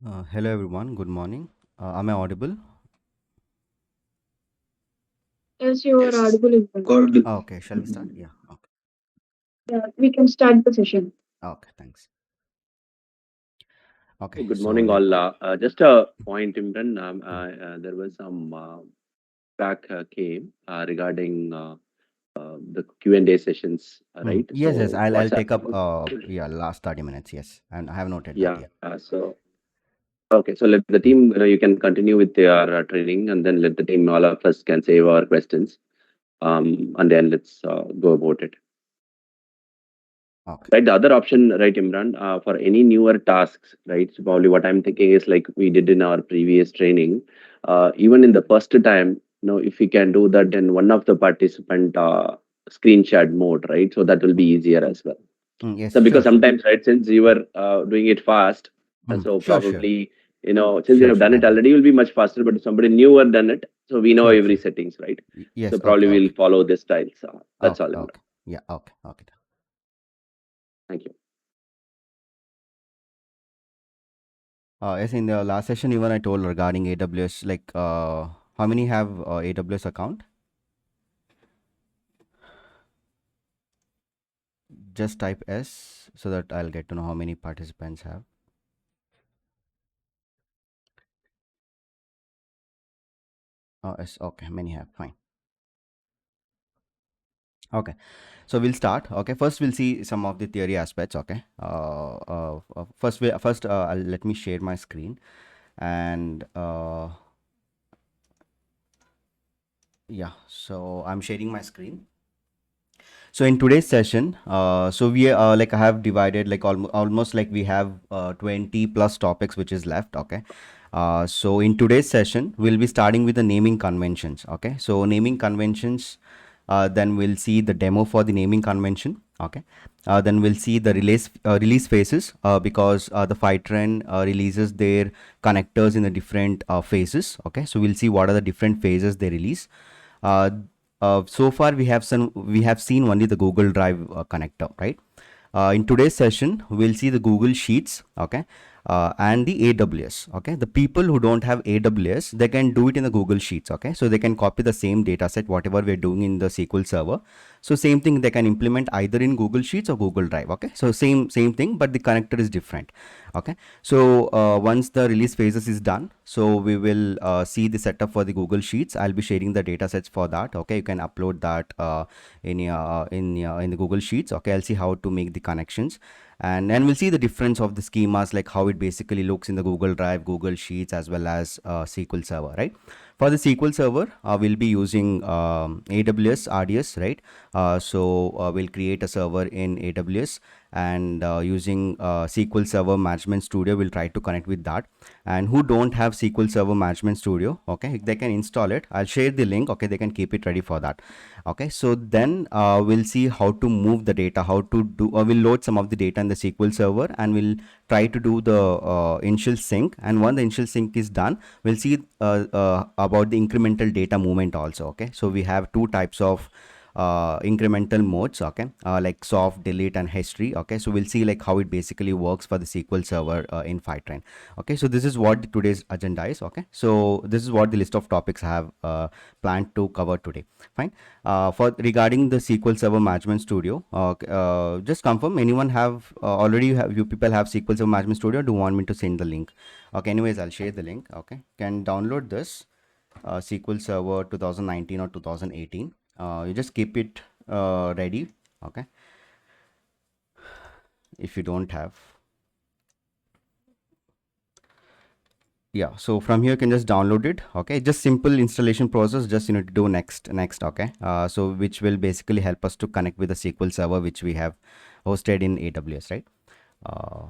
Hello everyone, good morning. Am I audible? Yes, you are Yes. audible as well. Good. Okay, shall we start? Yeah, okay. Yeah, we can start the session. Okay, thanks. Okay, Hey, good so morning, let all. Just a point, Imran. mm, There was some back came regarding the Q&A sessions, right? yes, So I'll what's take up happening? yeah, last 30 minutes, yes. And I have noted that, Yeah. yeah. So okay. So let the team. You can continue with your training, and then let the team. All of us can save our questions. And then let's go about it. Okay. Right. The other option, right, Imran, for any newer tasks, right? So probably what I'm thinking is like we did in our previous training, even in the first time, if we can do that in one of the participant screen shared mode, right? So that will be easier as well. Yes, So sure, because sure. sometimes, right, since you were doing it fast, so Sure, sure. probably, since you Sure, have sure, done I it will. already, you'll be much faster. But if somebody newer done it, so we know Sure, every sure. settings, right? So Yes, probably okay, we'll okay. follow this style. So that's Okay, all, Imran. okay. Yeah, okay, okay. Thank you. Yes, in the last session, even I told regarding AWS, like, how many have AWS account? Just type S so that I'll get to know how many participants have. S, okay, many have, fine. Okay, so we'll start. Okay, first we'll see some of the theory aspects. Okay, let me share my screen, and yeah, so I'm sharing my screen. So in today's session, so we like I have divided like almost like we have 20 plus topics which is left. Okay, so in today's session we'll be starting with the naming conventions. Okay, so naming conventions, then we'll see the demo for the naming convention. Okay, then we'll see the release phases, because the Fivetran releases their connectors in the different phases. Okay, so we'll see what are the different phases they release. uh, so far we have seen only the Google Drive connector, right? In today's session, we'll see the Google Sheets, okay, and the AWS. Okay, the people who don't have AWS, they can do it in the Google Sheets. Okay, so they can copy the same data set, whatever we're doing in the SQL Server. So same thing they can implement either in Google Sheets or Google Drive. Okay, so same thing, but the connector is different. Okay, so once the release phases is done, so we will see the setup for the Google Sheets. I'll be sharing the data sets for that. Okay, you can upload that in the Google Sheets. Okay, I'll see how to make the connections, and then we'll see the difference of the schemas, like how it basically looks in the Google Drive, Google Sheets, as well as SQL Server, right? For the SQL Server, we'll be using AWS RDS, right? So we'll create a server in AWS, and using SQL Server Management Studio, we'll try to connect with that. And who don't have SQL Server Management Studio, okay, they can install it. I'll share the link. Okay, they can keep it ready for that. Okay, so then we'll see how to move the data, how to do, we'll load some of the data in the SQL Server, and we'll try to do the initial sync. And when the initial sync is done, we'll see about the incremental data movement also. Okay, so we have two types of incremental modes. Okay, like soft, delete, and history. Okay, so we'll see like how it basically works for the SQL Server in Fivetran. Okay, so this is what today's agenda is. Okay, so this is what the list of topics I have planned to cover today. Fine. For regarding the SQL Server Management Studio, just confirm, anyone have already have you people have SQL Server Management Studio? Do you want me to send the link? Okay, anyways, I'll share the link. Okay, can download this SQL Server 2019 or 2018. You just keep it ready. Okay, if you don't have. Yeah, so from here you can just download it. Okay, just simple installation process, just you need to do next. Okay, so which will basically help us to connect with the SQL Server which we have hosted in AWS, right? uh,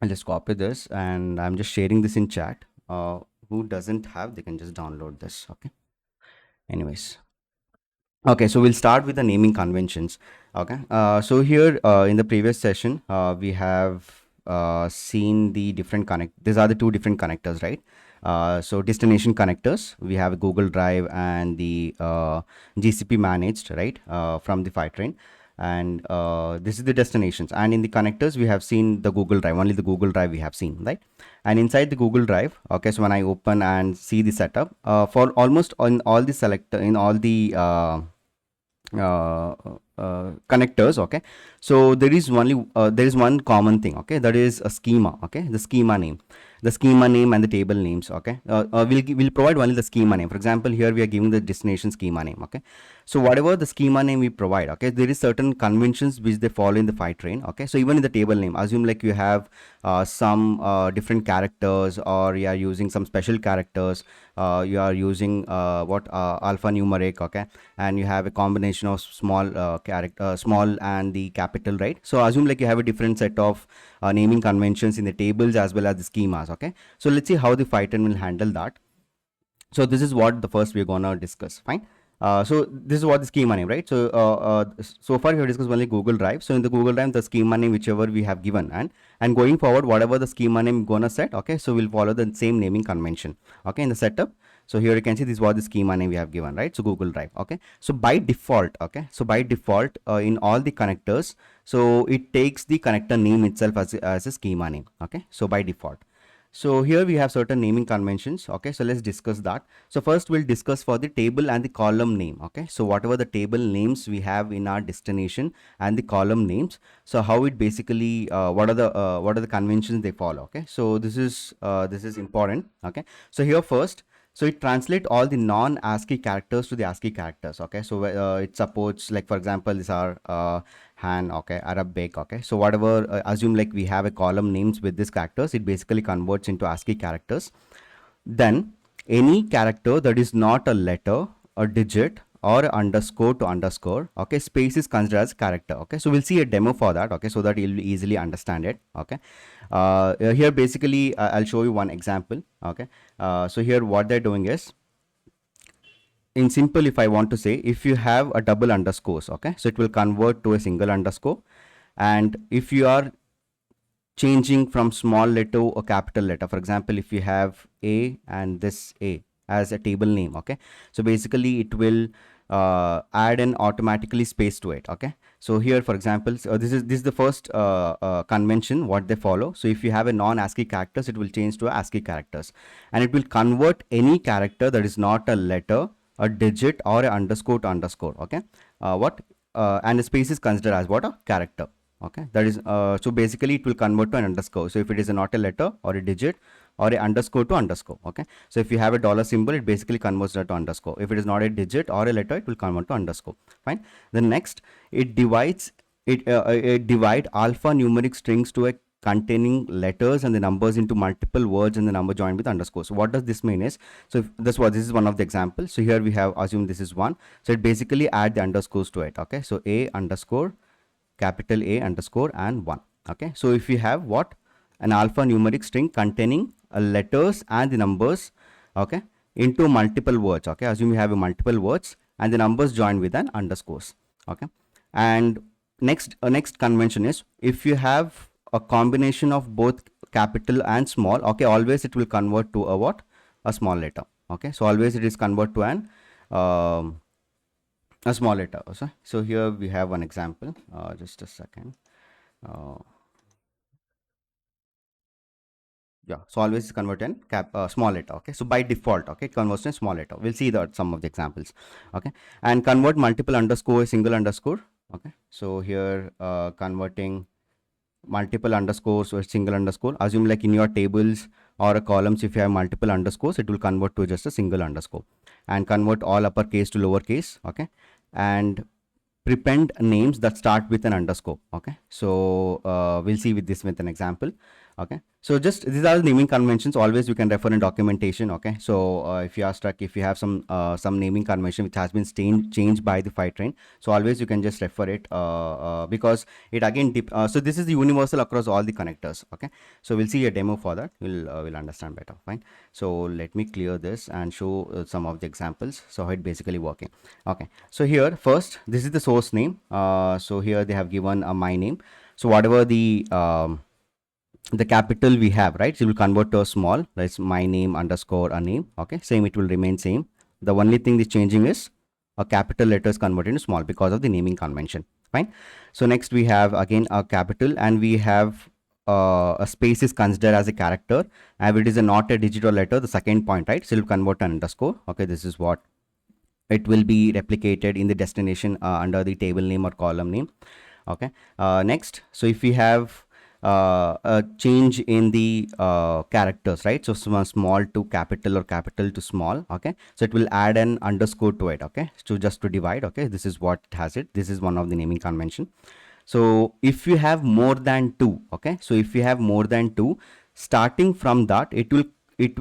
I'll just copy this, and I'm just sharing this in chat. Who doesn't have, they can just download this. Okay, anyways. Okay, so we'll start with the naming conventions. Okay, so here in the previous session, we have seen the different connect. These are the two different connectors, right? So destination connectors, we have Google Drive and the GCP managed, right, from the Fivetran. and this is the destinations, and in the connectors we have seen the Google Drive, only the Google Drive we have seen, right? And inside the Google Drive, okay, so when I open and see the setup, for almost on all the selector in all the uh, connectors, okay, so there is only there is one common thing, okay, that is a schema, okay, the schema name and the table names, okay. We'll provide only the schema name. For example, here we are giving the destination schema name, okay. So whatever the schema name we provide, okay, there is certain conventions which they follow in the Fivetran, okay. So even in the table name, assume like you have some different characters, or you are using some special characters, you are using alphanumeric, okay, and you have a combination of small character, small and the capital, right? So assume like you have a different set of naming conventions in the tables as well as the schemas, okay. So let's see how the Fivetran will handle that. So this is what the first we're gonna discuss. Fine. So this is what the schema name, right? So far we have discussed only Google Drive. So in the Google Drive, the schema name whichever we have given, and going forward, whatever the schema name gonna set, okay, so we'll follow the same naming convention, okay, in the setup. So here you can see this was the schema name we have given, right? So Google Drive, okay. So by default, okay, so by default in all the connectors, so it takes the connector name itself as a schema name, okay. So by default. So here we have certain naming conventions, okay, so let's discuss that. So first we'll discuss for the table and the column name, okay. So whatever the table names we have in our destination and the column names, so how it basically what are the conventions they follow, okay. So this is important, okay. So here first, so it translates all the non-ASCII characters to the ASCII characters, okay. So it supports, like for example, these are Han, okay, Arabic, okay. So whatever, assume like we have a column names with these characters, it basically converts into ASCII characters. Then any character that is not a letter, a digit, or a underscore to underscore, okay, space is considered as character, okay. So we'll see a demo for that, okay, so that you'll easily understand it, okay. Here basically I'll show you one example, okay. So here what they're doing is, in simple, if I want to say, if you have a double underscores, okay, so it will convert to a single underscore. And if you are changing from small letter to a capital letter, for example, if you have A and this A as a table name, okay, so basically it will add an automatically space to it, okay. So here for example, this is the first convention what they follow. So if you have a non-ASCII characters, it will change to ASCII characters, and it will convert any character that is not a letter, a digit, or a underscore to underscore, okay. And the space is considered as what? A character, okay. That is so basically it will convert to an underscore. So if it is not a letter or a digit or a underscore to underscore, okay. So if you have a dollar symbol, it basically converts that to underscore. If it is not a digit or a letter, it will convert to underscore. Fine. Then next, it divides it divide alphanumeric strings to a containing letters and the numbers into multiple words and the number joined with underscores. So what does this mean is, so if this is one of the examples. So here we have, assume this is one, so it basically add the underscores to it, okay. So A underscore, capital A underscore, and 1, okay. So if you have what, an alphanumeric string containing letters and the numbers, okay, into multiple words, okay, assume you have a multiple words and the numbers joined with an underscores, okay. And next convention is, if you have a combination of both capital and small, okay, always it will convert to a what, a small letter, okay. So always it is convert to an a small letter. So here we have one example, just a second. Yeah, so always convert in small letter, okay. So by default, okay, it converts in small letter. We'll see that some of the examples, okay. And convert multiple underscore, single underscore, okay. So here converting multiple underscores or single underscore, assume like in your tables or columns, if you have multiple underscores, it will convert to just a single underscore. And convert all uppercase to lowercase, okay. And prepend names that start with an underscore, okay. So we'll see with this with an example, okay. So just these are the naming conventions. Always you can refer in documentation, okay. So if you are stuck, if you have some naming convention which has been changed by the Fivetran, so always you can just refer it because it again so this is the universal across all the connectors, okay. So we'll see a demo for that. We'll understand better. Fine. So let me clear this and show some of the examples, so how it basically working, okay. So here first, this is the source name. So here they have given a my name. So whatever the capital we have, right, so it will convert to a small, that's my name underscore a name, okay. Same, it will remain same. The only thing is changing is a capital letters converted into small because of the naming convention, Fine. So next we have again a capital, and we have a space is considered as a character, and if it is a not a digit or letter, the second point, right? So it will convert an underscore. Okay, this is what it will be replicated in the destination under the table name or column name. Okay. Next, so if we have a change in the characters, right? So from small to capital or capital to small. Okay, so it will add an underscore to it. Okay, so just to divide. Okay, this is what it has it. This is one of the naming convention. So if you have more than two, okay, so if you have more than two, starting from that, it will it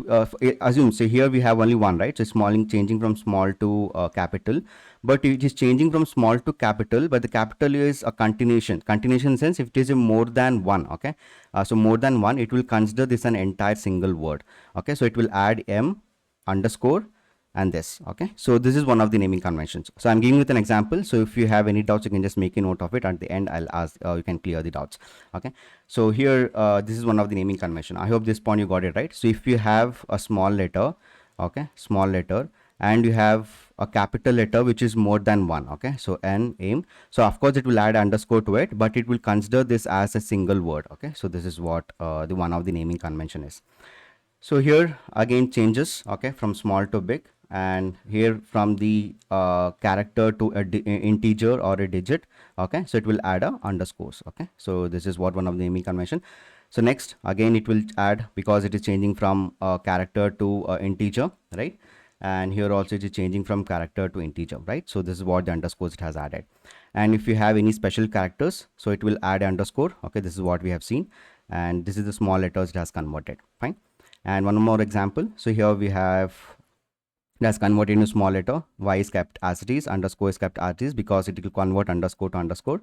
assume, so here we have only one, right? So small changing from small to capital, but it is changing from small to capital, but the capital is a continuation sense if it is a more than one. Okay, so more than one, it will consider this an entire single word. Okay, so it will add m underscore and this. Okay, so this is one of the naming conventions. So I'm giving with an example, so if you have any doubts, you can just make a note of it. At the end I'll ask, you can clear the doubts. Okay, so here this is one of the naming convention. I hope this point you got it right. So if you have a small letter, okay, small letter, and you have a capital letter which is more than one, okay, so n aim, so of course it will add underscore to it, but it will consider this as a single word. Okay, so this is what the one of the naming convention is. So here again changes, okay, from small to big, and here from the character to a integer or a digit. Okay, so it will add a underscores. Okay, so this is what one of the naming convention. So next again it will add, because it is changing from character to integer, right? And here also it is changing from character to integer, right? So this is what the underscores it has added. And if you have any special characters, so it will add underscore. Okay, this is what we have seen, and this is the small letters it has converted. Fine. And one more example, so here we have that's converted into small letter, y is kept as it is, underscore is kept as it is, because it will convert underscore to underscore.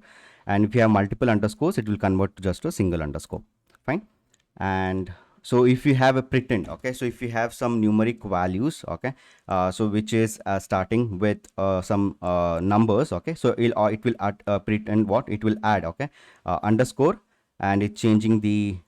And if you have multiple underscores, it will convert to just a single underscore. Fine. And so if you have a pretend, okay, so if you have some numeric values, okay, so which is starting with some numbers, okay, so it will add, pretend what it will add, okay, underscore, and it's changing the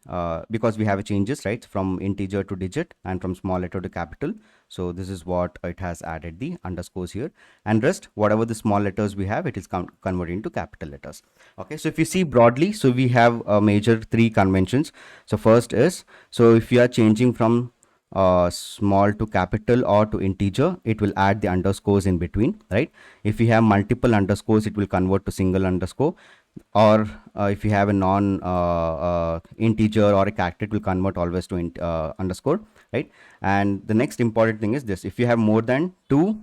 because we have a changes, right, from integer to digit and from small letter to capital. So this is what it has added the underscores here, and rest whatever the small letters we have, it is converted into capital letters. Okay, so if you see broadly, so we have major three conventions. So first is, so if you are changing from small to capital or to integer, it will add the underscores in between, right? If you have multiple underscores, it will convert to single underscore, or if you have a non integer or a character, it will convert always to underscore, right? And the next important thing is this: if you have more than two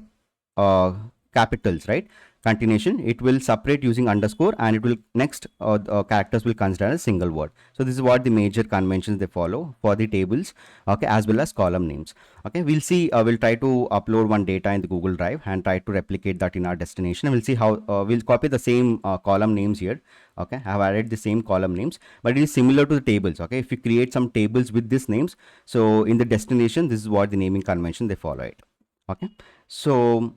capitals, right, continuation, it will separate using underscore, and it will next characters will consider as a single word. So this is what the major conventions they follow for the tables, okay, as well as column names. Okay, we'll see, we'll try to upload one data in the Google Drive and try to replicate that in our destination. We'll see how we'll copy the same column names here. Okay, I have added the same column names, but it is similar to the tables. Okay, if you create some tables with these names, so in the destination, this is what the naming convention they follow it. Okay, so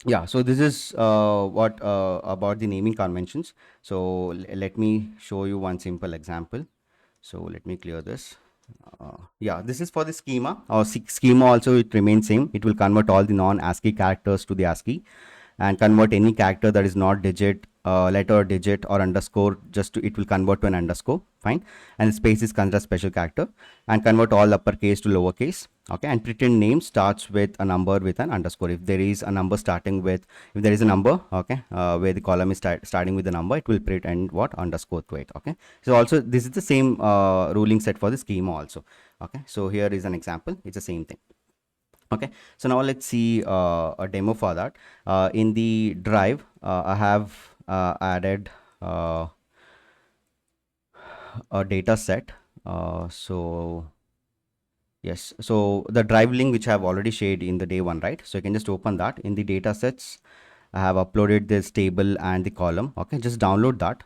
yeah, so this is what about the naming conventions. So let me show you one simple example. So let me clear this. Yeah, this is for the schema. Our schema also, it remains same. It will convert all the non-ASCII characters to the ASCII, and convert any character that is not digit, letter, digit, or underscore, just to, it will convert to an underscore. Fine. And space is considered special character, and convert all uppercase to lowercase. Okay, and pretend name starts with a number with an underscore. If there is a number starting with, if there is a number, okay, where the column is starting with the number, it will pretend what underscore to it. Okay, so also this is the same ruling set for the schema also. Okay, so here is an example, it's the same thing. Okay, so now let's see a demo for that. In the drive, I have added a data set. So yes, so the drive link which I have already shared in the day one, right? So you can just open that. In the data sets, I have uploaded this table and the column. Okay, just download that.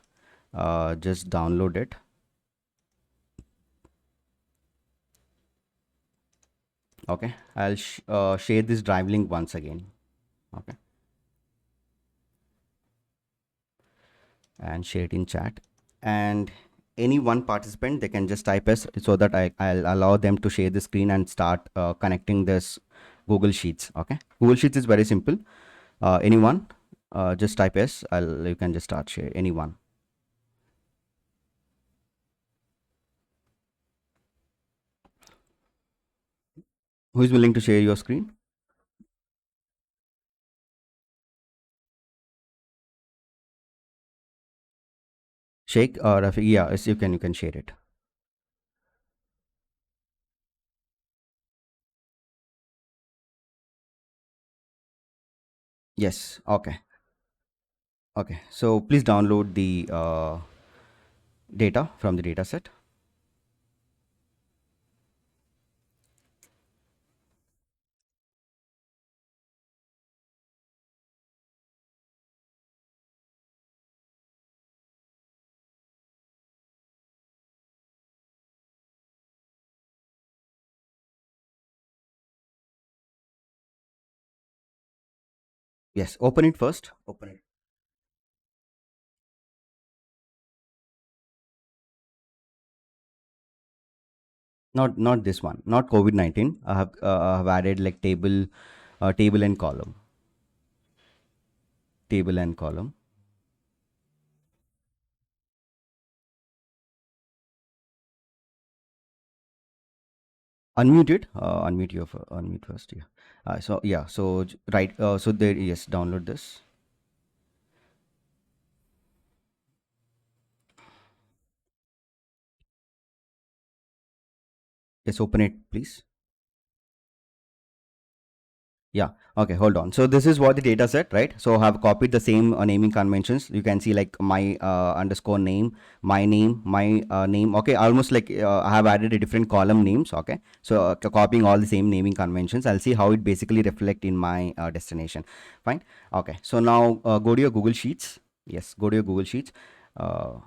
Just download it. Okay, I'll share this drive link once again. Okay, and share it in chat. And any one participant, they can just type S, so that I'll allow them to share the screen and start connecting this Google Sheets. Okay, Google Sheets is very simple. Anyone, Just type S. You can just start share anyone. Who is willing to share your screen? Shake or Rafi? Yeah, yes, you can share it. Yes. Okay. Okay. So please download the data from the data set. Yes. Open it first. Open it. Not this one. Not COVID-19. I have added like table and column. Table and column. Unmute it. Unmute first. Yeah. So yeah. So right. So there. Yes. Download this. Yes. Open it, please. Yeah. Okay. Hold on. So this is what the data set, right? So I have copied the same naming conventions. You can see like my underscore name, my name, my name. Okay. Almost like I have added a different column names. Okay. So copying all the same naming conventions. I'll see how it basically reflect in my destination. Fine. Okay. So now go to your Google Sheets. Yes. Go to your Google Sheets. Uh,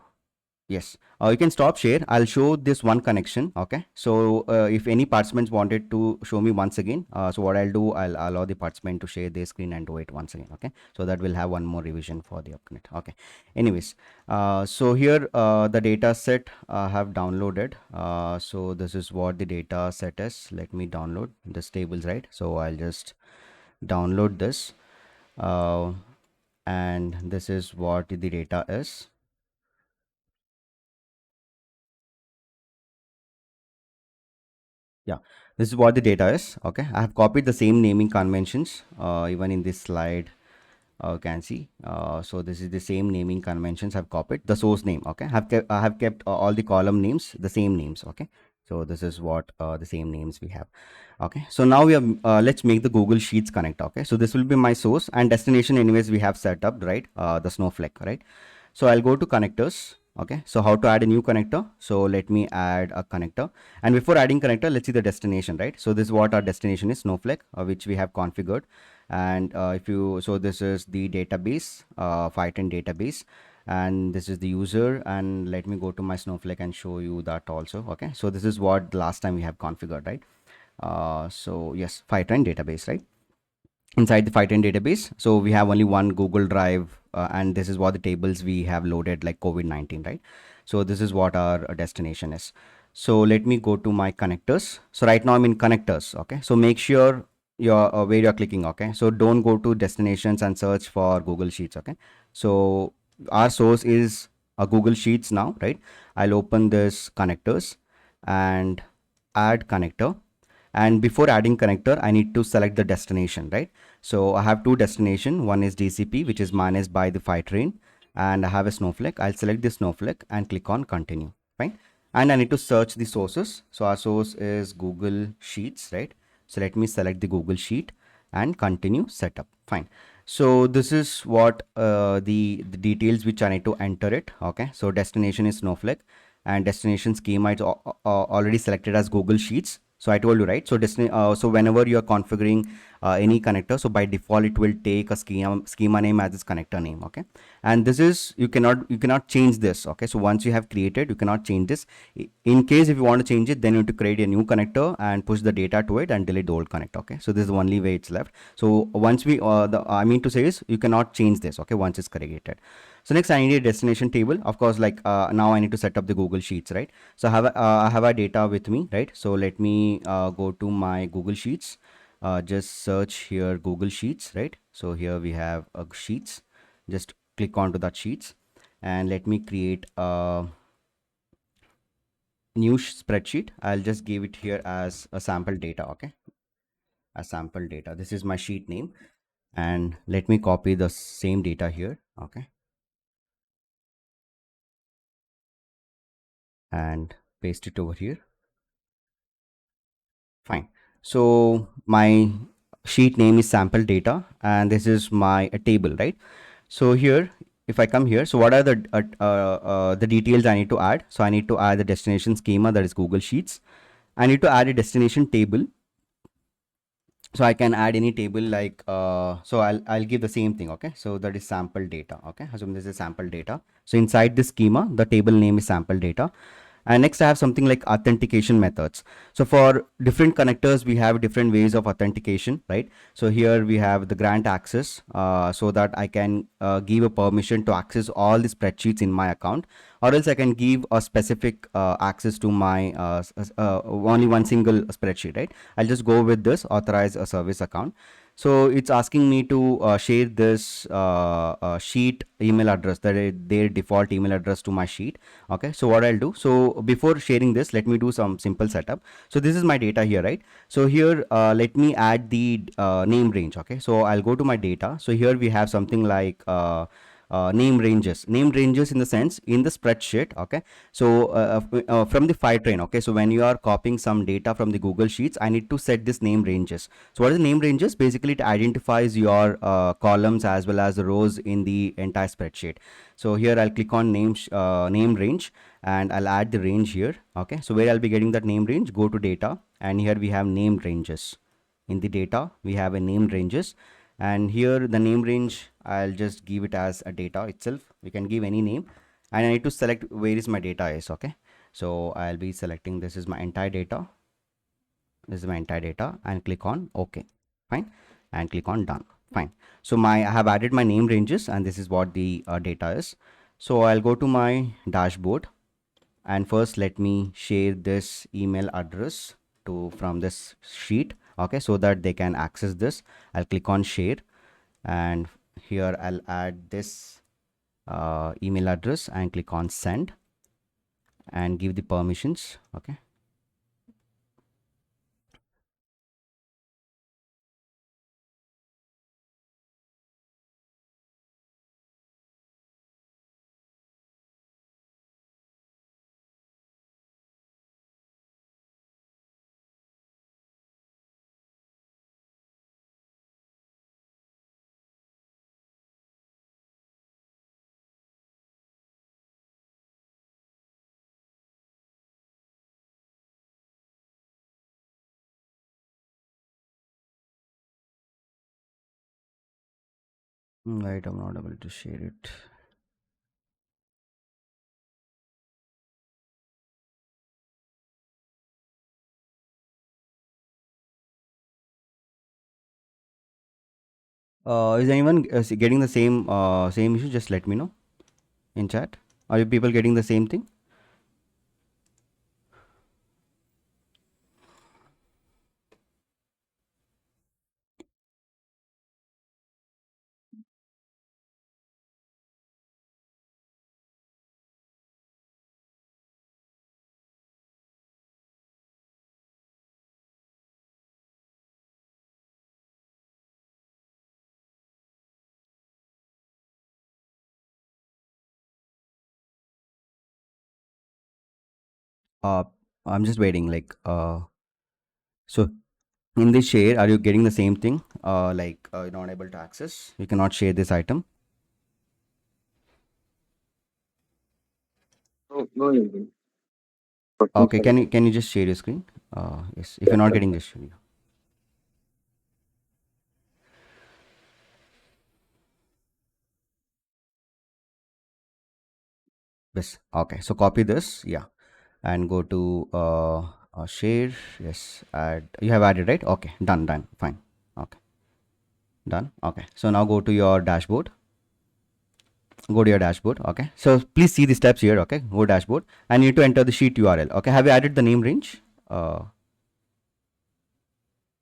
Yes, you can stop share. I'll show this one connection. Okay. So if any participants wanted to show me once again, so what I'll do, I'll allow the participant to share their screen and do it once again. Okay. So that will have one more revision for the upconnect. Okay. Anyways, so here the data set I have downloaded. So this is what the data set is. Let me download this tables, right? So I'll just download this. Uh, and this is what the data is. Yeah, this is what the data is. Okay, I have copied the same naming conventions even in this slide. You can see. So this is the same naming conventions I've copied. The source name. Okay, I have kept all the column names the same names. Okay, so this is what the same names we have. Okay, so now we have let's make the Google Sheets connect. Okay, so this will be my source and destination. Anyways, we have set up right the snowflake, right? So I'll go to connectors. Okay, so how to add a new connector? So let me add a connector, and before adding connector, let's see the destination, right? So this is what our destination is, snowflake, which we have configured. And if you, so this is the database, Fivetran database, and this is the user. And let me go to my snowflake and show you that also. Okay, so this is what last time we have configured, right? So yes, Fivetran database, right? Inside the Fivetran database, so we have only one Google Drive, and this is what the tables we have loaded, like COVID-19, right? So this is what our destination is. So let me go to my connectors. So right now I'm in connectors. Okay, so make sure you're where you're clicking. Okay, so don't go to destinations and search for Google Sheets. Okay, so our source is a Google Sheets now, right? I'll open this connectors and add connector. And before adding connector, I need to select the destination, right? So I have two destination. One is DCP, which is managed by the Fivetran, and I have a snowflake. I'll select the snowflake and click on continue, fine. And I need to search the sources. So our source is Google Sheets, right? So let me select the Google Sheet and continue setup, fine. So this is what the details which I need to enter it. Okay, so destination is snowflake and destination schema is already selected as Google Sheets. So I told you, right? So so whenever you are configuring any connector, so by default it will take a schema name as its connector name. Okay, and this is you cannot change this. Okay, so once you have created, you cannot change this. In case if you want to change it, then you need to create a new connector and push the data to it and delete the old connector. Okay, so this is the only way it's left. So once we the I mean to say is you cannot change this. Okay, once it's created. So next I need a destination table. Of course, like now I need to set up the Google Sheets, right? So I have a data with me, right? So let me go to my Google Sheets. Just search here Google Sheets, right? So here we have Sheets. Just click onto that sheets, and let me create a new spreadsheet. I'll just give it here as a sample data. Okay, a sample data. This is my sheet name, and let me copy the same data here. Okay, and paste it over here. Fine. So my sheet name is sample data, and this is my table, right? So here, if I come here, so what are the details I need to add? So I need to add the destination schema, that is Google Sheets. I need to add a destination table. So I can add any table like so I'll give the same thing. Okay, so that is sample data. Okay, assume this is sample data. So inside this schema, the table name is sample data. And next I have something like authentication methods. So for different connectors, we have different ways of authentication, right? So here we have the grant access, so that I can give a permission to access all the spreadsheets in my account, or else I can give a specific access to my only one single spreadsheet, right? I'll just go with this authorize a service account. So it's asking me to share this sheet email address, that is their default email address, to my sheet. Okay, so what I'll do, so before sharing this, let me do some simple setup. So this is my data here, right? So here let me add the name range. Okay, so I'll go to my data. So here we have something like name ranges in the sense in the spreadsheet. Okay, so from the Fivetran. Okay, so when you are copying some data from the Google Sheets, I need to set this name ranges. So what is name ranges? Basically, it identifies your columns as well as the rows in the entire spreadsheet. So here I'll click on name range, and I'll add the range here. Okay, so where I'll be getting that name range, go to data, and here we have name ranges. In the data we have a name ranges, and here the name range, I'll just give it as a data itself. We can give any name, and I need to select where is my data is. Okay, so I'll be selecting this is my entire data. This is my entire data, and click on OK. Fine, and click on done. Fine. So I have added my name ranges, and this is what the data is. So I'll go to my dashboard, and first let me share this email address to from this sheet. Okay, so that they can access this. I'll click on share, and here I'll add this email address and click on send, and give the permissions. Okay, right, I'm not able to share it. Is anyone getting the same issue? Just let me know in chat. Are you people getting the same thing? uh I'm just waiting, like so in this share, are you getting the same thing? Like you're not able to access, you cannot share this item. No, no, Imran. Okay, can you just share your screen? Yes, if you're not getting this, yes. Okay, so copy this, yeah, and go to share. Yes, add. You have added, right? Okay, done, fine. Okay, done. Okay, so now go to your dashboard. Go to your dashboard. Okay, so please see the steps here. Okay, go dashboard, and you need to enter the sheet URL. Okay, have you added the name range?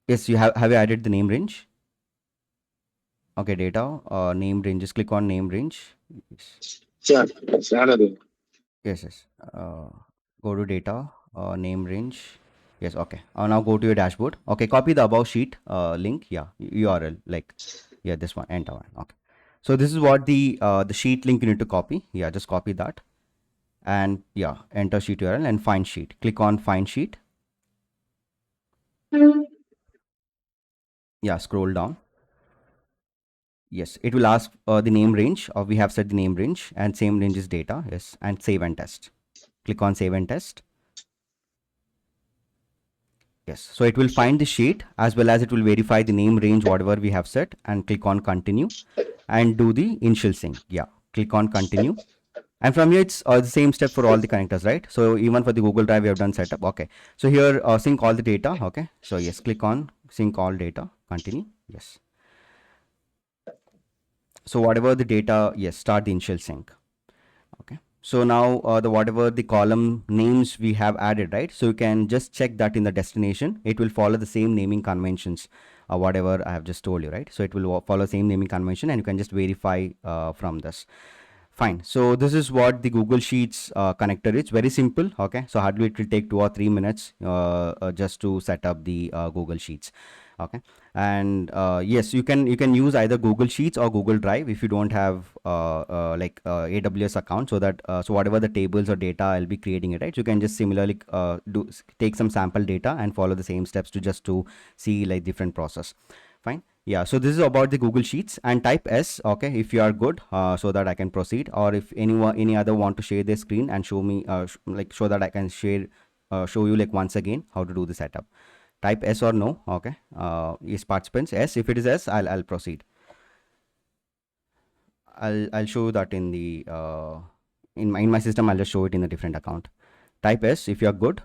Yes, you have you added the name range? Okay, data, name range. Just click on name range. Yes, Sir, salary. yes. Go to data, name range. Yes, okay. Now go to your dashboard. Okay, copy the above sheet link. Yeah, URL like, yeah, this one. Enter one. Okay. So this is what the sheet link you need to copy. Yeah, just copy that, and yeah, enter sheet URL and find sheet. Click on find sheet. Yeah, scroll down. Yes, it will ask the name range, or we have set the name range, and same range is data. Yes, and save and test. Click on save and test. Yes, so it will find the sheet as well as it will verify the name range, whatever we have set, and click on continue and do the initial sync. Yeah, click on continue. And from here, it's the same step for all the connectors, right? So even for the Google Drive, we have done setup. Okay. So here, sync all the data. Okay. So yes, click on sync all data. Continue. Yes. So whatever the data, yes, start the initial sync. Okay. So now the whatever the column names we have added, right? So you can just check that in the destination. It will follow the same naming conventions, whatever I have just told you, right? So it will follow same naming convention, and you can just verify from this. Fine. So this is what the Google Sheets connector is. Very simple. Okay. So hardly it will take 2 or 3 minutes just to set up the Google Sheets. Okay. And yes, you can use either Google Sheets or Google Drive if you don't have like AWS account. So that so whatever the tables or data I'll be creating it, right? So you can just similarly take some sample data and follow the same steps to see like different process. Fine. Yeah, so this is about the Google Sheets, and type S, okay, if you are good, so that I can proceed, or if any other want to share their screen and show me, like show that I can share, show you like once again how to do the setup. Type S or no, okay. Yes, participants, S. If it is S, I'll proceed. I'll show you that in the in my system. I'll just show it in a different account. Type S if you are good.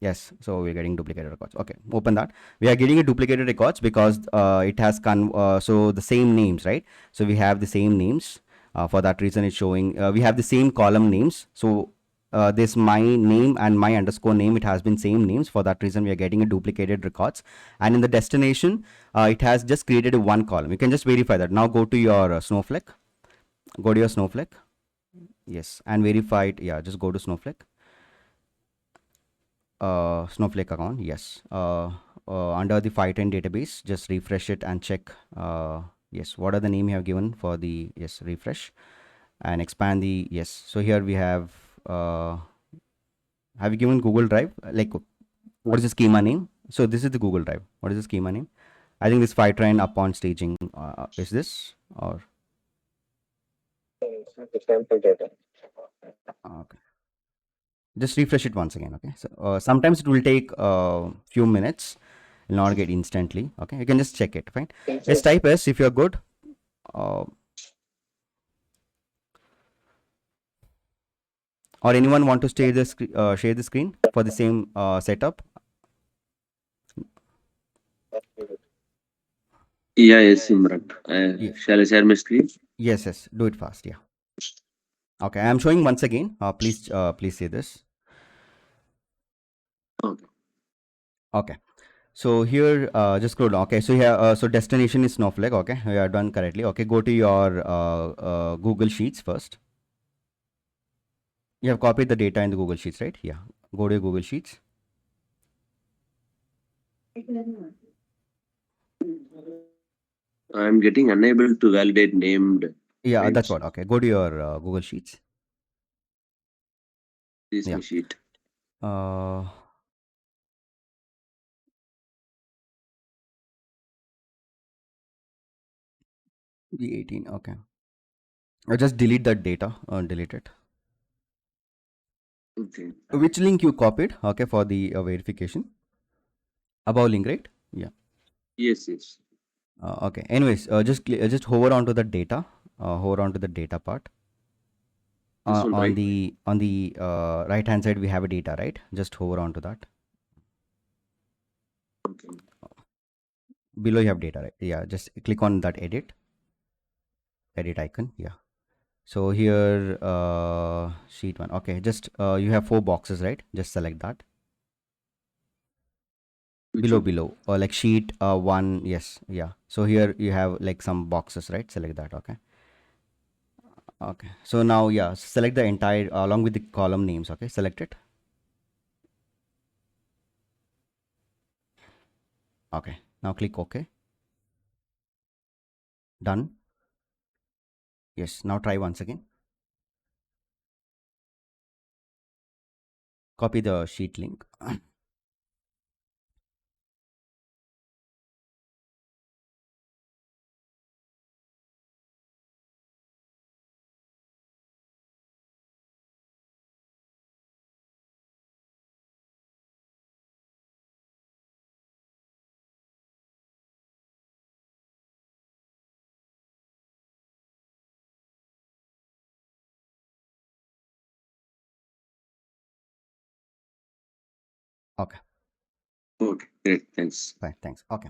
Yes, so we're getting duplicated records. Okay, open that. We are getting a duplicated records because it has so the same names, right? So we have the same names. For that reason, it's showing we have the same column names. So this my name and my underscore name, it has been same names. For that reason, we are getting a duplicated records. And in the destination, it has just created a one column. You can just verify that. Now go to your Snowflake. Go to your Snowflake. Yes, and verify it. Yeah, just go to Snowflake. Snowflake account, yes. Under the Fivetran database, just refresh it and check. Yes, what are the name you have given for the, yes, refresh and expand the, yes. So here we have you given Google Drive? Like, what is the schema name? So this is the Google Drive. What is the schema name? I think this Fivetran upon staging, is this, or? Sample data. Okay. Just refresh it once again. Okay. So sometimes it will take a few minutes. Will not get instantly. Okay. You can just check it. Fine. Yes, type S if you're good. Or anyone want to share the screen for the same setup? Yeah, yes, Imran. Yeah. Shall I share my screen? Yes, yes. Do it fast. Yeah. Okay. I am showing once again. Please say this. Okay. Okay. So here, just scroll down. Okay. So here, so destination is Snowflake. Okay. We are done correctly. Okay. Go to your Google Sheets first. You have copied the data in the Google Sheets, right? Yeah. Go to your Google Sheets. I'm getting unable to validate named. Yeah, files. that's what. Okay. Go to your Google Sheets. This is Yeah. my sheet. The 18. Okay. Just delete that data. Delete it. Okay. Which link you copied? Okay, for the verification. Above link, right? Yeah. Yes, yes. Okay. Anyways, just hover onto the data. Hover onto the data part. This one, On right? the right hand side, we have a data, right? Just hover onto that. Okay. Below you have data, right? Yeah. Just click on that edit icon. Yeah. So here, sheet one. Okay. Just you have 4 boxes, right? Just select that. below, or like sheet one. Yes, yeah. So here you have like some boxes, right? Select that. Okay. Okay. So now, yeah, select the entire along with the column names. Okay. Select it. Okay. Now click OK. Done. Yes. Now try once again. Copy the sheet link. Okay. Okay, great. Thanks. Fine. Thanks. Okay.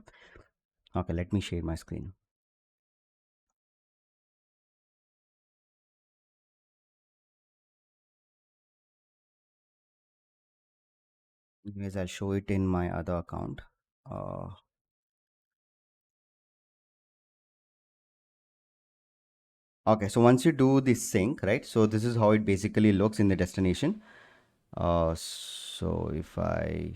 Okay. Let me share my screen. Anyways, I'll show it in my other account. Okay, so once you do this sync, right? So this is how it basically looks in the destination. So if I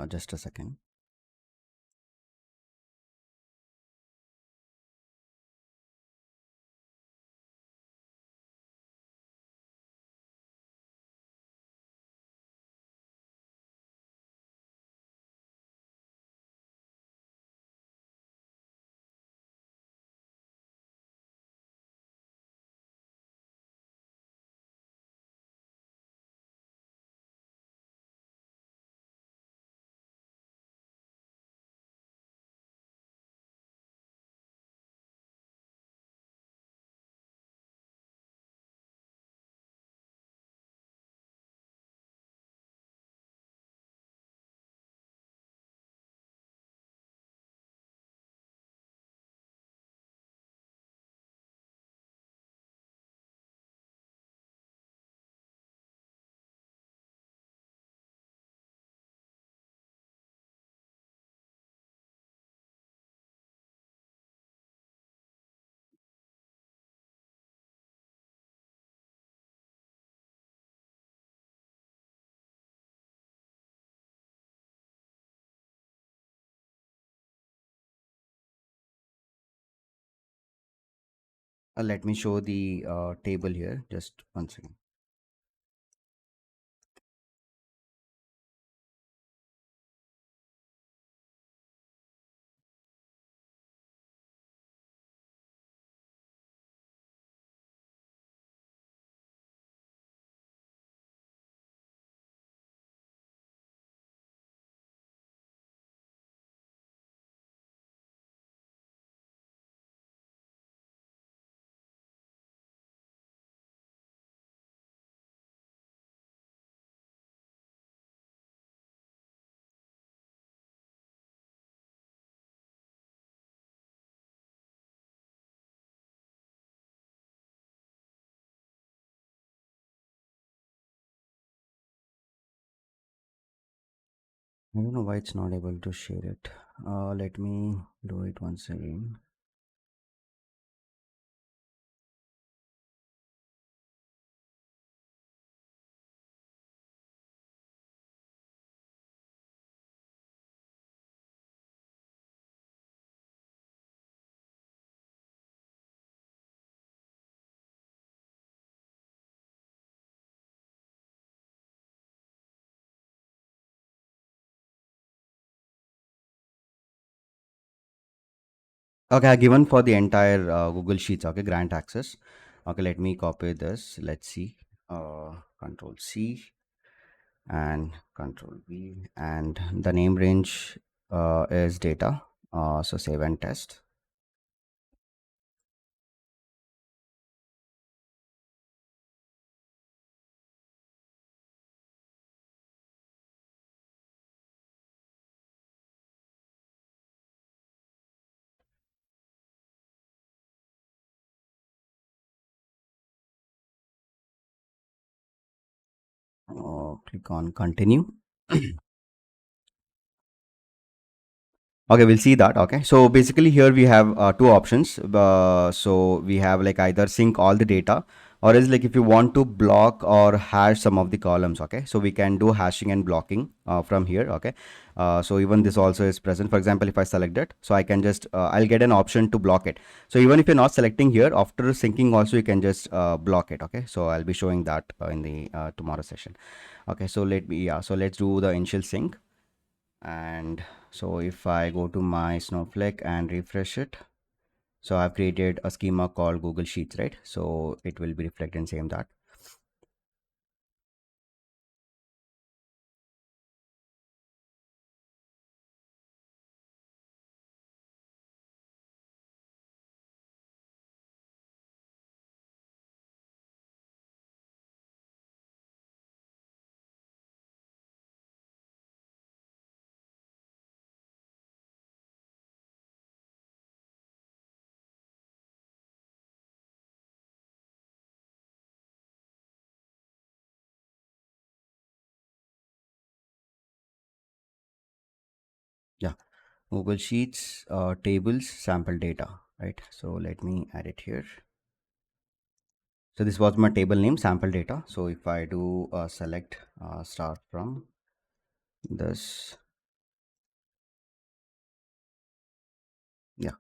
just a second. Let me show the table here. Just one second. I don't know why it's not able to share it. Let me do it once again. Okay, I've given for the entire Google Sheets. Okay, grant access. Okay, let me copy this. Let's see. Control C and Control V, and the name range is data. So save and test. Click on continue. Okay, we'll see that. Okay, so basically here we have two options. So we have like either sync all the data, or else like if you want to block or hash some of the columns. Okay, so we can do hashing and blocking from here. Okay, so even this also is present. For example, if I select it, so I can just I'll get an option to block it. So even if you're not selecting here, after syncing also you can just block it. Okay, so I'll be showing that in the tomorrow session. Okay, so let's do the initial sync. And so if I go to my Snowflake and refresh it, so I've created a schema called Google Sheets, right? So it will be reflected same that. Yeah, Google Sheets, tables, sample data, right? So let me add it here. So this was my table name, sample data. So if I do select start from this, yeah.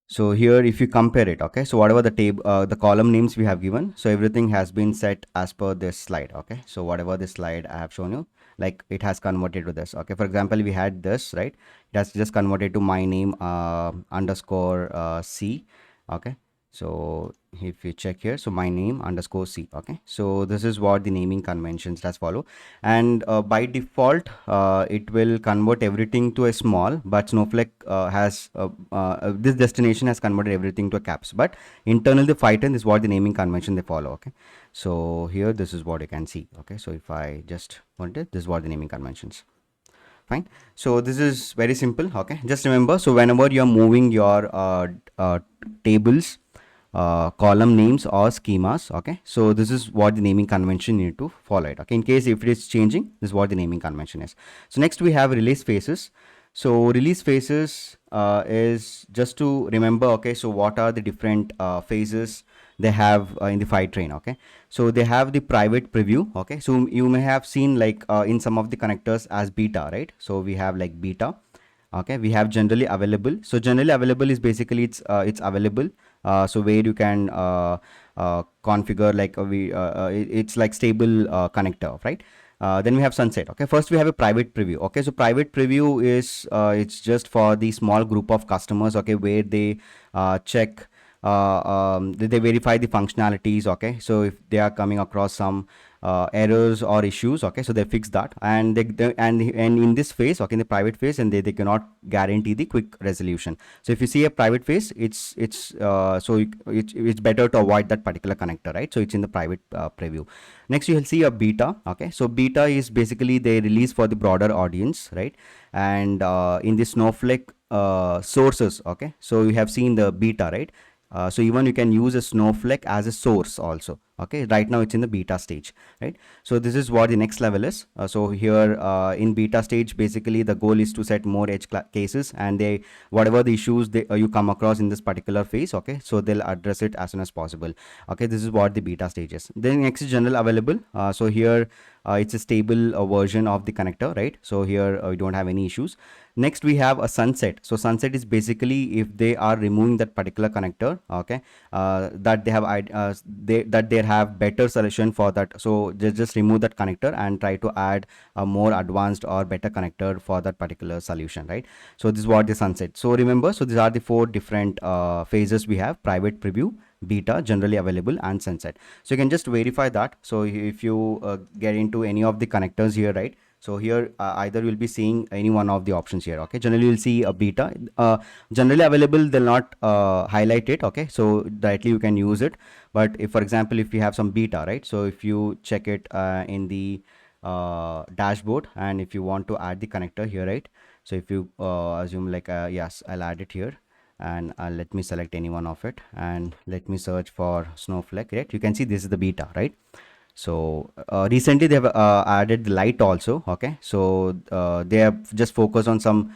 So here, if you compare it, okay, so whatever the table, the column names we have given, so everything has been set as per this slide. Okay, so whatever this slide I have shown you, like it has converted to this. Okay, for example, we had this, right? It has just converted to my name underscore C. Okay, so if you check here, so my name underscore C. Okay, so this is what the naming conventions does follow. And by default it will convert everything to a small, but Snowflake has this destination has converted everything to a caps, but internally the Fivetran is what the naming convention they follow. Okay, so here this is what you can see. Okay, so if I just want it, this is what the naming conventions. Fine, so this is very simple. Okay, just remember, so whenever you're moving your tables, column names or schemas, okay, so this is what the naming convention you need to follow it. Okay, in case if it is changing, this is what the naming convention is. So next we have release phases. So release phases is just to remember. Okay, so what are the different phases they have in the Fivetran. Okay, so they have the private preview. Okay, so you may have seen like in some of the connectors as beta, right? So we have like beta. Okay, we have generally available. So generally available is basically it's available, so where you can configure like it's like stable connector, right? Then we have sunset. Okay, first we have a private preview. Okay, so private preview is it's just for the small group of customers. Okay, where they check they verify the functionalities. Okay, so if they are coming across some errors or issues, okay, so they fix that, and and in this phase, okay, in the private phase, and they cannot guarantee the quick resolution. So if you see a private phase, it's better to avoid that particular connector, right? So it's in the private preview. Next you will see a beta. Okay, so beta is basically they release for the broader audience, right? And in the Snowflake sources, okay, so you have seen the beta, right? So even you can use a Snowflake as a source also. Okay, right now it's in the beta stage, right? So this is what the next level is. So here in beta stage, basically the goal is to set more edge cases, and they whatever the issues you come across in this particular phase, okay, so they'll address it as soon as possible. Okay, this is what the beta stage is. Then next is general available. So here it's a stable version of the connector, right? So here we don't have any issues. Next we have a sunset. So sunset is basically if they are removing that particular connector, okay, that they have that they have better solution for that. So just remove that connector and try to add a more advanced or better connector for that particular solution, right? So this is what the sunset. So remember, so these are the four different phases we have: private preview, beta, generally available, and sunset. So you can just verify that. So if you get into any of the connectors here, right, So here either you'll be seeing any one of the options here. Okay, generally you'll see a beta, generally available, they'll not highlight it. Okay, so directly you can use it. But if, for example, if you have some beta, right, so if you check it in the dashboard, and if you want to add the connector here, right, so if you assume like yes, I'll add it here, and let me select any one of it, and let me search for Snowflake, right? You can see this is the beta, right? So recently they have added the light also. Okay, so they have just focused on some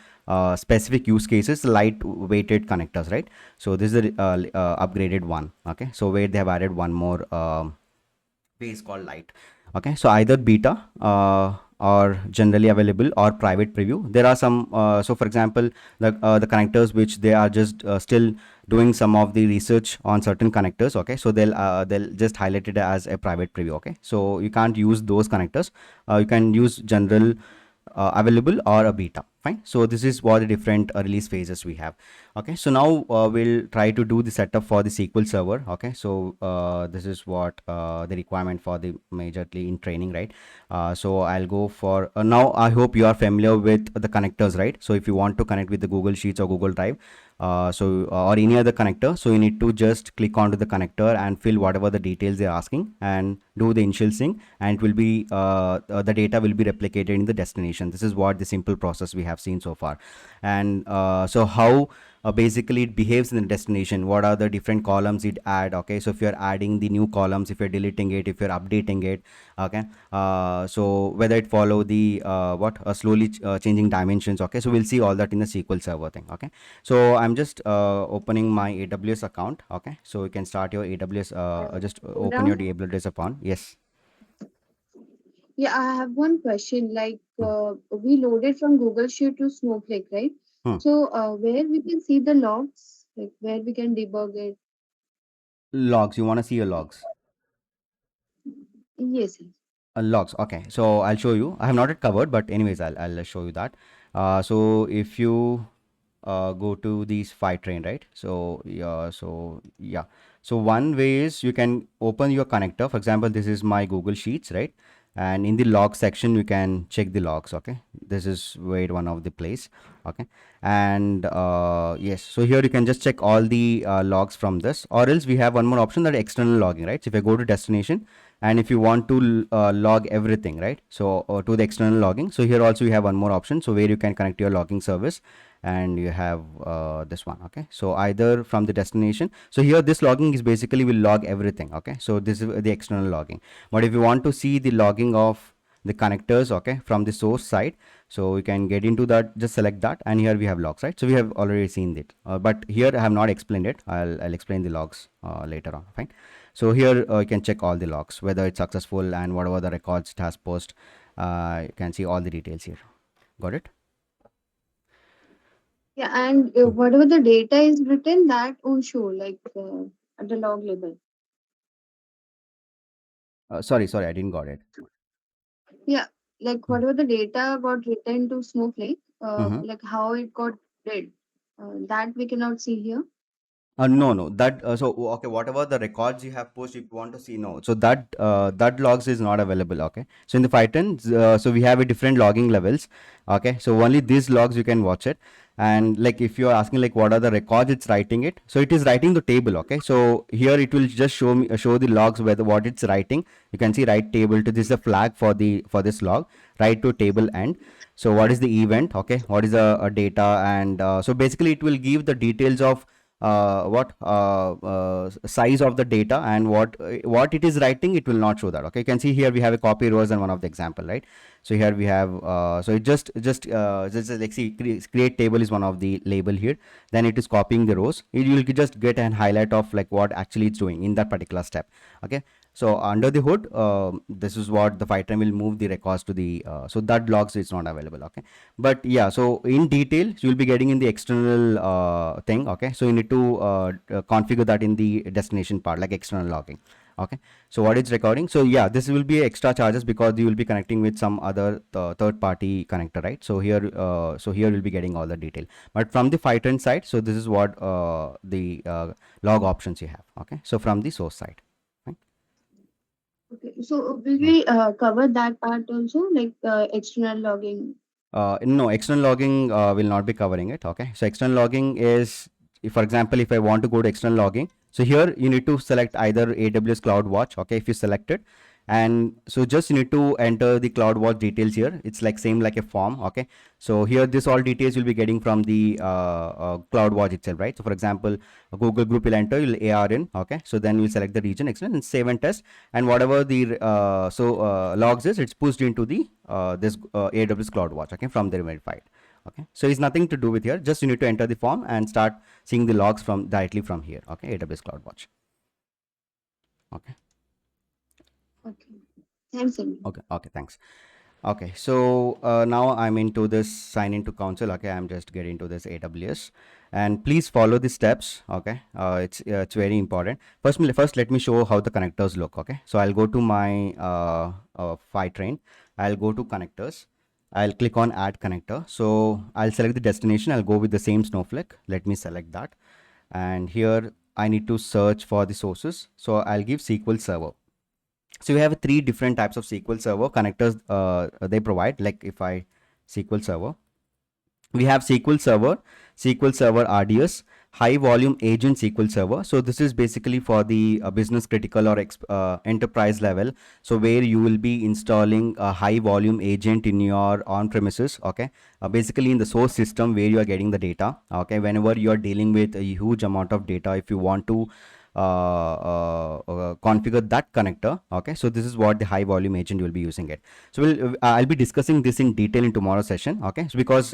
specific use cases, light weighted connectors, right? So this is the upgraded one. Okay, so where they have added one more phase called light. Okay, so either beta or generally available or private preview. There are some so for example, the connectors which they are just still doing some of the research on certain connectors. Okay, so they'll just highlight it as a private preview. Okay, so you can't use those connectors. You can use general available or a beta. Fine, so this is what the different release phases we have. Okay, so now we'll try to do the setup for the SQL Server. Okay, so this is what the requirement for the majorly in training, right? So I'll go for now. I hope you are familiar with the connectors, right? So if you want to connect with the Google Sheets or Google Drive, or any other connector, so you need to just click onto the connector and fill whatever the details they're asking and do the initial sync, and it will be the data will be replicated in the destination. This is what the simple process we have seen so far. And so how basically it behaves in the destination, what are the different columns it add. Okay, so if you're adding the new columns, if you're deleting it, if you're updating it. Okay, so whether it follow the slowly changing dimensions. Okay, so we'll see all that in the SQL Server thing. Okay, so I'm just opening my AWS account. Okay, so you can start your AWS, just open your Imran? AWS account. Yes. Yeah, I have one question. Like, Hmm. we loaded from Google Sheet to Snowflake, right? Hmm. So, where we can see the logs, like where we can debug it. Logs, you want to see your logs? Yes, yes. Logs. Okay, so I'll show you. I have not yet covered, but anyways, I'll show you that. So if you go to these Fivetran, right? So yeah. So one way is you can open your connector. For example, this is my Google Sheets, right? And in the log section, you can check the logs. Okay, this is where one of the place. Okay, and yes, so here you can just check all the logs from this, or else we have one more option, that external logging, right? So if I go to destination, and if you want to log everything, right, so to the external logging, so here also you have one more option, so where you can connect your logging service, and you have this one. Okay, so either from the destination, so here this logging is basically will log everything. Okay, so this is the external logging. But if you want to see the logging of the connectors, okay, from the source side, so we can get into that, just select that, and here we have logs, right? So we have already seen it, but here I have not explained it. I'll explain the logs later on. Fine, so here you can check all the logs, whether it's successful and whatever the records it has post. You can see all the details here. Got it? Yeah, and Hmm. whatever the data is written, that will show like at the log level. Sorry, I didn't got it. Yeah, like Hmm. whatever the data got written to Snowflake, Mm-hmm. like how it got read, that we cannot see here. No, no. That so okay. Whatever the records you have posted, if you want to see, no. So that logs is not available. Okay. So in the Python, so we have a different logging levels. Okay. So only these logs you can watch it. And like if you are asking like what are the records it's writing it, so it is writing the table. Okay. So here it will just show me show the logs whether what it's writing. You can see write table to this is a flag for the for this log. Write to table end. So what is the event? Okay. What is the data? And so basically it will give the details of size of the data, and what it is writing, it will not show that. Okay, you can see here we have a copy rows and one of the example, right? So here we have so it just like see create table is one of the label here, then it is copying the rows. You'll just get an highlight of like what actually it's doing in that particular step. Okay, so under the hood, this is what the Fivetran will move the records to the so that logs is not available. Okay, but yeah, so in detail you'll be getting in the external thing. Okay, so you need to configure that in the destination part, like external logging. Okay, so what it's recording, so yeah, this will be extra charges because you will be connecting with some other third party connector, right? So here you'll be getting all the detail, but from the Fivetran side, so this is what the log options you have. Okay, so from the source side. Right? Okay. So will we cover that part also, like external logging? No, external logging will not be covering it. Okay, so external logging is, if, for example, if I want to go to external logging, so here you need to select either AWS CloudWatch. Okay, if you select it, and so just you need to enter the CloudWatch details here. It's like same like a form. Okay, so here this all details you'll be getting from the CloudWatch itself, right? So for example, Google Group will enter, you'll AR in. Okay, so then you'll select the region external and save and test, and whatever the logs is, it's pushed into the this AWS CloudWatch. Okay, from there verified. Okay, so it's nothing to do with here. Just you need to enter the form and start seeing the logs from directly from here. Okay, AWS CloudWatch. Okay. Okay. Thanks, Amy. Okay. Okay. Thanks. Okay, so now I'm into this sign into console. Okay, I'm just getting to this AWS, and please follow the steps. Okay, it's very important. First let me show how the connectors look. Okay, so I'll go to my Fivetran. I'll go to connectors. I'll click on add connector. So I'll select the destination. I'll go with the same Snowflake. Let me select that, and here I need to search for the sources. So I'll give SQL Server. So we have three different types of SQL Server connectors they provide. Like if I SQL Server, we have SQL Server RDS, high volume agent SQL Server. So this is basically for the business critical or enterprise level. So where you will be installing a high volume agent in your on premises. Okay, basically in the source system where you are getting the data. Okay, whenever you are dealing with a huge amount of data, if you want to configure that connector. Okay, so this is what the high volume agent will be using it. So I'll be discussing this in detail in tomorrow's session. Okay, so because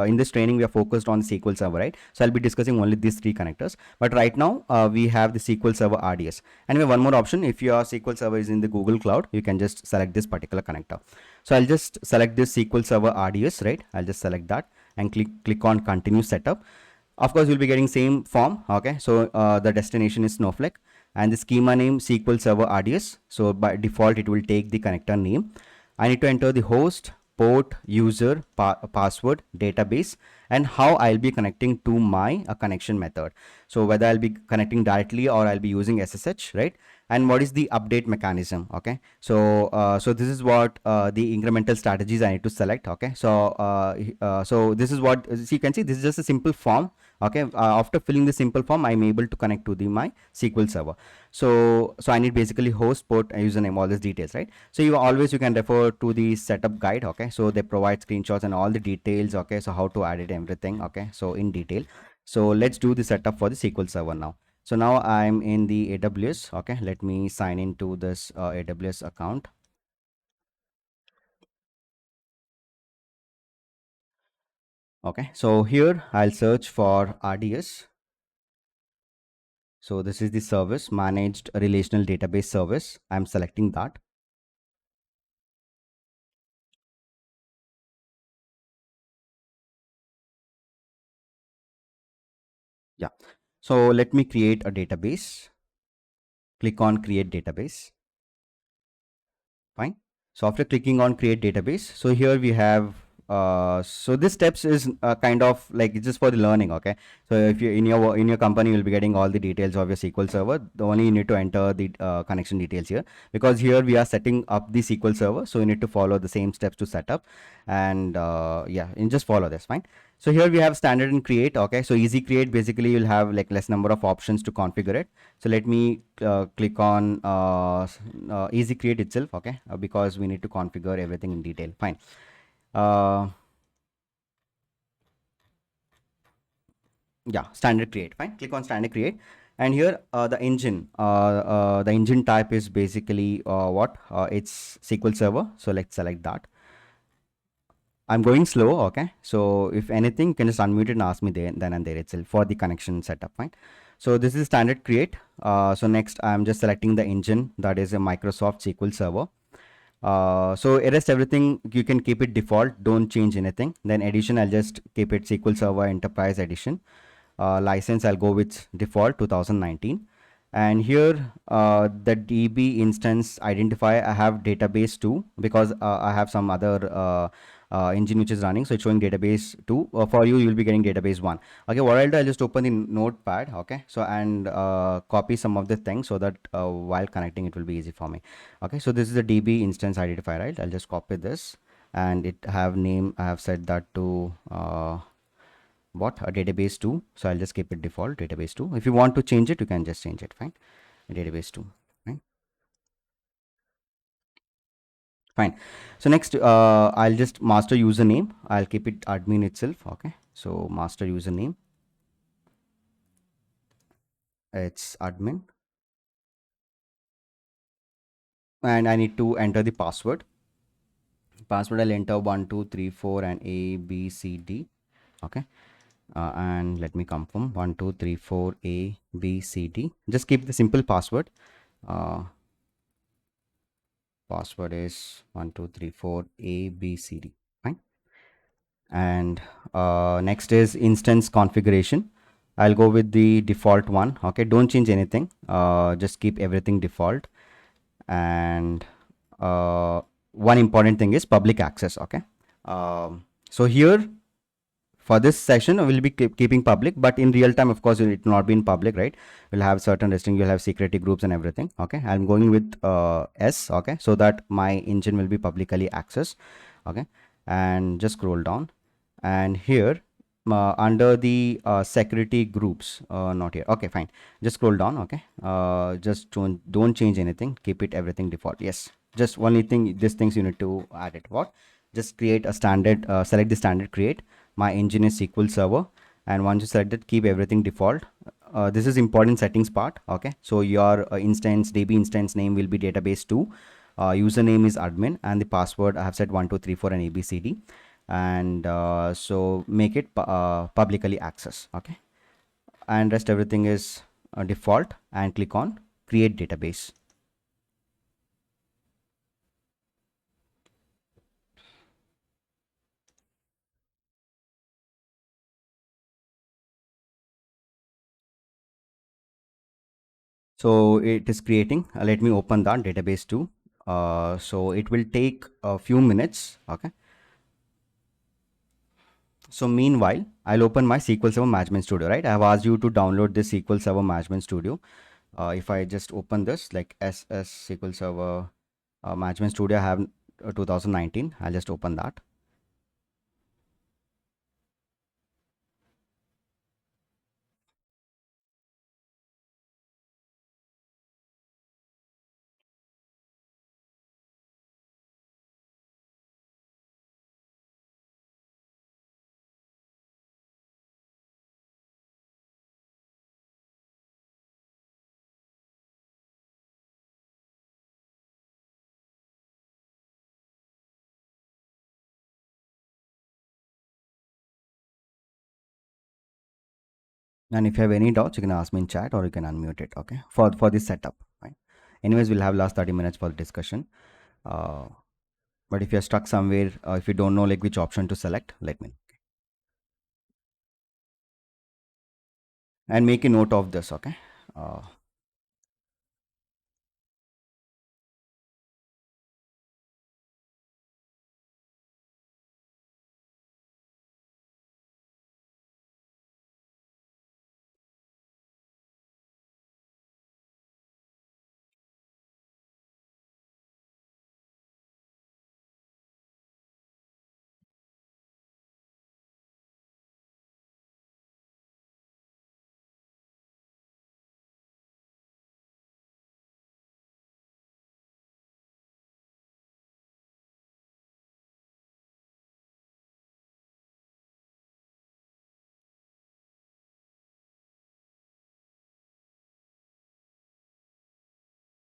in this training we are focused on SQL Server, right? So I'll be discussing only these three connectors, but right now we have the SQL Server RDS, and we have one more option. If your SQL Server is in the Google Cloud, you can just select this particular connector. So I'll just select this SQL Server RDS, right? I'll just select that and click on continue setup. Of course, you'll be getting same form. Okay, so the destination is Snowflake, and the schema name SQL Server RDS. So by default, it will take the connector name. I need to enter the host, port, user, password, database, and how I'll be connecting to my connection method. So whether I'll be connecting directly or I'll be using SSH, right? And what is the update mechanism? Okay, so this is what the incremental strategies I need to select. Okay, so this is what, so you can see this is just a simple form. Okay, after filling the simple form, I'm able to connect to the my SQL Server. So I need basically host, port, username, all these details, right? So you can refer to the setup guide. Okay, so they provide screenshots and all the details. Okay, so how to add it, everything. Okay, so in detail. So let's do the setup for the SQL Server now. So now I'm in the AWS. Okay, let me sign into this AWS account. Okay, so here I'll search for RDS. So this is the service, managed relational database service. I'm selecting that. Yeah. So let me create a database. Click on create database. Fine. So after clicking on create database, so here we have so this steps is kind of like it's just for the learning. Okay, so if you in your company, you'll be getting all the details of your SQL Server. The only you need to enter the connection details here, because here we are setting up the SQL Server, so you need to follow the same steps to set up, and yeah, and just follow this. Fine. So here we have standard and create. Okay, so easy create, basically you'll have like less number of options to configure it. So let me click on easy create itself. Okay, because we need to configure everything in detail. Fine. Yeah, standard create. Fine, click on standard create, and here the engine type is basically what it's SQL Server. So let's select that. I'm going slow. Okay, so if anything, you can just unmute it and ask me then and there itself for the connection setup. Fine. So this is standard create. So next I'm just selecting the engine, that is a Microsoft SQL Server. So rest everything you can keep it default, don't change anything. Then edition, I'll just keep it SQL Server Enterprise Edition. License, I'll go with default 2019. And here the DB instance identifier, I have database too, because I have some other engine which is running. So it's showing database 2. For you, you'll be getting database 1. Okay, what I'll do, I'll just open the notepad. Okay, so and copy some of the things so that while connecting, it will be easy for me. Okay, so this is the DB instance identifier, right? I'll just copy this, and it have name. I have set that to what a database 2. So I'll just keep it default database 2. If you want to change it, you can just change it. Fine, database 2. Fine. Fine. So next, I'll just master username. I'll keep it admin itself. Okay. So master username, it's admin, and I need to enter the password. Password I'll enter 1 2 3 4 and A B C D. Okay. And let me confirm 1 2 3 4 A B C D. Just keep the simple password. Password is 1 2 3 4 A B C D. Fine. And next is instance configuration. I'll go with the default one. Okay, don't change anything, just keep everything default. And one important thing is public access. Okay, so here for this session we'll be keeping public, but in real time, of course, it will not be in public, right? We'll have certain restrictions, you'll have security groups and everything. Okay, I'm going with S. Okay, so that my engine will be publicly accessed. Okay, and just scroll down, and here under the security groups, not here. Okay, fine, just scroll down. Okay, just don't change anything, keep it everything default. Yes, just only thing, these things you need to add it. What? Just create a standard, select the standard, create. My engine is SQL Server, and once you select it, keep everything default. This is important settings part. Okay, so your instance DB instance name will be database 2, username is admin, and the password I have set 1 2 3 4 and ABCD. And so make it publicly access. Okay, and rest everything is default, and click on create database. So it is creating. Let me open that database 2. So it will take a few minutes. Okay, so meanwhile, I'll open my SQL Server Management Studio, right? I have asked you to download this SQL Server Management Studio. If I just open this, like SS SQL Server Management Studio, I have 2019. I'll just open that. And if you have any doubts, you can ask me in chat, or you can unmute it. Okay, for this setup. Right? Anyways, we'll have last 30 minutes for the discussion. But if you're stuck somewhere, if you don't know like which option to select, let me know. And make a note of this. Okay.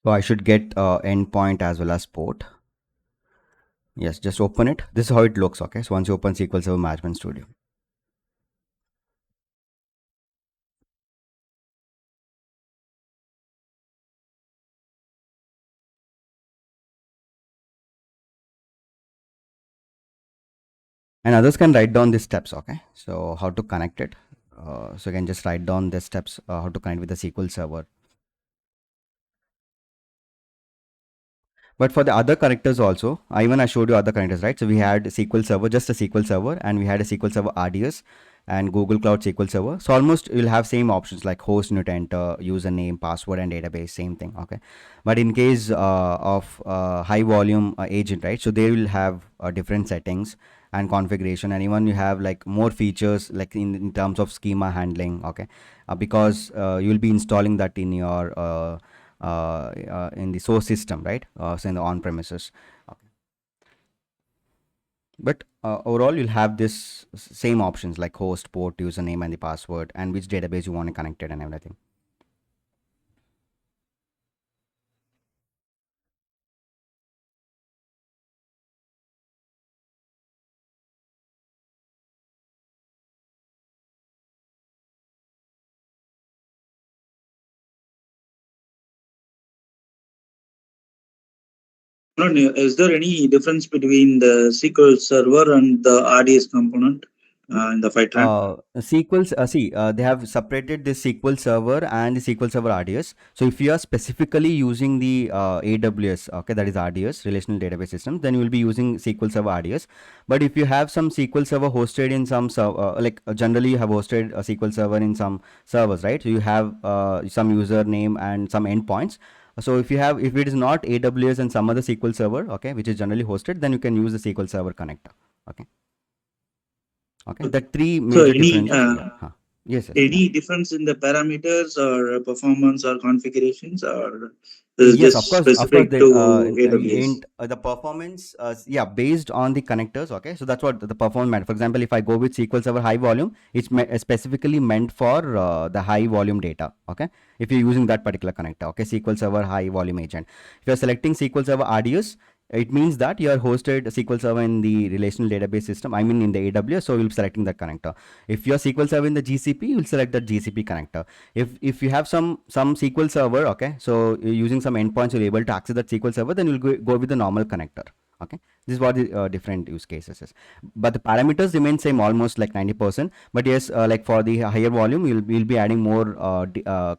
So I should get endpoint as well as port. Yes, just open it. This is how it looks. Okay, so once you open SQL Server Management Studio. And others can write down these steps. Okay, so how to connect it. So you can just write down the steps, how to connect with the SQL Server. But for the other connectors also, I showed you other connectors, right? So we had SQL Server, just a SQL Server, and we had a SQL Server RDS and Google Cloud SQL Server. So almost you'll have same options like host, you need to enter username, password, and database, same thing. Okay. But in case of high volume agent, right? So they will have different settings and configuration, and even you have like more features like in terms of schema handling. Okay. Because you'll be installing that in your in the source system, right? So in the on premises. Okay. But overall, you'll have this same options like host, port, username, and the password, and which database you want to connect it and everything. Is there any difference between the SQL Server and the RDS component in the Fivetran? SQL, they have separated the SQL Server and the SQL Server RDS. So if you are specifically using the AWS, okay, that is RDS, Relational Database System, then you will be using SQL Server RDS. But if you have some SQL Server hosted in some generally you have hosted a SQL Server in some servers, right? So you have some username and some endpoints. So if it is not AWS and some other SQL Server, okay, which is generally hosted, then you can use the SQL Server connector. Okay. Okay, the three So major differences. Yeah. Huh. Yes. Yeah. any difference in the parameters or performance or configurations, or is Yes, just of course, specific the to AWS? the performance, yeah, based on the connectors. Okay, so that's what the performance meant. For example, if I go with SQL Server high volume, it's specifically meant for the high volume data. Okay, if you're using that particular connector, okay, SQL Server high volume agent. If you're selecting SQL Server RDS, it means that you are hosted SQL Server in the relational database system. I mean, in the AWS, so you'll be selecting that connector. If you're SQL Server in the GCP, you'll select that GCP connector. If you have some SQL Server, okay, so you're using some endpoints, you're able to access that SQL Server, then you'll go with the normal connector. Okay, this is what the different use cases is, but the parameters remain same almost like 90%. But yes, like for the higher volume, we'll be adding more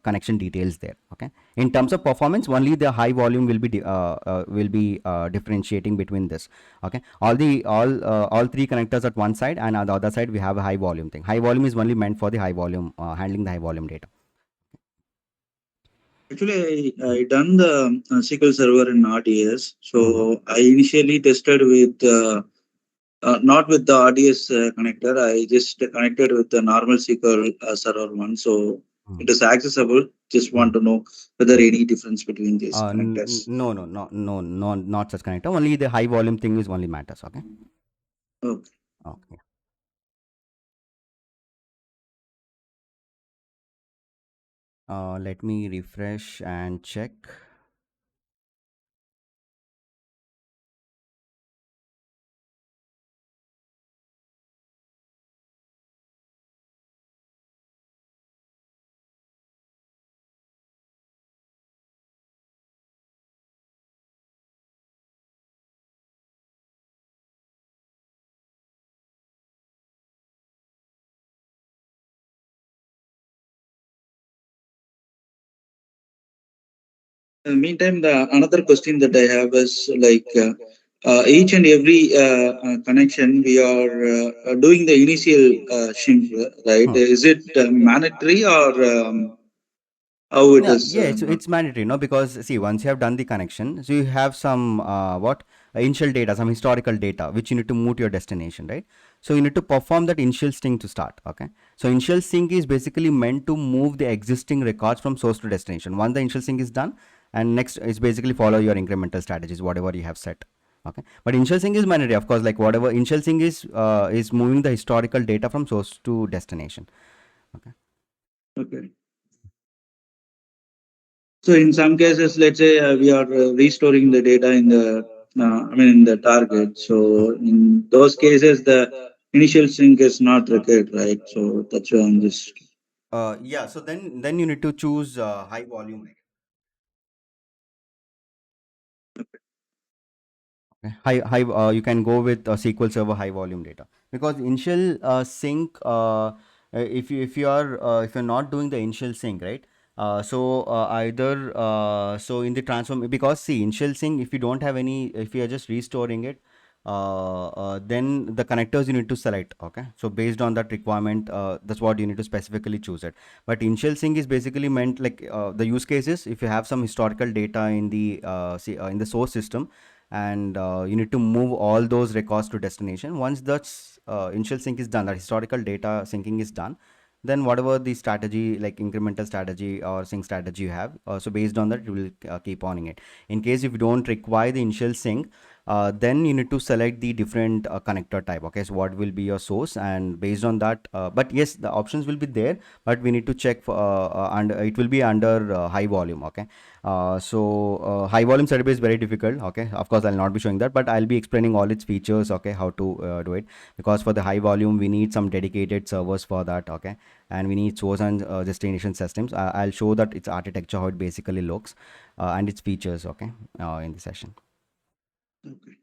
connection details there. Okay, in terms of performance, only the high volume will be differentiating between this. Okay, all three connectors at one side, and on the other side we have a high volume thing. High volume is only meant for the high volume handling the high volume data. Actually, I done the SQL Server in RDS. So Mhm. I initially tested with not with the RDS connector. I just connected with the normal SQL Server one. So Mhm. it is accessible. Just want Mhm. to know whether any difference between these connectors. No, not such connector. Only the high volume thing is only matters. Okay. Okay. Okay. Let me refresh and check. Meantime, the another question that I have is like each and every connection we are doing the initial shim, right? Hmm. Is it mandatory or how it is? Yeah, it's mandatory, no? Because see, once you have done the connection, so you have some initial data, some historical data, which you need to move to your destination, right? So you need to perform that initial sync to start. Okay. So initial sync is basically meant to move the existing records from source to destination. Once the initial sync is done, and next is basically follow your incremental strategies, whatever you have set. Okay. But initial sync is mandatory, of course. Like whatever initial sync is moving the historical data from source to destination. Okay. Okay. So in some cases, let's say we are restoring the data in the, in the target. So in those cases, the initial sync is not required, right? So that's why I'm just. Yeah. So then you need to choose high volume. Okay. High. You can go with SQL Server high volume data, because initial sync. If you're not doing the initial sync, right? So in the transform, because see initial sync, if you don't have any, if you are just restoring it, then the connectors you need to select. Okay, so based on that requirement, that's what you need to specifically choose it. But initial sync is basically meant like the use cases if you have some historical data in the in the source system, and you need to move all those records to destination. Once that's initial sync is done, that historical data syncing is done, then whatever the strategy, like incremental strategy or sync strategy you have, so based on that you will keep on it. In case if you don't require the initial sync, then you need to select the different connector type. Okay, so what will be your source, and based on that, but yes, the options will be there, but we need to check for and it will be under high volume. Okay, high volume setup is very difficult. Okay, of course I'll not be showing that, but I'll be explaining all its features. Okay, how to do it, because for the high volume we need some dedicated servers for that. Okay, and we need source and destination systems. I'll show that its architecture, how it basically looks, and its features. Okay, in the session. Okay.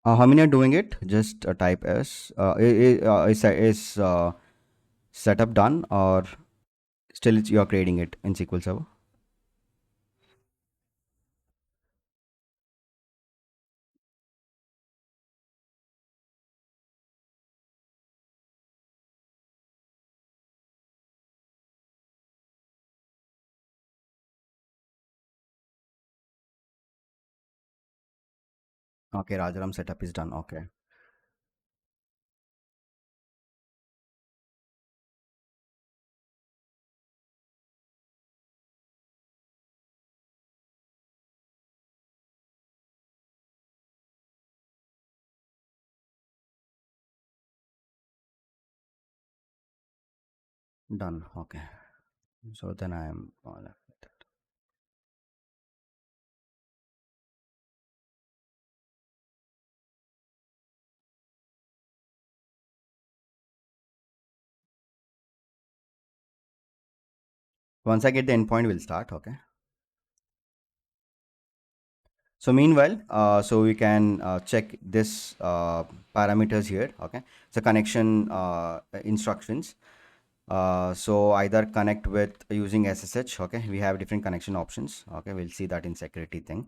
uh, how many are doing it? Just type S. Is setup done, or still you are creating it in SQL Server? Okay, Rajaram setup is done. Okay. Done. Okay. So then I am left with it. Once I get the endpoint, we'll start. Okay. So meanwhile, so we can check this parameters here. Okay. So connection instructions. So either connect with using SSH. Okay, we have different connection options. Okay, we'll see that in security thing.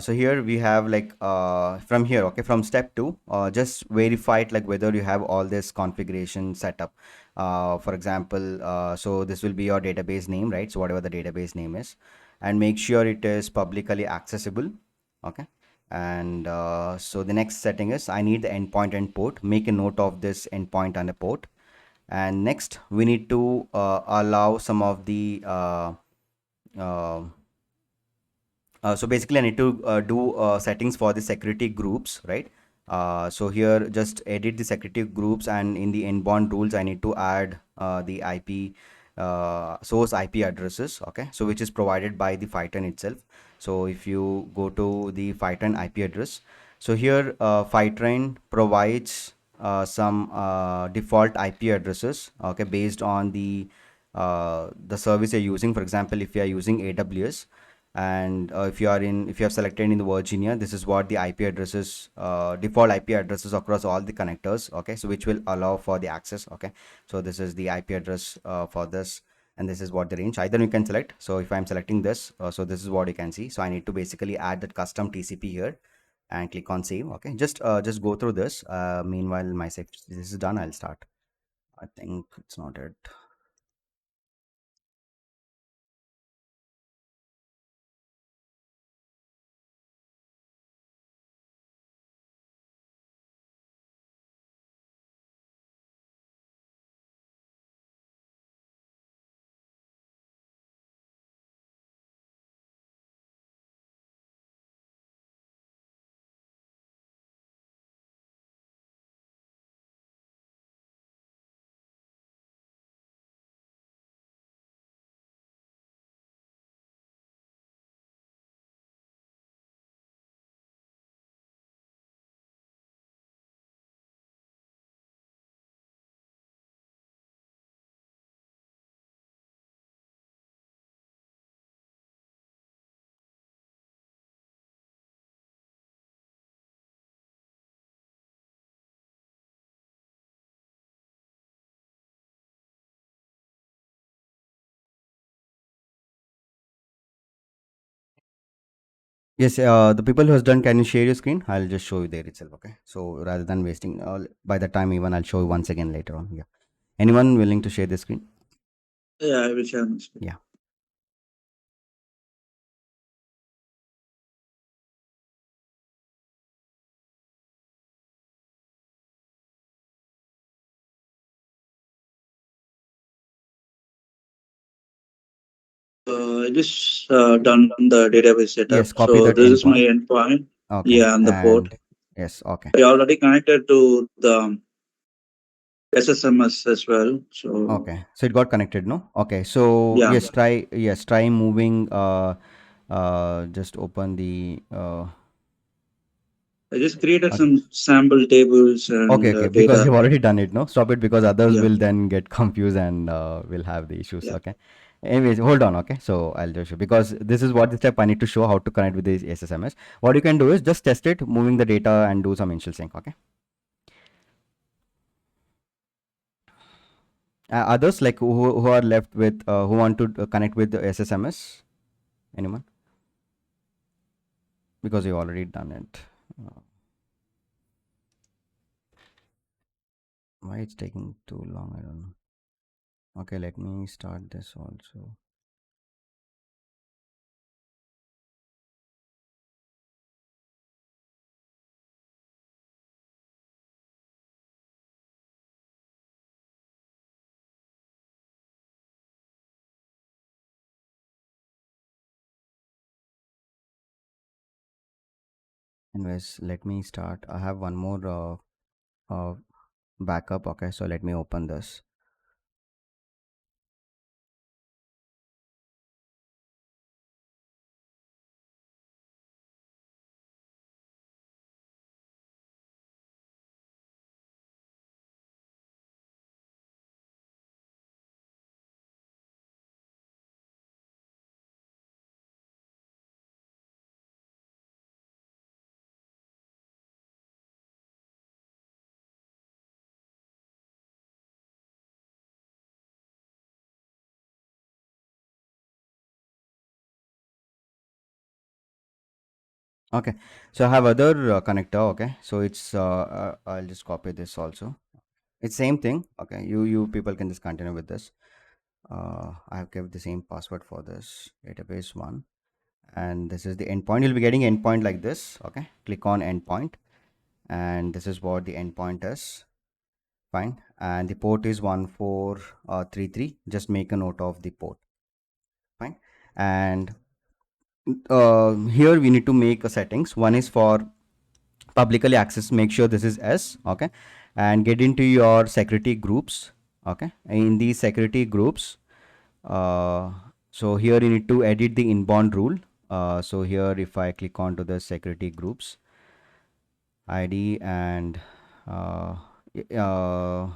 So here we have like from here. Okay, from step 2, just verify it, like whether you have all this configuration set up. For example, so this will be your database name, right? So whatever the database name is, and make sure it is publicly accessible. Okay, and so the next setting is I need the endpoint and port. Make a note of this endpoint and a port. And next we need to allow some of the uh, so basically I need to do settings for the security groups, right? So here just edit the security groups, and in the inbound rules I need to add the IP source IP addresses. Okay, so which is provided by the Fivetran itself. So if you go to the Fivetran IP address, so here Fivetran provides some default IP addresses, okay, based on the service you're using. For example, if you are using AWS, and if you have selected in the Virginia, this is what the IP addresses, default IP addresses across all the connectors. Okay, so which will allow for the access. Okay, so this is the IP address for this, and this is what the range. Either you can select. So if I'm selecting this, so this is what you can see. So I need to basically add that custom TCP here and click on save. Okay, just go through this. Meanwhile, my safety, this is done. I'll start. I think it's not it. Yes, the people who has done, can you share your screen? I'll just show you there itself. Okay. So rather than wasting, by the time even I'll show you once again later on. Yeah. Anyone willing to share the screen? Yeah, I will share my screen. Yeah. I just done the database setup. Yes. Copy So that this is my endpoint. endpoint. Okay. Yeah, and the port. And yes. Okay. I already connected to the SSMS as well. So Okay. So it got connected, no? Okay. So yeah, try moving. Just open the. I just created Okay. some sample tables Okay, and okay, because data. you've already done it, no? Stop it because others Yeah, will then get confused and will have the issues, yeah. okay? Anyways, hold on, okay? So I'll just show because this is what the step I need to show how to connect with the SSMS. What you can do is just test it, moving the data and do some initial sync, okay? Others like who are left with, who want to connect with the SSMS? Anyone? Because you already done it. Uh, why it's taking too long? I don't know. Okay, let me start this also. Anyways, let me start. I have one more backup. Okay, so let me open this. Okay, so I have other connector. Okay, so it's I'll just copy this also. It's same thing. Okay, you people can just continue with this. I have kept the same password for this database one, and this is the endpoint. You'll be getting endpoint like this. Okay, click on endpoint, and this is what the endpoint is. Fine, and the port is 1433. Just make a note of the port. Fine, and here we need to make a settings. One is for publicly access, make sure this is S. Okay, and get into your security groups. Okay, in these security groups, uh, so here you need to edit the inbound rule. So here if I click on to the security groups ID and y- uh,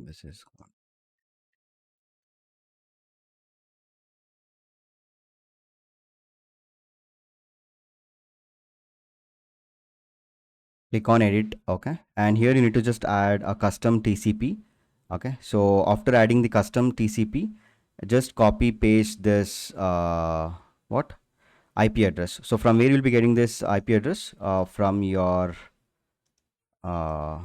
this is, click on edit. Okay, and here you need to just add a custom TCP. Okay, so after adding the custom TCP, just copy paste this what IP address. So from where you'll be getting this IP address, from your uh,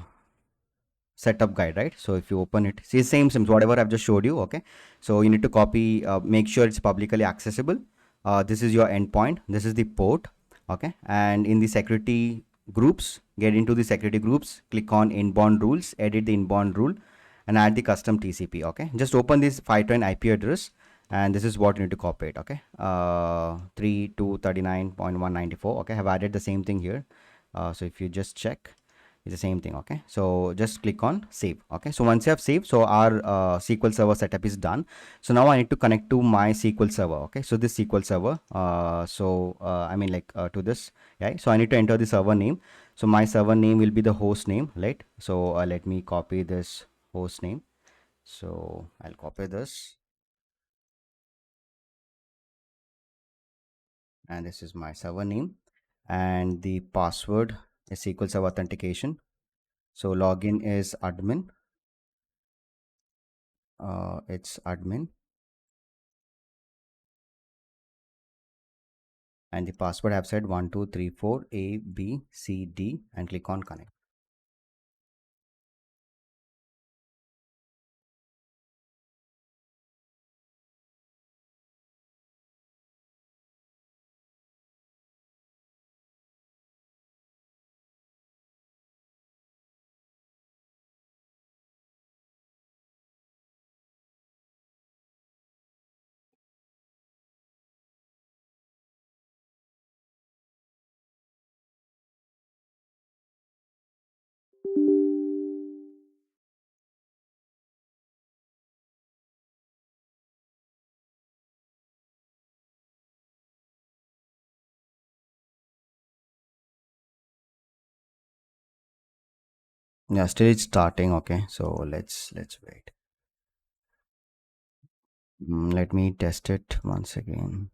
setup guide, right? So if you open it, see same sims whatever I've just showed you. Okay, so you need to copy, make sure it's publicly accessible. This is your endpoint, this is the port. Okay, and in the security groups, get into the security groups, click on inbound rules, edit the inbound rule, and add the custom TCP. Okay, just open this Fivetran IP address, and this is what you need to copy it. Okay, 3239.194. Okay, I have added the same thing here. So if you just check, it's the same thing. Okay, so just click on save. Okay, so once you have saved, so our SQL server setup is done. So now I need to connect to my SQL server. Okay, so this SQL server, I mean like to this, right? So I need to enter the server name. So my server name will be the host name, right? So let me copy this host name, So I'll copy this, and this is my server name, and the password is SQL Server authentication. So login is admin. It's admin, and the password I've said 1234 A B C D, and click on connect. Yeah, still it's starting. Okay, so let's wait. Let me test it once again.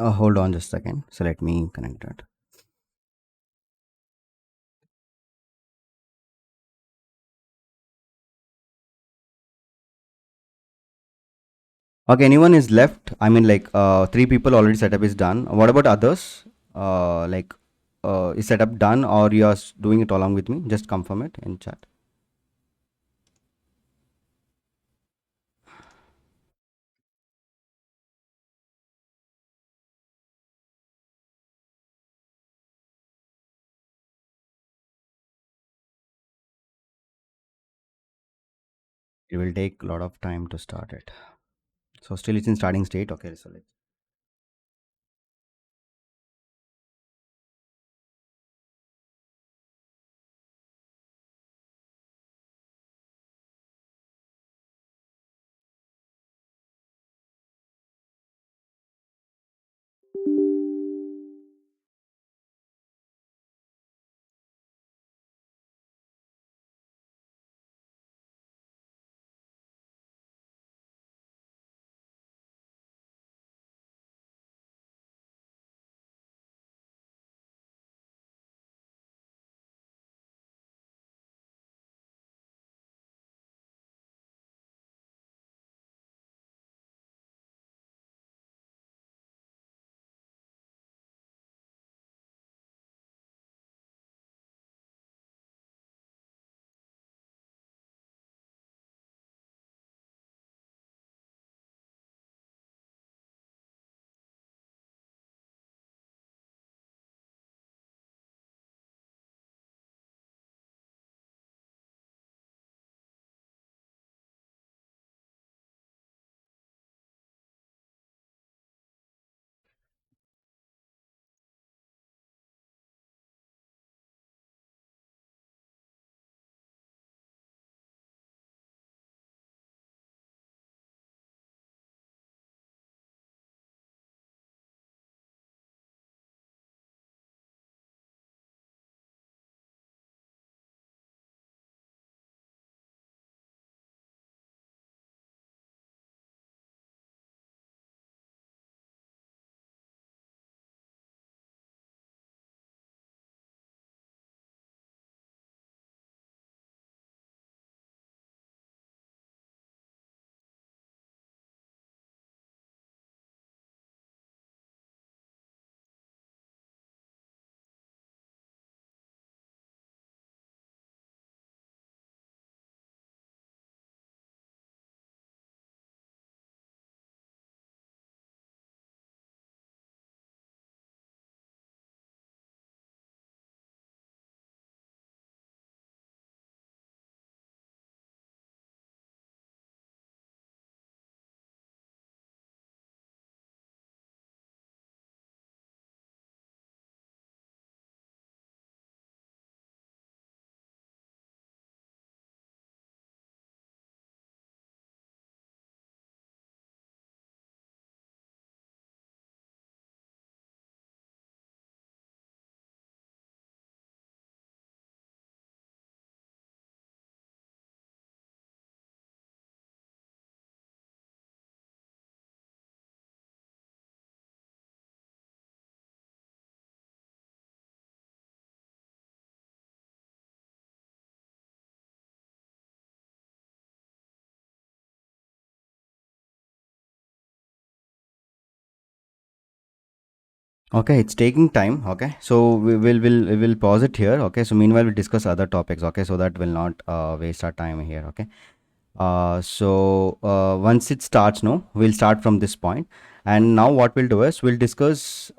Hold on just a second. So let me connect it. Okay, anyone is left? I mean, like, 3 people already setup is done. What about others? Like, is setup done, or you are doing it along with me? Just confirm it in chat. It will take a lot of time to start it. So still it's in starting state. Okay, so let's. Okay, it's taking time. Okay, so we will pause it here. Okay, so meanwhile we discuss other topics. Okay, so that will not waste our time here. Okay. Once it starts, no, we'll start from this point. And now what we'll do is we'll discuss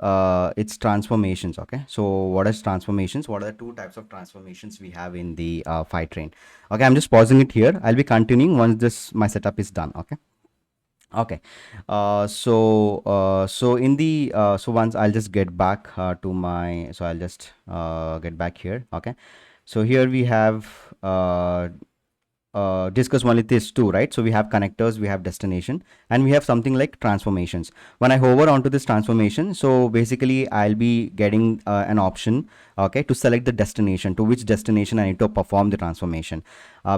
its transformations. Okay, so what is transformations? What are the two types of transformations we have in the Fivetran? Okay, I'm just pausing it here. I'll be continuing once this my setup is done. Okay. Okay. So in the so once I'll just get back to my, so I'll just get back here. Okay. So here we have discuss only these two, right? So we have connectors, we have destination, and we have something like transformations. When I hover onto this transformation, so basically I'll be getting an option, okay, to select the destination, to which destination I need to perform the transformation.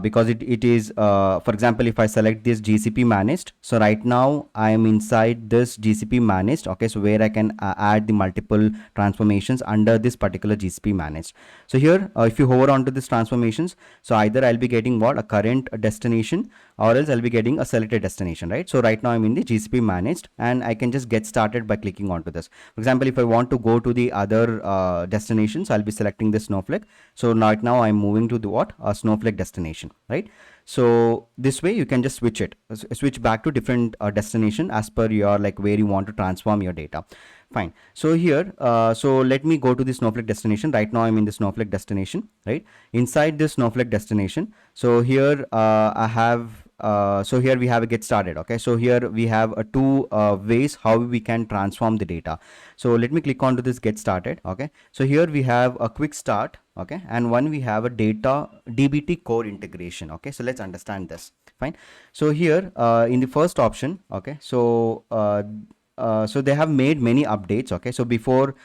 Because it is, for example, if I select this GCP managed, so right now I am inside this GCP managed, okay, so where I can add the multiple transformations under this particular GCP managed. So here, if you hover onto this transformations, so either I'll be getting what, a current destination, or else I'll be getting a selected destination, right? So right now I'm in the GCP managed, and I can just get started by clicking onto this. For example, if I want to go to the other destinations, I'll be selecting this Snowflake. So right now I'm moving to the what, a Snowflake destination, right? So this way you can just switch it, switch back to different destination as per your, like, where you want to transform your data. Fine. So here, so let me go to the Snowflake destination. Right now I'm in the Snowflake destination, right? Inside this Snowflake destination, so here I have so here we have a get started. Okay, so here we have two ways how we can transform the data. So let me click onto this get started. Okay, so here we have a quick start. Okay, and one we have a data DBT core integration. Okay, so let's understand this. Fine. So here in the first option, okay, so they have made many updates. Okay, so before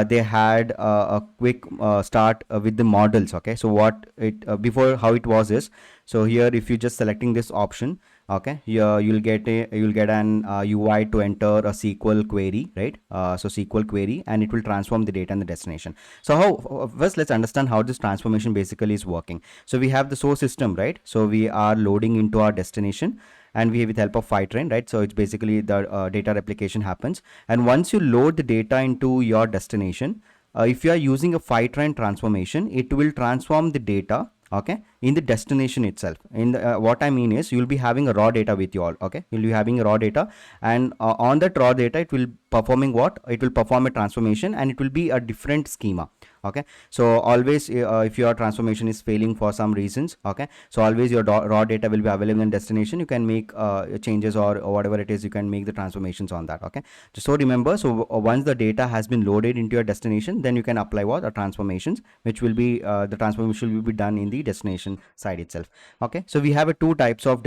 they had a quick start with the models. Okay, so what it before how it was is, so here if you just selecting this option, okay, you'll get an UI to enter a SQL query, right? So SQL query, and it will transform the data in the destination. So how first let's understand how this transformation basically is working. So we have the source system, right? So we are loading into our destination, and we, with help of Fivetran, right? So it's basically the data replication happens, and once you load the data into your destination, if you are using a Fivetran transformation, it will transform the data, okay, in the destination itself. In the, what I mean is, you'll be having a raw data with you all. Okay, you'll be having a raw data, and on that raw data it will performing what, it will perform a transformation, and it will be a different schema. Okay, so always if your transformation is failing for some reasons, okay, so always your raw data will be available in destination. You can make changes, or whatever it is, you can make the transformations on that. Okay, just so remember, so once the data has been loaded into your destination, then you can apply what, transformations, which will be the transformation will be done in the destination side itself. Okay, so we have a two types of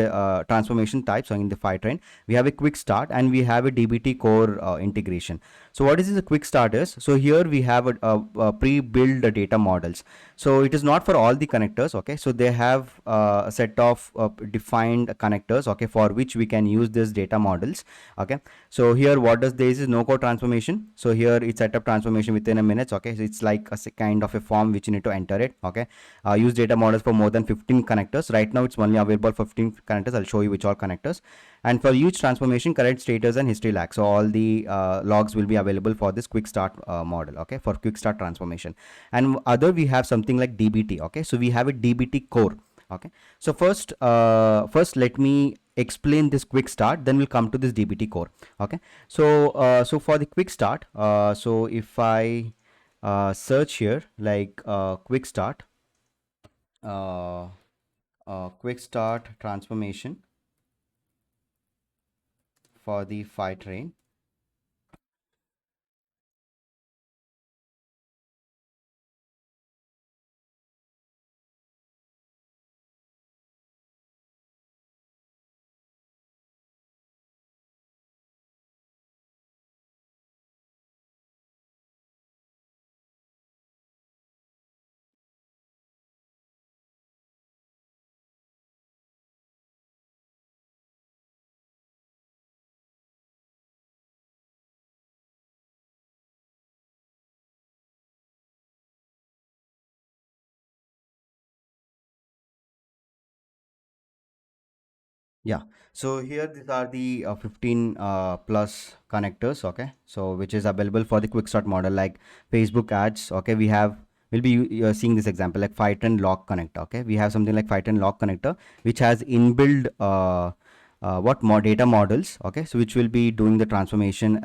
transformation types in the Fivetran. We have a quick start, and we have a DBT core integration. So what is this a quick start is? So here we have a pre-built data models. So it is not for all the connectors. Okay, so they have a set of defined connectors, okay, for which we can use this data models. Okay, so here what does this is no code transformation. So here it's set up transformation within a minute. Okay, so it's like a kind of a form which you need to enter it. Okay, use data models for more than 15 connectors. Right now it's only available for 15 connectors. I'll show you which are connectors. And for each transformation, correct status and history lag. So all the logs will be available for this quick start model. Okay, for quick start transformation. And other we have something like DBT. Okay, so we have a DBT core. Okay, so first let me explain this quick start, then we'll come to this DBT core. Okay, so for the quick start, so if I search here like uh, quick start transformation for the Fivetran. Yeah, so here these are the 15 plus connectors, okay, so which is available for the quick start model like Facebook ads, okay. We'll be seeing this example like Fivetran log connector, okay. We have something like Fivetran log connector which has inbuilt what more data models, okay, so which will be doing the transformation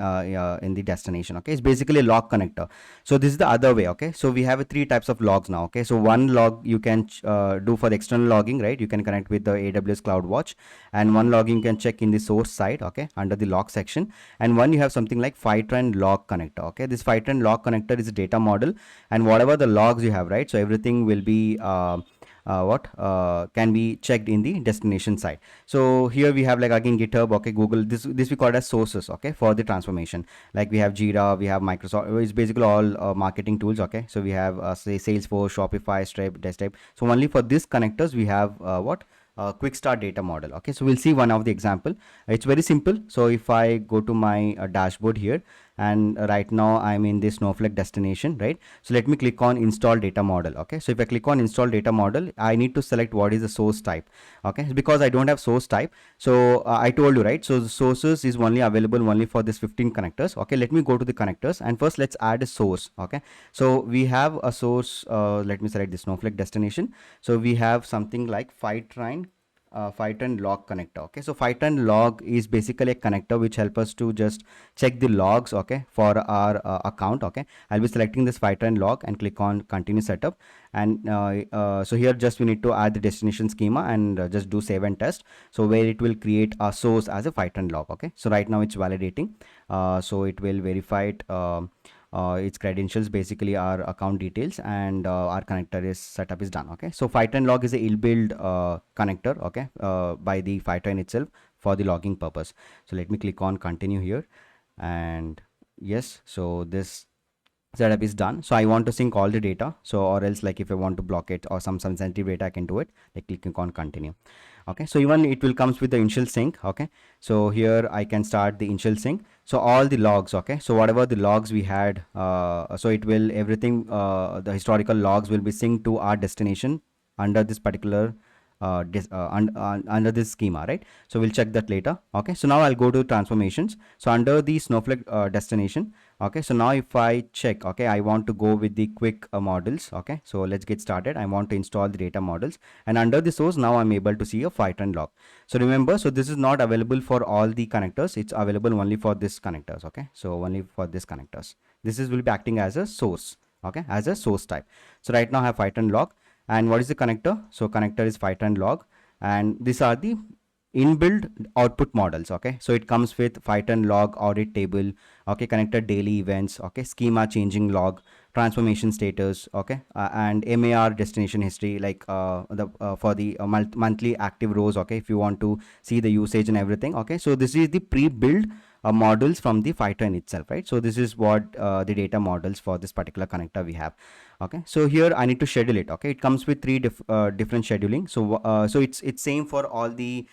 in the destination, okay. It's basically a log connector. So this is the other way, okay. So we have three types of logs now, okay. So one log you can do for the external logging, right? You can connect with the AWS CloudWatch, and one logging you can check in the source side, okay, under the log section. And one you have something like Fivetran log connector, okay. This Fivetran log connector is a data model, and whatever the logs you have, right, so everything will be can be checked in the destination side. So here we have like again GitHub, okay, Google, this we call as sources, okay, for the transformation. Like we have Jira, we have Microsoft, it's basically all marketing tools, okay. So we have say Salesforce, Shopify, Stripe, Desktop. So only for these connectors we have quick start data model, okay. So we'll see one of the example. It's very simple. So if I go to my dashboard here, and right now I'm in this Snowflake destination, right? So let me click on install data model, okay. So if I click on install data model, I need to select what is the source type, okay, because I don't have source type. So I told you, right, so the sources is only available only for this 15 connectors, okay. Let me go to the connectors, and first let's add a source, okay. So we have a source, let me select the Snowflake destination. So we have something like Fivetran log connector, okay. So Fivetran log is basically a connector which help us to just check the logs, okay, for our account, okay. I'll be selecting this Fivetran log and click on continue setup, and so here just we need to add the destination schema and just do save and test. So where it will create a source as a Fivetran log, okay. So right now it's validating, so it will verify it, its credentials, basically our account details, and our connector is setup is done, okay. So Fivetran log is a inbuilt connector, okay, by the Fivetran itself for the logging purpose. So let me click on continue here, and yes, so this setup is done. So I want to sync all the data, so or else like if I want to block it or some sensitive data I can do it like clicking on continue, okay. So even it will comes with the initial sync, okay. So here I can start the initial sync. So all the logs, okay, so whatever the logs we had, so it will everything, the historical logs will be synced to our destination under this particular under this schema, right? So we'll check that later, okay. So now I'll go to transformations. So under the Snowflake destination, okay, so now if I check, okay, I want to go with the quick models, okay. So let's get started. I want to install the data models, and under the source now I'm able to see a Fivetran log. So remember, so this is not available for all the connectors, it's available only for this connectors, okay. So only for this connectors, this is will be acting as a source, okay, as a source type. So right now I have Fivetran log. And what is the connector? So connector is Fivetran log, and these are the inbuilt output models, okay. So it comes with Fivetran log audit table, okay, connector daily events, okay, schema changing log, transformation status, okay, and MAR destination history, like for the monthly active rows, okay, if you want to see the usage and everything, okay. So this is the pre-built models from the Fivetran itself, right? So this is what the data models for this particular connector we have, okay. So here I need to schedule it, okay. It comes with three different scheduling. So it's same for all the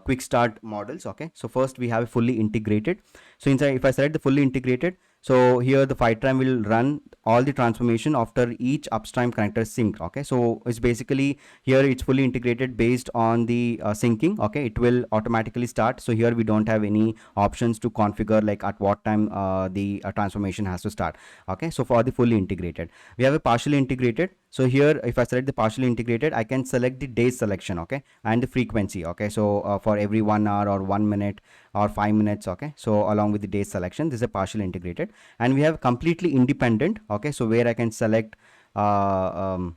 quick start models, okay. So first we have a fully integrated. So inside, if I select the fully integrated, so here the Fivetran will run all the transformation after each upstream connector synced, okay. So it's basically here it's fully integrated based on the syncing, okay. It will automatically start. So here we don't have any options to configure like at what time the transformation has to start, okay. So for the fully integrated, we have a partially integrated. So here if I select the partially integrated, I can select the day selection, okay, and the frequency, okay. So for every 1 hour or 1 minute or 5 minutes, okay. So along with the day selection, this is a partially integrated. And we have completely independent, okay. So where I can select some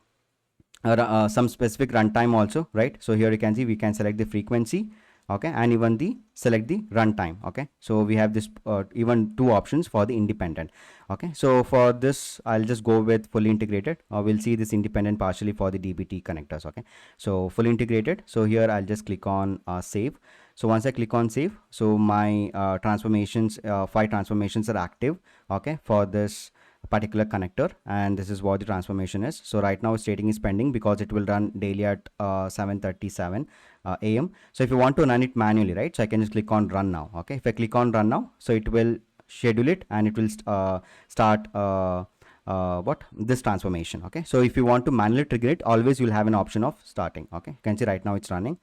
specific runtime also, right? So here you can see we can select the frequency, okay, and even the select the runtime, okay. So we have this even two options for the independent, okay. So for this I'll just go with fully integrated. We'll see this independent partially for the DBT connectors, okay. So fully integrated. So here I'll just click on save. So once I click on save, so my transformations, 5 transformations are active, okay, for this particular connector, and this is what the transformation is. So right now stating is pending because it will run daily at 7:37 a.m. So if you want to run it manually, right, so I can just click on run now, okay. If I click on run now, so it will schedule it and it will start what this transformation, okay. So if you want to manually trigger it, always you'll have an option of starting, okay. You can see right now it's running,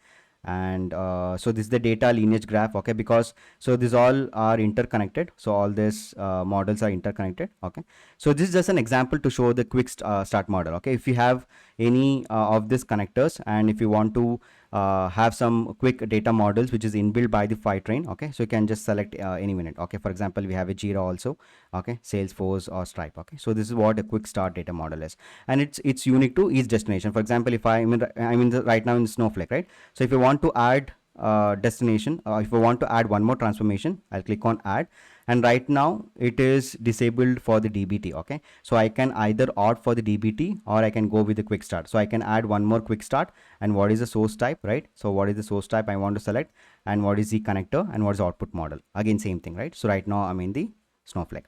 And so this is the data lineage graph, okay, because so these all are interconnected, so all these models are interconnected, okay. So this is just an example to show the quick start model, okay. If you have any of these connectors, and if you want to have some quick data models which is inbuilt by the Fivetran, okay, so you can just select any minute, okay. For example, we have a Jira also, okay, Salesforce or Stripe, okay. So this is what a quick start data model is, and it's unique to each destination. For example, if right now in Snowflake, right? So if you want to add destination, if you want to add one more transformation, I'll click on add, and right now it is disabled for the DBT, okay. So I can either opt for the DBT or I can go with the quick start. So I can add one more quick start, and what is the source type, right? So what is the source type I want to select, and what is the connector, and what is the output model, again same thing, right? So right now I'm in the Snowflake,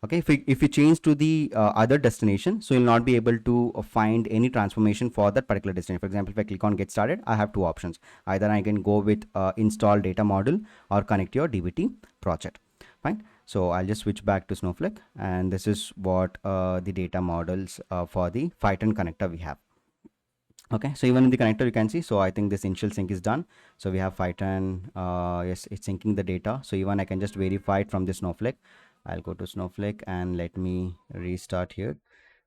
okay. If you change to the other destination, so you'll not be able to find any transformation for that particular destination. For example, if I click on get started, I have two options: either I can go with install data model or connect your DBT project, fine. So I'll just switch back to Snowflake, and this is what the data models for the Fivetran connector we have. Okay, so even in the connector you can see, so I think this initial sync is done. So we have Fivetran, yes, it's syncing the data. So even I can just verify it from the Snowflake. I'll go to Snowflake and let me restart here,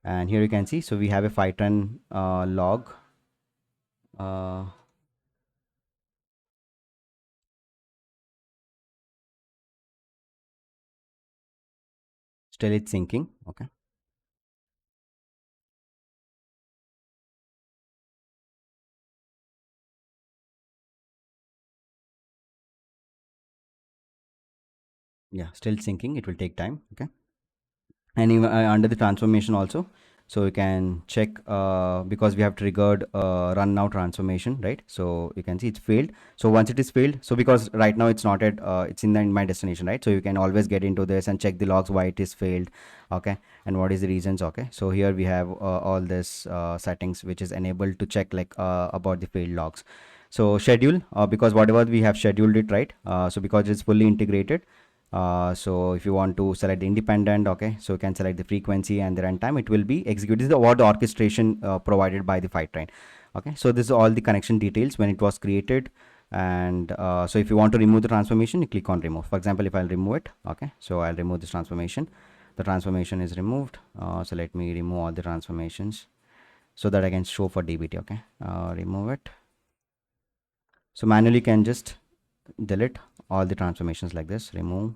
and here you can see, so we have a Fivetran log. Still it's syncing, okay. Yeah, still syncing, it will take time, okay. And even under the transformation also, so you can check because we have triggered run now transformation, right? So you can see it's failed. So once it is failed, so because right now it's not at it's in my destination, right? So you can always get into this and check the logs why it is failed, okay, and what is the reasons, okay. So here we have all this settings which is enabled to check like about the failed logs. So schedule, because whatever we have scheduled it, right? So because it's fully integrated, so if you want to select the independent, okay, so you can select the frequency and the runtime, it will be executed. This is what the orchestration provided by the Fivetran, okay. So this is all the connection details when it was created. And so if you want to remove the transformation, you click on remove. For example, if I'll remove it, okay, so I'll remove this transformation. The transformation is removed. So let me remove all the transformations so that I can show for DBT, okay. Remove it. So manually can just delete all the transformations like this, remove.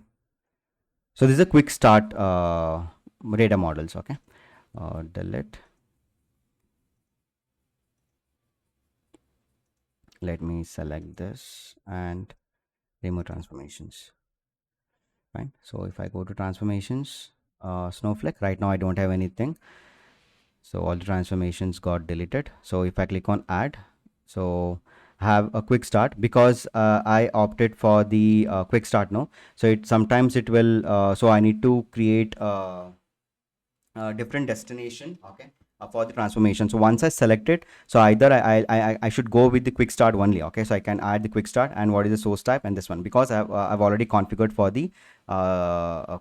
So this is a quick start data models, okay. Delete. Let me select this and remove transformations, fine. So if I go to transformations, Snowflake, right now I don't have anything, so all the transformations got deleted. So if I click on add, so have a quick start, because I opted for the quick start, no. So it sometimes it will so I need to create different destination, okay, for the transformation. So once I select it, so either I should go with the quick start only, okay. So I can add the quick start, and what is the source type, and this one, because I've already configured for the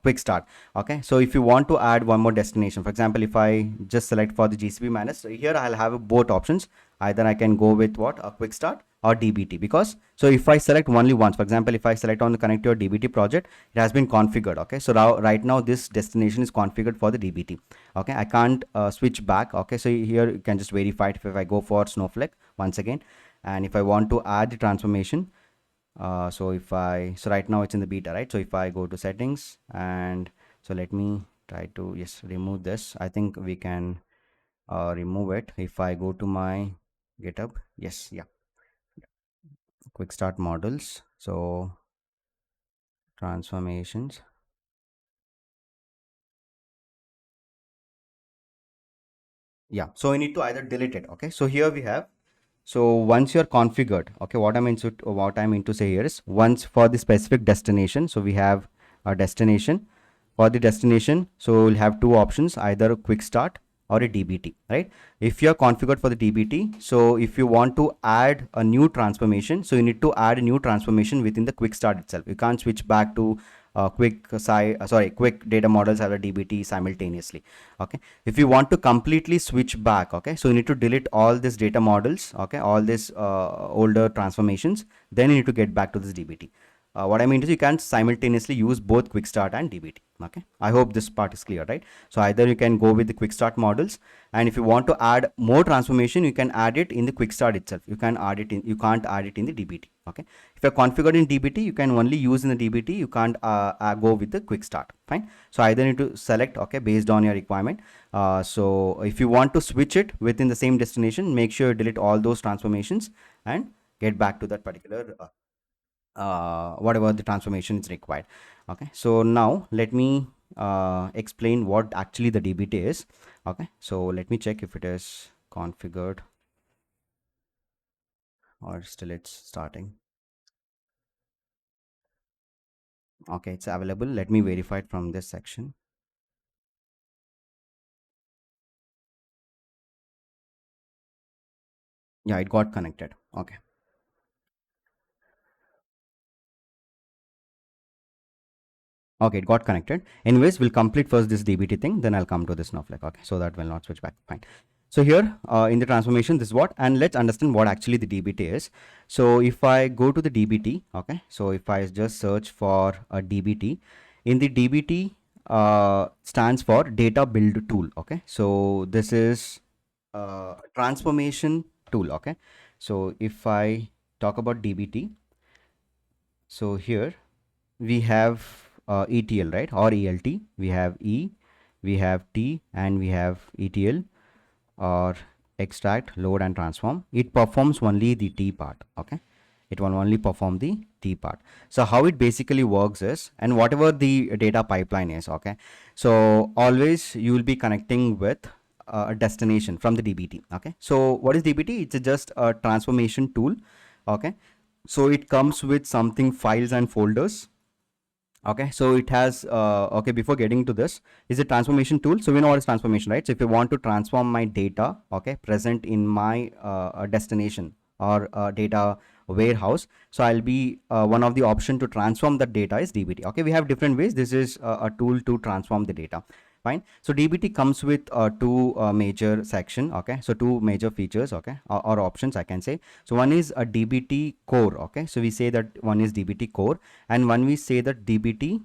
quick start, okay. So if you want to add one more destination, for example, if I just select for the GCP manage, so here I'll have both options. Either I can go with what, a quick start or DBT, because so if I select only once, for example, if I select on the connect your DBT project, it has been configured, okay. So now right now this destination is configured for the DBT, okay. I can't switch back, okay. So here you can just verify it. If I go for Snowflake once again, and if I want to add the transformation, so if I, so right now it's in the beta, right? So if I go to settings, and so let me try to, yes, remove this. I think we can remove it. If I go to my GitHub, yes, yeah, quick start models, so transformations, yeah. So we need to either delete it, okay. So here we have, so once you're configured, okay, what I mean to say here is, once for the specific destination, so we have a destination. For the destination, so we'll have two options: either a quick start or a DBT, right? If you're configured for the DBT, so if you want to add a new transformation, so you need to add a new transformation within the quick start itself. You can't switch back to quick data models as a DBT simultaneously. Okay, if you want to completely switch back, okay, so you need to delete all these data models, okay, all these older transformations, then you need to get back to this DBT. What I mean is you can simultaneously use both quick start and DBT. Okay, I hope this part is clear, right? So either you can go with the quick start models, and if you want to add more transformation, you can add it in the quick start itself. You can add it in, you can't add it in the DBT. Okay, if you're configured in DBT, you can only use in the DBT. You can't go with the quick start. Fine. So either need to select, okay, based on your requirement. So if you want to switch it within the same destination, make sure you delete all those transformations and get back to that particular whatever the transformation is required. Okay, so now let me explain what actually the DBT is. Okay, so let me check if it is configured or still it's starting. Okay, it's available. Let me verify it from this section. Yeah, it got connected. Okay. Okay, it got connected. Anyways, we'll complete first this DBT thing, then I'll come to this Snowflake. Okay, so that will not switch back. Fine. So here in the transformation, this is what, and let's understand what actually the DBT is. So if I go to the DBT, okay, so if I just search for a DBT, in the DBT stands for data build tool. Okay, so this is transformation tool. Okay, so if I talk about DBT, so here we have ETL, right, or ELT. We have E, we have T, and we have ETL, or extract, load, and transform. It performs only the T part. Okay, it will only perform the T part. So how it basically works is, and whatever the data pipeline is, okay, so always you will be connecting with a destination from the DBT. Okay, so what is DBT? It's just a transformation tool. Okay, so it comes with something files and folders. Okay, so it has okay, before getting to this, is a transformation tool. So we know what is transformation, right? So if you want to transform my data, okay, present in my destination or data warehouse, so I'll be one of the option to transform that data is DBT. Okay, we have different ways. This is a tool to transform the data. Fine. So DBT comes with two major section. Okay, so two major features. Okay, or options I can say. So one is a DBT core. Okay, so we say that one is DBT core, and one we say that DBT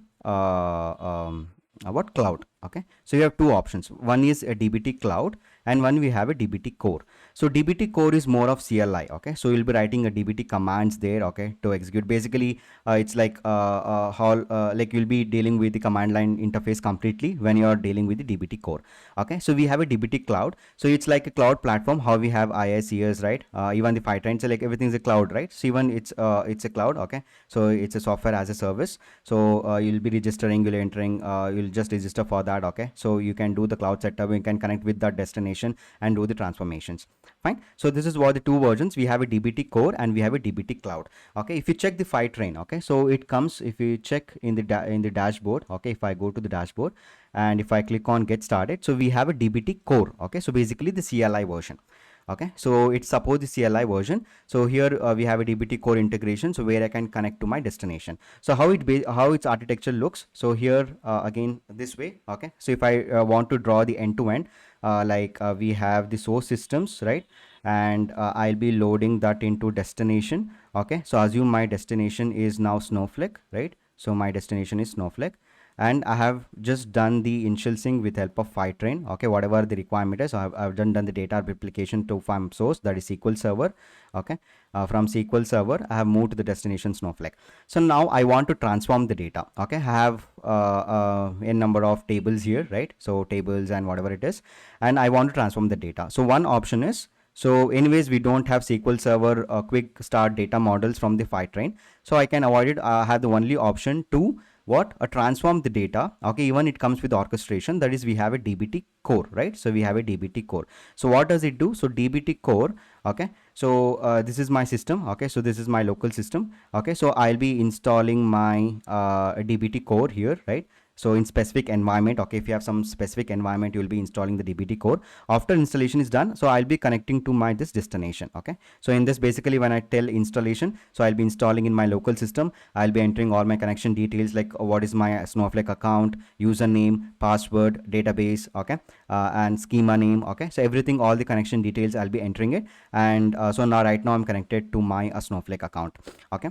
what cloud. Okay, so you have two options. One is a DBT cloud, and one we have a DBT core. So DBT core is more of CLI. Okay, so you'll be writing a DBT commands there, okay, to execute. Basically it's like how like you'll be dealing with the command line interface completely when you're dealing with the DBT core. Okay, so we have a DBT cloud, so it's like a cloud platform, how we have IICs, right? Even the Fivetran, so like everything's a cloud, right? So even it's a cloud. Okay, so it's a software as a service. So you'll be registering, you'll entering, you'll just register for that. Okay, so you can do the cloud setup, you can connect with that destination and do the transformations. Fine. So this is what the two versions. We have a DBT core and we have a DBT cloud. Okay, if you check the Fivetran, okay, so it comes, if you check in the dashboard, okay, if I go to the dashboard and if I click on get started, so we have a DBT core. Okay, so basically the CLI version. Okay, so it supports the CLI version. So here we have a DBT core integration, so where I can connect to my destination. So how how its architecture looks. So here again this way. Okay, so if I want to draw the end to end, we have the source systems, right? And I'll be loading that into destination. Okay, so assume my destination is now Snowflake, right? So my destination is Snowflake, and I have just done the initial sync with help of Fivetran. Okay, whatever the requirement is, so I've done the data replication to from source, that is SQL Server. Okay, from SQL Server I have moved to the destination Snowflake. So now I want to transform the data. Okay, I have a number of tables here, right? So tables and whatever it is, and I want to transform the data. So one option is, so anyways we don't have SQL Server quick start data models from the Fivetran, so I can avoid it. I have the only option to what, transform the data. Okay, even it comes with orchestration, that is we have a DBT core, right? So we have a DBT core. So what does it do? So DBT core, okay, so this is my system. Okay, so this is my local system. Okay, so I'll be installing my DBT core here, right? So in specific environment, okay, if you have some specific environment, you will be installing the DBT core. After installation is done, so I'll be connecting to my this destination. Okay, so in this basically when I tell installation, so I'll be installing in my local system. I'll be entering all my connection details, like what is my Snowflake account, username, password, database, okay, and schema name. Okay, so everything, all the connection details, I'll be entering it. And so now right now I'm connected to my Snowflake account. Okay,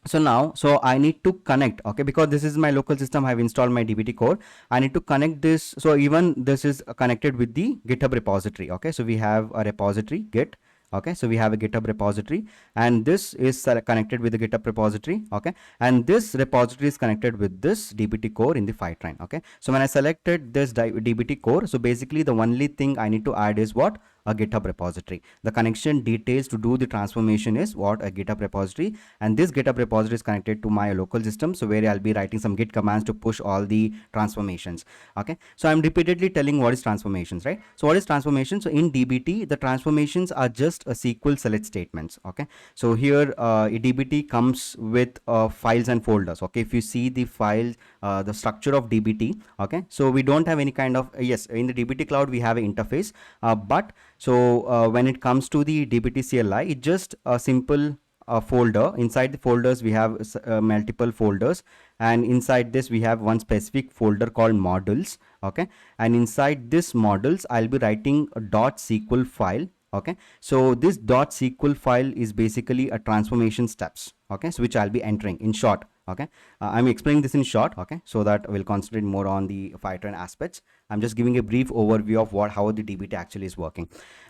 so now, so I need to connect, okay, because this is my local system. I've installed my DBT core. I need to connect this. So even this is connected with the GitHub repository. Okay, so we have a repository Git. Okay, so we have a GitHub repository, and this is connected with the GitHub repository. Okay, and this repository is connected with this DBT core in the Fivetran. Okay, so when I selected this DBT core, so basically the only thing I need to add is what? A GitHub repository. The connection details to do the transformation is what? A GitHub repository. And this GitHub repository is connected to my local system, so where I'll be writing some git commands to push all the transformations. Okay, so I'm repeatedly telling what is transformations, right? So what is transformation? So in DBT, the transformations are just a SQL select statements. Okay, so here DBT comes with files and folders. Okay, if you see the file, the structure of DBT, okay, so we don't have any kind of yes, in the DBT cloud we have an interface, but so when it comes to the DBT CLI, it's just a simple folder. Inside the folders we have multiple folders, and inside this we have one specific folder called models. Okay, and inside this models I'll be writing a .sql file. Okay, so this .sql file is basically a transformation steps. Okay, so which I'll be entering in short. Okay, I'm explaining this in short. Okay, so that we'll concentrate more on the Fivetran aspects. I'm just giving a brief overview of how the DBT actually is working.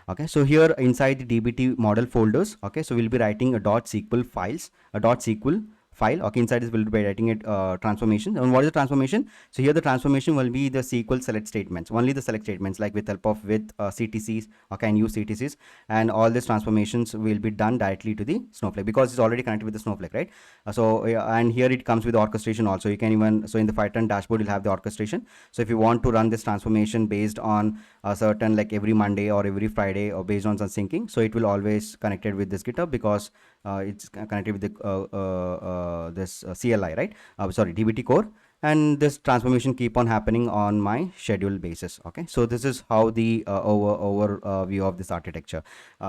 Okay, so here inside the DBT model folders, okay, so we'll be writing a .sql files, a .sql file. Okay, inside this we'll be writing it transformation. And what is the transformation? So here the transformation will be the SQL select statements, only the select statements, like with help of CTCs, okay, and use CTCs, and all these transformations will be done directly to the Snowflake because it's already connected with the Snowflake, right? And here it comes with orchestration also. You can even, so in the Fivetran dashboard you'll have the orchestration. So if you want to run this transformation based on a certain, like every Monday or every Friday, or based on some syncing, so it will always connected with this GitHub because it's connected with the this CLI, right? Sorry, DBT core, and this transformation keep on happening on my schedule basis. Okay, so this is how the overview of this architecture.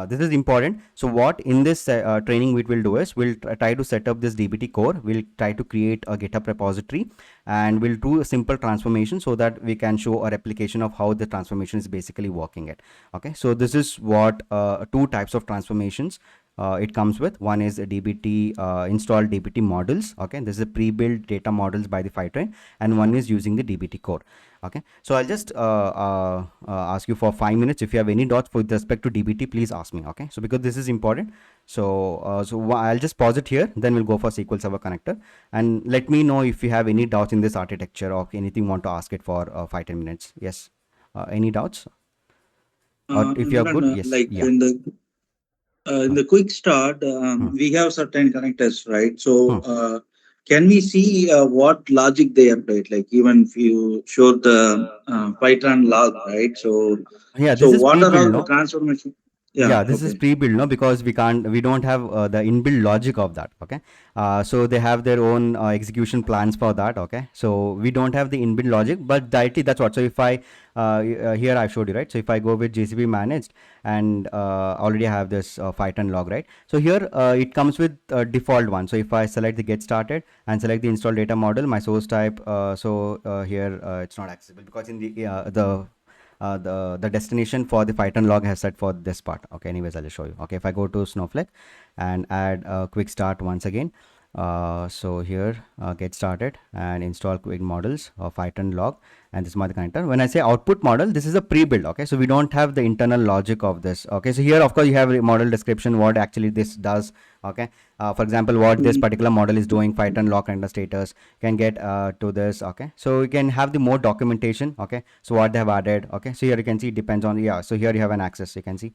This is important. So what in this training we will do is we'll try to set up this DBT core. We'll try to create a GitHub repository, and we'll do a simple transformation so that we can show a replication of how the transformation is basically working it. Okay, so this is what two types of transformations it comes with. One is a DBT installed DBT models. Okay, this is a pre-built data models by the Fivetran, and one is using the DBT core. Okay, so I'll just ask you for 5 minutes. If you have any doubts with respect to DBT, please ask me. Okay, so because this is important, so I'll just pause it here, then we'll go for SQL Server connector, and let me know if you have any doubts in this architecture or anything want to ask it for 5-10 minutes. Yes, any doubts? Or if you are good, yes, like yeah. In the quick start, we have certain connectors, right? So can we see what logic they applied? Like even if you show the Python log, right? So Yeah, so this is what are all pre-built, the no? transformation? Yeah, this is Okay. pre-built, no, because we don't have the inbuilt logic of that. Okay, so they have their own execution plans for that. Okay, so we don't have the inbuilt logic, but directly that's what. So if I here I showed you, right? So if I go with GCP managed, and already have this Python log, right? So here it comes with default one. So if I select the get started and select the install data model, my source type, here it's not accessible because in the destination for the Python log has set for this part. Okay, anyways, I'll just show you. Okay, if I go to Snowflake and add a quick start once again, so here get started and install quick models of Python log, and this is my connector. When I say output model, this is a pre-build. Okay, so we don't have the internal logic of this. Okay, so here of course you have a model description, what actually this does. Okay, for example, what this particular model is doing, Python log connector status, can get to this. Okay, so you can have the more documentation. Okay, so what they have added. Okay, so here you can see it depends on, yeah, so here you have an access, you can see.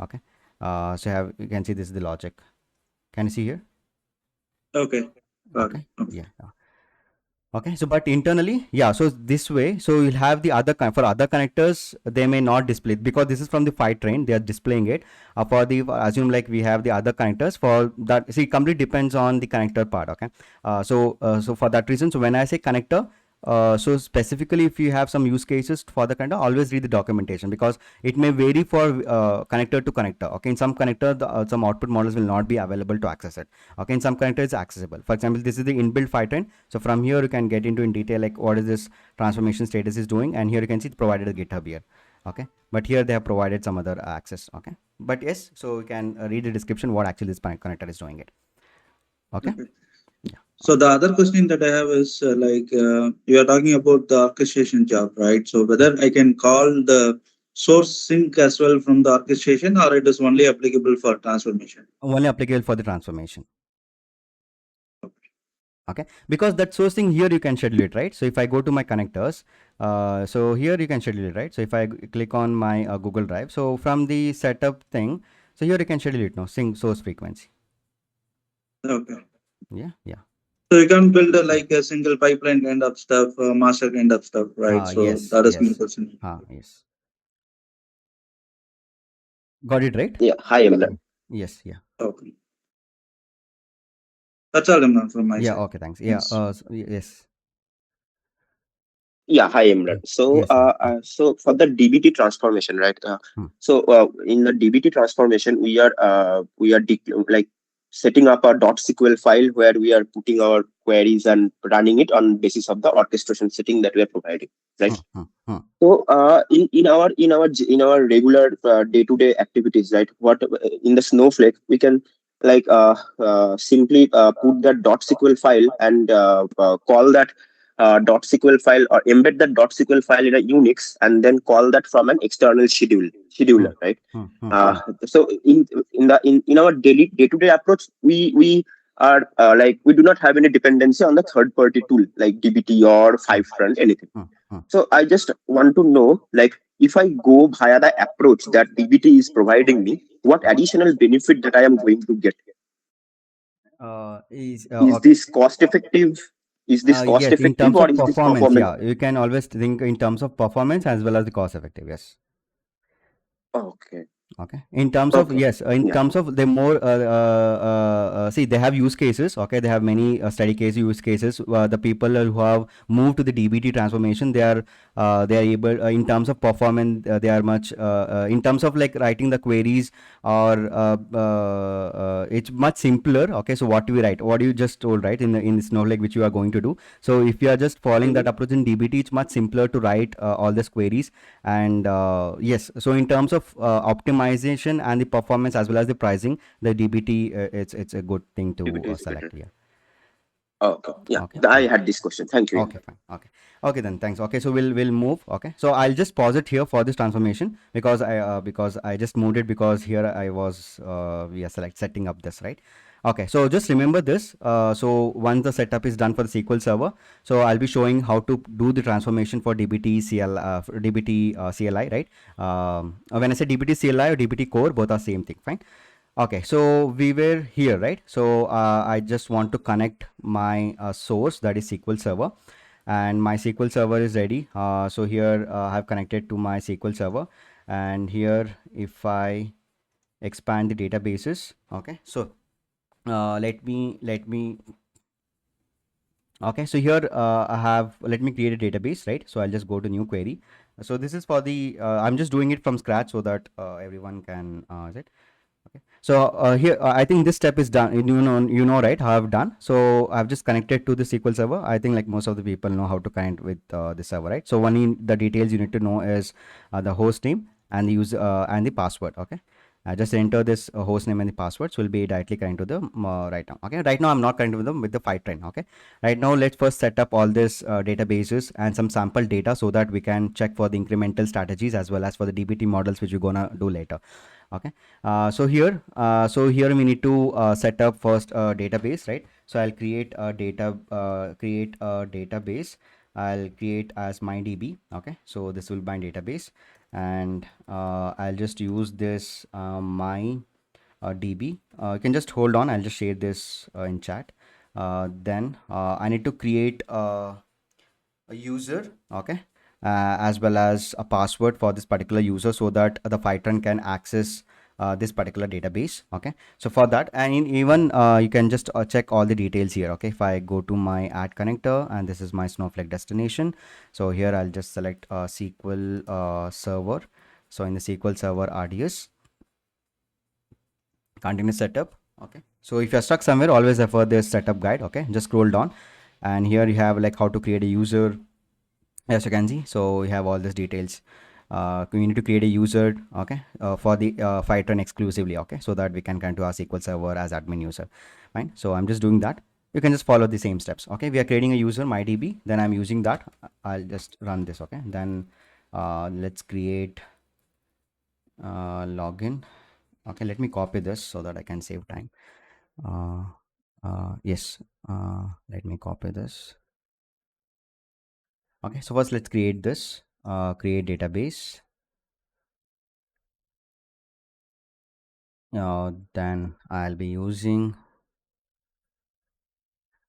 Okay, so you can see this is the logic. Can you see here? Okay. Okay, yeah. Okay, so but internally, yeah, so this way, so you'll have the other for other connectors, they may not display because this is from the Fivetran, they are displaying it. For the assume like we have the other connectors for that, see, it completely depends on the connector part. Okay, so for that reason, so when I say connector, So specifically, if you have some use cases for the connector, always read the documentation, because it may vary for connector to connector. Okay, in some connector, some output models will not be available to access it. Okay, in some connector it's accessible. For example, this is the inbuilt Fivetran. So from here you can get into in detail like what is this transformation status is doing, and here you can see it provided a GitHub here. Okay, but here they have provided some other access. Okay, but yes, so you can read the description what actually this connector is doing it. Okay. Okay. So the other question that I have is you are talking about the orchestration job, right? So whether I can call the source sync as well from the orchestration, or it is only applicable for transformation? Only applicable for the transformation. Okay, because that sourcing here you can schedule it, right? So if I go to my connectors, so here you can schedule it, right? So if I click on my Google Drive, so from the setup thing, so here you can schedule it now, sync source frequency. Okay. Yeah. So you can build a single pipeline kind of stuff, master kind of stuff, right? So Yes, that is my yes. question. Yes. Got it, right? Yeah. Hi, Imran. Yes, yeah. Okay. That's all, Imran, from my Yeah, side. okay, thanks. Yeah, yes. Yeah, hi Imran. So, Yes, yeah. so for the DBT transformation, right? In the DBT transformation, like setting up a .SQL file where we are putting our queries and running it on basis of the orchestration setting that we are providing, right? So, in our regular day-to-day activities, right? What in the Snowflake we can simply put that .SQL file and call that .SQL file, or embed that .SQL file in a Unix, and then call that from an external scheduler, right? So in our daily day-to-day approach, we are we do not have any dependency on the third-party tool like DBT or Fivetran, anything. So I just want to know, like, if I go via the approach that DBT is providing me, what additional benefit that I am going to get? Is Okay. This cost effective? Is this cost yes, in effective, terms or of is this performance, performance? yeah, you can always think in terms of performance as well as the cost effective. Yes. Okay. Okay, in terms of yes, in terms of the more see, they have use cases. Okay, they have many study case use cases. The people who have moved to the DBT transformation, they are able in terms of performance, they are much in terms of like writing the queries, or it's much simpler. Okay, so what do we write, what you just told, right, in Snowflake, which you are going to do. So if you are just following that approach in DBT, it's much simpler to write all these queries. And yes, so in terms of optimization and the performance as well as the pricing, the DBT, it's a good thing to DBT is select better. here. Okay. Yeah. Okay. I had this question. Thank you. Okay, fine. Okay then, thanks. Okay, so we'll move. Okay, so I'll just pause it here for this transformation, because I just moved it, because here I was we are setting up this, right? Okay, so just remember this. So once the setup is done for the SQL Server, so I'll be showing how to do the transformation for DBT DBT CLI, right? When I say DBT CLI or DBT core, both are same thing. Fine. Okay, so we were here, right? So I just want to connect my source, that is SQL Server, and my SQL Server is ready. So here I have connected to my SQL Server, and here if I expand the databases, okay, so let me okay, so here let me create a database, right? So I'll just go to new query. So this is for the I'm just doing it from scratch so that everyone can okay. So here I think this step is done. You know, right, how I've done. So I've just connected to the SQL Server. I think like most of the people know how to connect with the server, right? So the details you need to know is the host name and the user and the password. Okay, just enter this host name and the passwords will be directly connected to them right now. Okay, right now I'm not connected with them with the Fivetran. Okay, right now let's first set up all this databases and some sample data so that we can check for the incremental strategies as well as for the DBT models, which we're gonna do later. Okay, so here we need to set up first a database, right? So I'll create a database. I'll create as my DB. Okay, so this will be my database, and I'll just use this my DB. You can just hold on, I'll just share this in chat. Then I need to create a user, okay, as well as a password for this particular user, so that the Fivetran can access this particular database. Okay, so for that, and even you can just check all the details here. Okay, if I go to my add connector, and this is my Snowflake destination, so here I'll just select SQL server. So in the SQL server RDS, continue setup. Okay, so if you're stuck somewhere, always refer this setup guide. Okay, just scroll down, and here you have like how to create a user. As you can see, so we have all these details. We need to create a user, okay, for the Fivetran exclusively, okay, so that we can connect to our SQL server as admin user. Fine, so I'm just doing that. You can just follow the same steps. Okay, we are creating a user MyDB, then I'm using that. I'll just run this. Okay, then let's create login. Okay, let me copy this so that I can save time. Yes, let me copy this. Okay, so first let's create this, create database. Then I'll be using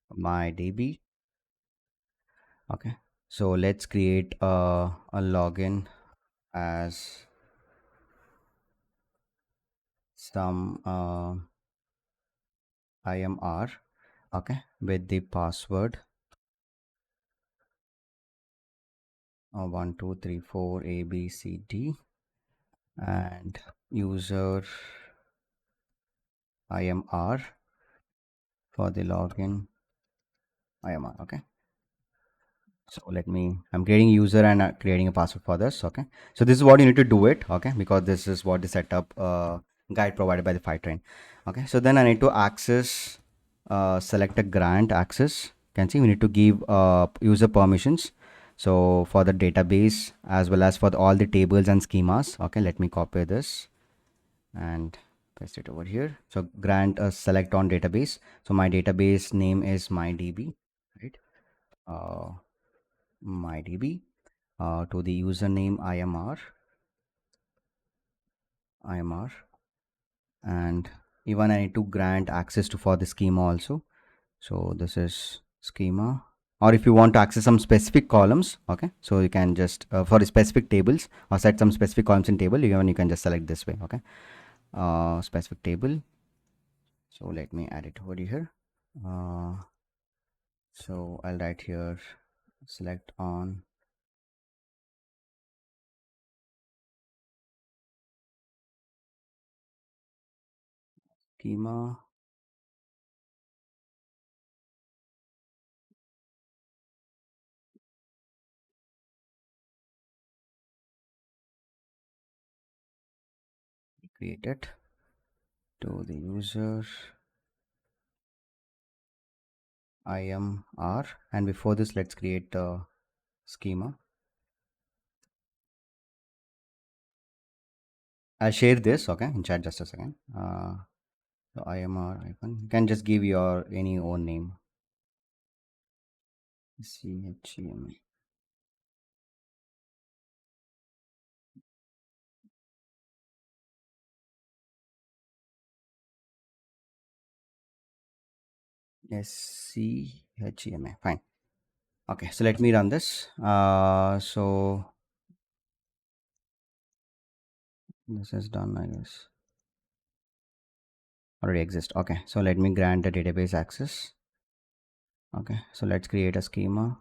my DB. Okay, so let's create a login as some IMR. Okay, with the password 1234 ABCD and user IMR for the login IMR. Okay, so I'm creating a user and creating a password for this. Okay, so this is what you need to do it. Okay, because this is what the setup guide provided by the Fivetran. Okay, so then I need to access, select a grant access. You can see we need to give user permissions. So for the database as well as for all the tables and schemas. Okay, let me copy this and paste it over here. So grant a select on database. So my database name is MyDB, right? MyDB, to the username IMR, and even I need to grant access to for the schema also. So this is schema, or if you want to access some specific columns, okay, so you can just for the specific tables or set some specific columns in table, you can just select this way. Okay, specific table. So let me add it over here. So I'll write here select on schema. Create it to the user IMR, and before this let's create the schema. I'll share this, okay, in chat just a second. So IMR icon, you can just give your any own name. CHEM. SCHEMA. Fine. Okay, so let me run this. So this is done, I guess. Already exists. Okay, so let me grant the database access. Okay, so let's create a schema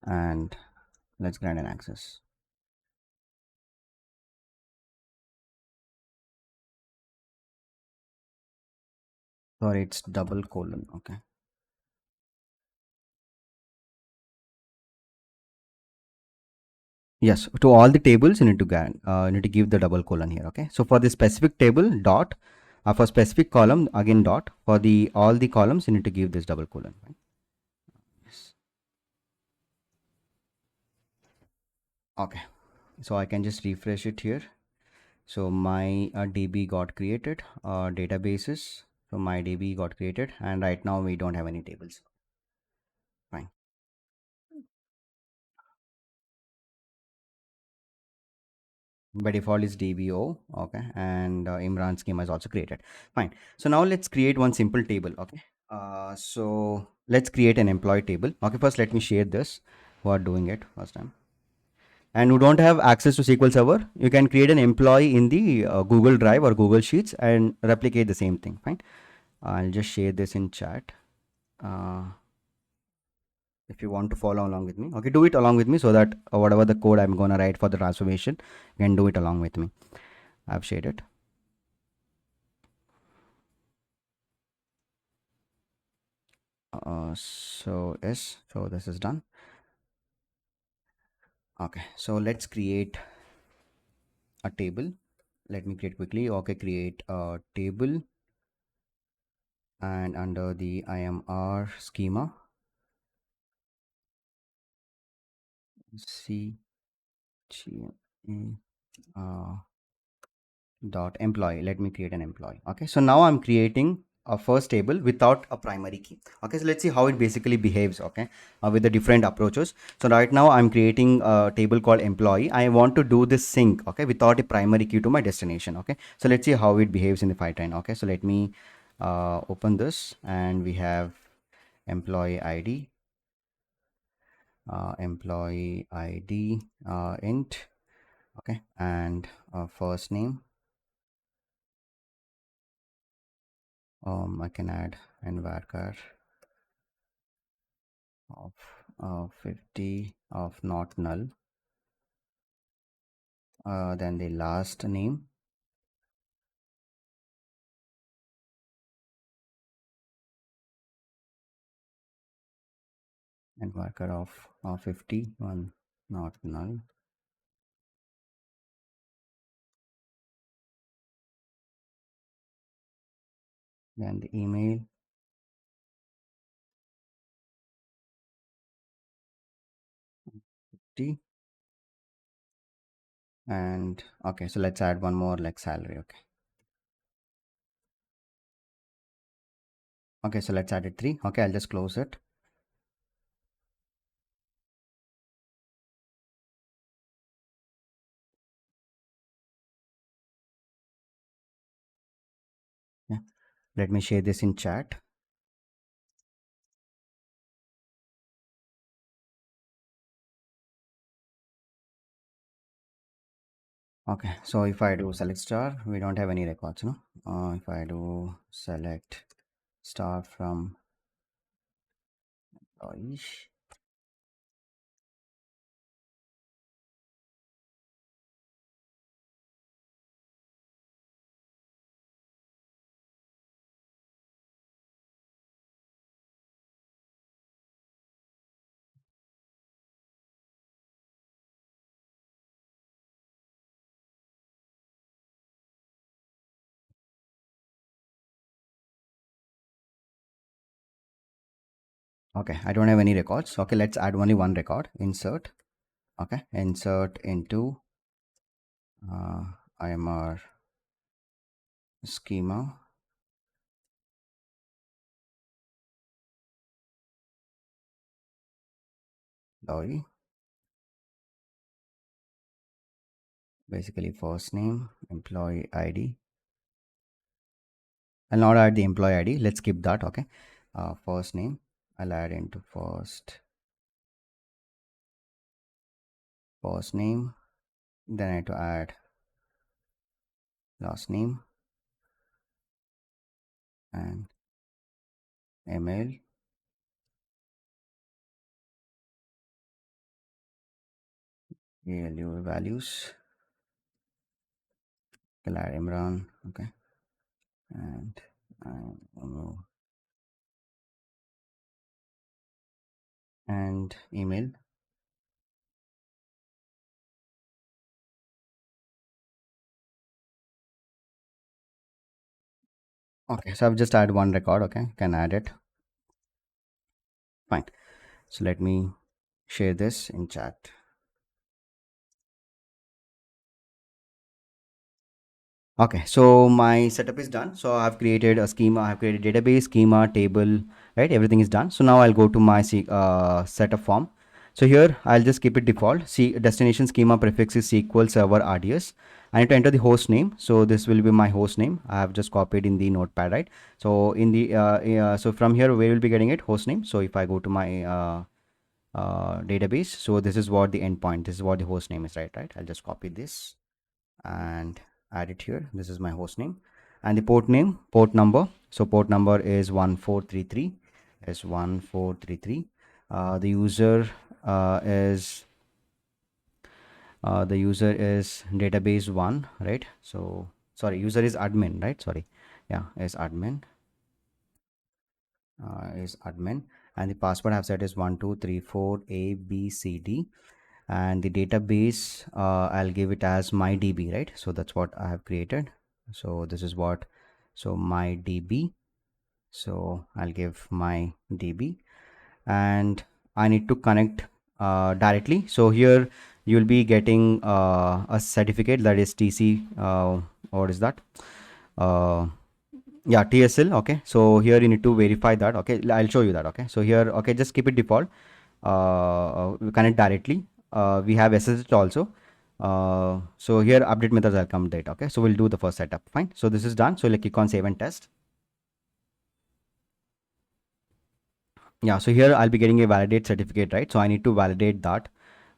and let's grant an access. Sorry, it's double colon. Okay. Yes, to all the tables you need to give the double colon here. Okay, so for the specific table dot, for specific column again dot, for the all the columns you need to give this double colon. Right? Yes. Okay, so I can just refresh it here. So my DB got created, databases. So my DB got created, and right now we don't have any tables. Fine. By default is DBO. Okay, and Imran schema is also created. Fine. So now let's create one simple table. Okay. So let's create an employee table. Okay, first let me share this. Who are doing it first time. and who don't have access to SQL Server, you can create an employee in the Google Drive or Google Sheets and replicate the same thing. Fine. I'll just share this in chat. If you want to follow along with me, okay, do it along with me so that whatever the code I'm gonna write for the transformation, you can do it along with me. I've shared it. So yes, so this is done. Okay, so let's create a table. Let me create quickly. Okay, create a table, and under the IMR schema, C G dot employee. Let me create an employee. Okay, so now I'm creating a first table without a primary key. Okay, so let's see how it basically behaves. Okay, with the different approaches. So right now I'm creating a table called employee. I want to do this sync, okay, without a primary key to my destination. Okay, so let's see how it behaves in the Fivetran. Okay, so let me open this, and we have employee ID, int, okay, and first name. I can add an varchar of 50 of not null, then the last name, and varchar of 51 not null, then the email, and okay, so let's add one more like salary. Okay, so let's add it 3. Okay, I'll just close it. Yeah, let me share this in chat. Okay, so if I do select star, we don't have any records, no. If I do select star from employee, okay, I don't have any records. Okay, let's add only one record. Insert. Okay, insert into IMR schema, employee, basically first name, employee ID. I'll not add the employee ID. Let's skip that. Okay, first name, I'll add into first name. Then I have to add last name and email, ALU values. I'll add Imran. Okay, and and email. Okay, so I've just add one record. Okay, can add it. Fine. So let me share this in chat. Okay, so my setup is done. So I've created a schema, I've created database, schema, table, right? Everything is done. So now I'll go to my setup form. So here I'll just keep it default. See, destination schema prefix is SQL Server RDS. I need to enter the host name. So this will be my host name. I have just copied in the notepad, right? So in the so from here we will be getting it host name. So if I go to my database. So this is what the endpoint, this is what the host name is, right? I'll just copy this and add it here. This is my host name and the port name, port number. So port number is 1433, is 1433. The user is database one, right? So sorry, user is admin, right? Sorry, yeah, is admin, and the password I've set is 1234 A B C D, and the database I'll give it as my DB, right? So that's what I have created. So this is what, so my DB. So I'll give my DB, and I need to connect directly. So here you'll be getting a certificate that is TC. What is that? Yeah, TSL. Okay, so here you need to verify that. Okay, I'll show you that. Okay, so here, okay, just keep it default. We connect directly. We have SSH also. So here update methods will come date. Okay, so we'll do the first setup. Fine. So this is done. So like click on save and test. Yeah, so here I'll be getting a validate certificate, right? So I need to validate that.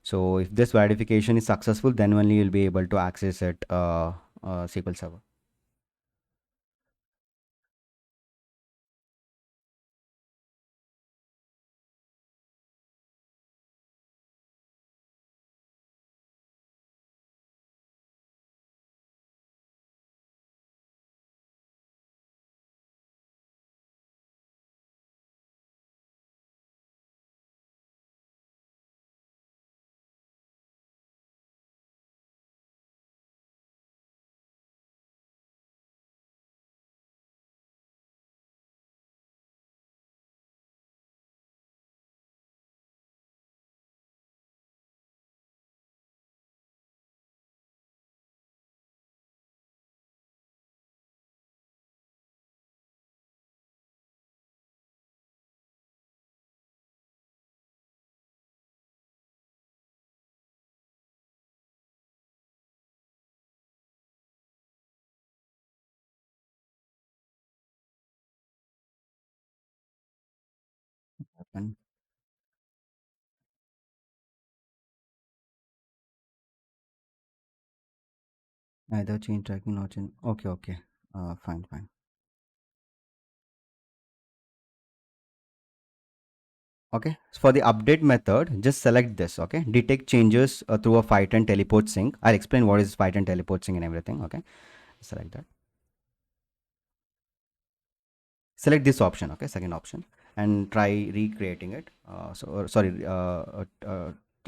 So if this verification is successful, then only you'll be able to access it, SQL Server. And either change tracking, not change. Okay, okay. Fine, fine. Okay, so for the update method, just select this. Okay, detect changes through a Fivetran teleport sync. I'll explain what is Fivetran teleport sync and everything. Okay, select that. Select this option. Okay, second option, and try recreating it. Sorry,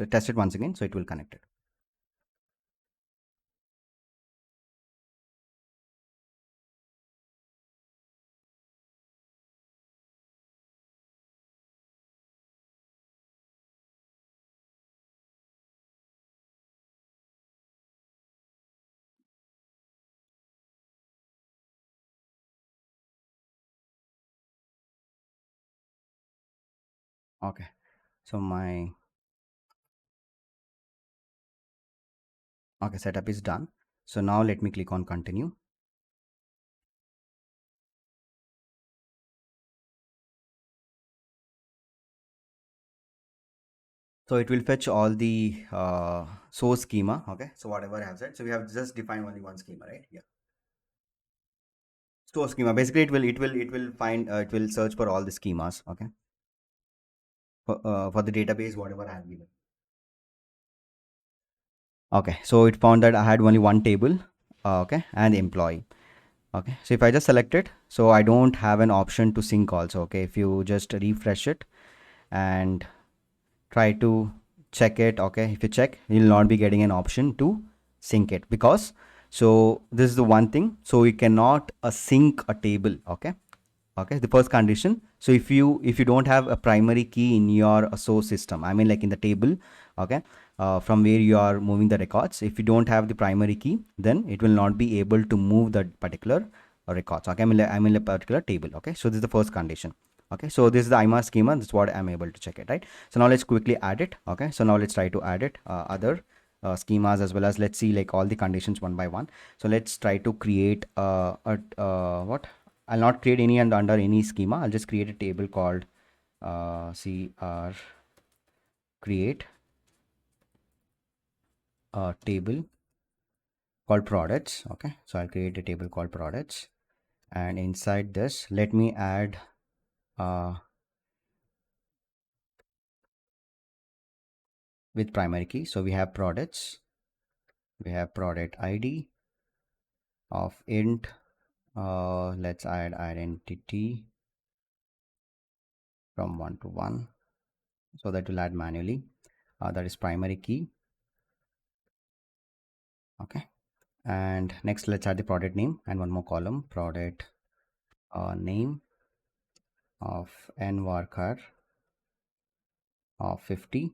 test it once again, so it will connect it. Okay, so my setup is done. So now let me click on continue. So it will fetch all the source schema. Okay, so whatever I have said. So we have just defined only one schema, right? Yeah. Source schema. Basically, it will find it will search for all the schemas. Okay. For the database, whatever I have given. Okay, so it found that I had only one table. Okay, and employee. Okay, so if I just select it, so I don't have an option to sync also. Okay, if you just refresh it and try to check it, okay, if you check, you'll not be getting an option to sync it, because so this is the one thing, so you cannot sync a table. Okay, okay, the first condition. So if you don't have a primary key in your source system, I mean like in the table, okay, from where you are moving the records, if you don't have the primary key, then it will not be able to move that particular records. Okay, I'm in a particular table. Okay, so this is the first condition. Okay, so this is the IMAR schema. That's what I'm able to check it, right? So now let's quickly add it. Okay, so now let's try to add it, other schemas, as well as let's see like all the conditions one by one. So let's try to create what, I'll not create any under any schema. I'll just create a table called CR create a table called products. Okay, so I'll create a table called products, and inside this let me add with primary key. So we have products, we have product ID of int, let's add identity from 1 to 1, so that will add manually. That is primary key. Okay, and next let's add the product name and one more column, product name of nvarchar of 50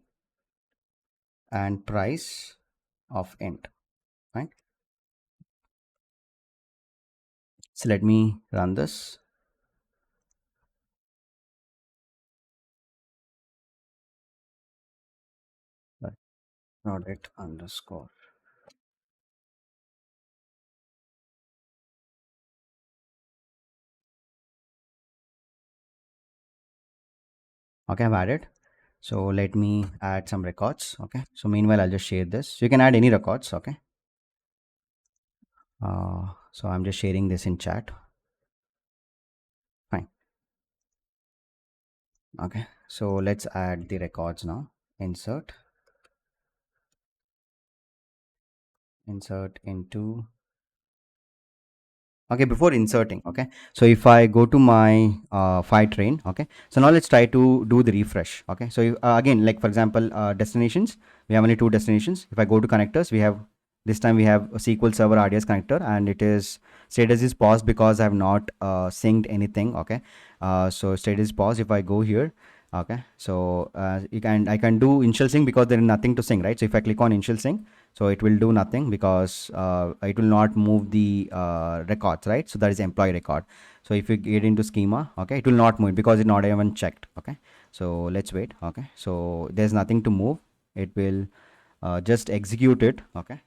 and price of int. Right, so let me run this. Product underscore. Okay, I've added. So let me add some records. Okay, so meanwhile I'll just share this. You can add any records. Okay, so I'm just sharing this in chat. Fine. Okay, so let's add the records now. Insert into. Okay, before inserting, okay, so if I go to my Fivetran, okay, so now let's try to do the refresh. Okay, so again, like for example, destinations, we have only two destinations. If I go to connectors, we have this time we have a SQL Server RDS connector, and it is status is paused because I have not synced anything. Okay, so status is paused. If I go here, okay, so I can do initial sync because there is nothing to sync, right? So if I click on initial sync, so it will do nothing because it will not move the records, right? So that is employee record. So if you get into schema, okay, it will not move because it's not even checked. Okay, so let's wait. Okay, so there's nothing to move. It will just execute it. Okay,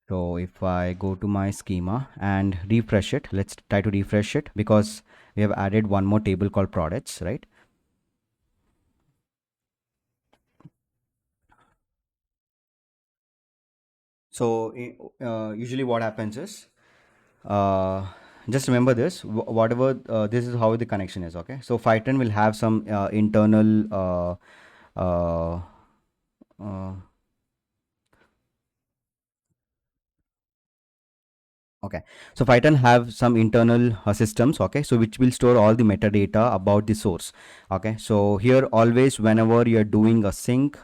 so if I go to my schema and refresh it, let's try to refresh it because we have added one more table called products, right? So usually what happens is, just remember this, whatever, this is how the connection is. Okay, so Fivetran will have some internal uh, uh, okay, so Python have some internal systems, okay, so which will store all the metadata about the source. Okay, so here always whenever you're doing a sync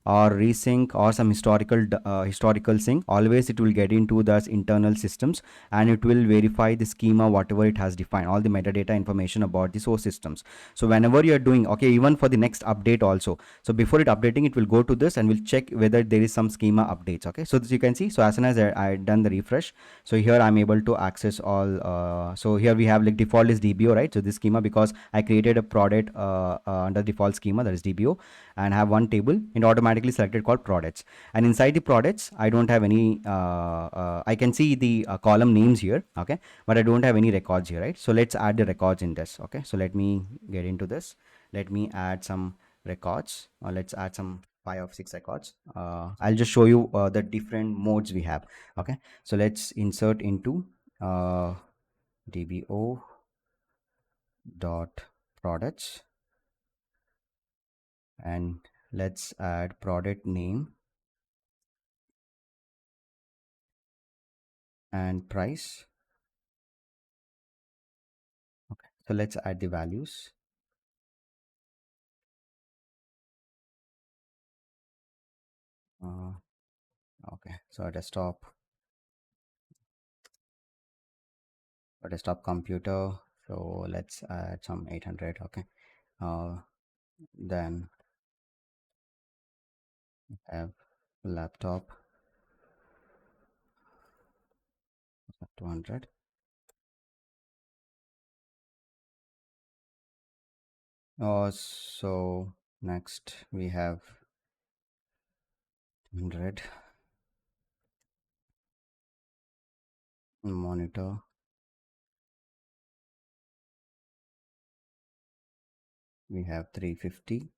or resync or some historical sync, always it will get into those internal systems and it will verify the schema whatever it has defined, all the metadata information about the source systems. So whenever you're doing, okay, even for the next update also, so before it updating, it will go to this and will check whether there is some schema updates. Okay, so this you can see, so as soon as I done the refresh, so here I'm able to access all. So here we have like default is DBO, right? So this schema, because I created a product under default schema, that is DBO, and have one table and automatically selected called products. And inside the products, I don't have any. I can see the column names here, okay, but I don't have any records here, right? So let's add the records in this. Okay, so let me get into this. Let me add some records. Let's add some 5 or 6 records. I'll just show you the different modes we have. Okay, so let's insert into dbo dot products, and let's add product name and price. Okay, so let's add the values. Okay, so a desktop computer, so let's add some 800. Okay, then have laptop 200. So next we have 100 monitor, we have 350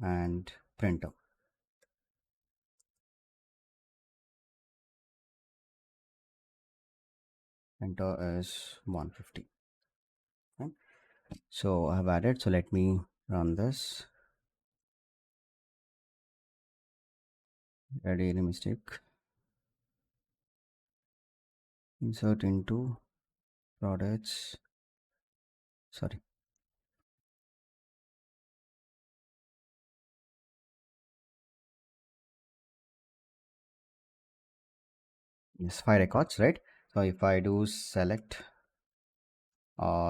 and printer. Printer is 150. Okay. So I have added. So let me run this. Add any mistake. Insert into products. Sorry. Yes, 5 records, right? So if I do select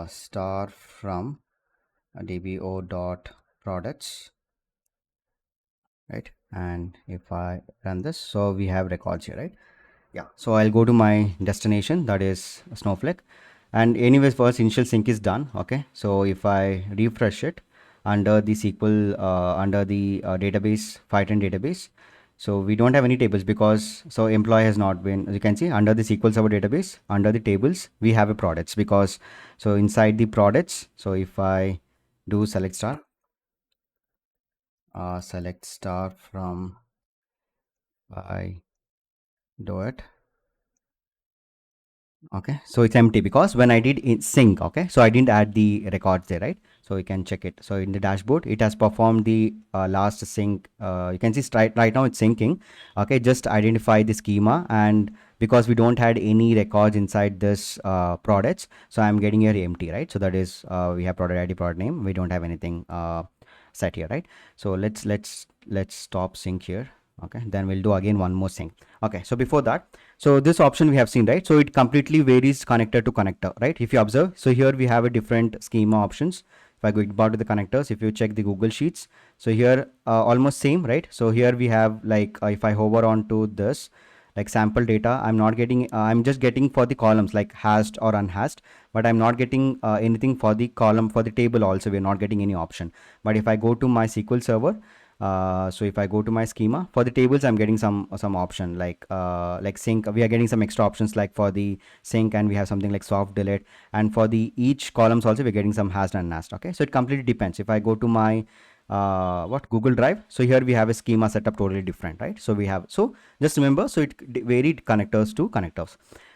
star from dbo dot products, right? And if I run this, so we have records here, right? Yeah. So I'll go to my destination, that is Snowflake. And anyways, first initial sync is done. Okay. So if I refresh it under the SQL, under the database, Fivetran database, so we don't have any tables because so employee has not been, as you can see under the SQL Server database, under the tables, we have a products because so inside the products, so if I do select star from I do it. Okay, so it's empty because when I did sync, okay, so I didn't add the records there, right? So you can check it. So in the dashboard, it has performed the last sync. You can see right now it's syncing. Okay, just identify the schema, and because we don't had any records inside this products, so I'm getting here empty, right? So that is we have product ID, product name. We don't have anything set here, right? So let's stop sync here. Okay, then we'll do again one more sync. Okay, so before that, so this option we have seen, right? So it completely varies connector to connector, right? If you observe, so here we have a different schema options. If I go about to the connectors, if you check the Google Sheets, so here almost same, right? So here we have like if I hover on to this, like sample data, I'm not getting, I'm just getting for the columns like hashed or unhashed, but I'm not getting anything for the column, for the table also, we're not getting any option. But if I go to my SQL Server, so if I go to my schema for the tables, I'm getting some option like sync. We are getting some extra options like for the sync, and we have something like soft delete, and for the each columns also we're getting some hashed and nashed. Okay, so it completely depends. If I go to my Google Drive, so here we have a schema setup totally different, right? So we have, so just remember, so it varied connectors to connectors.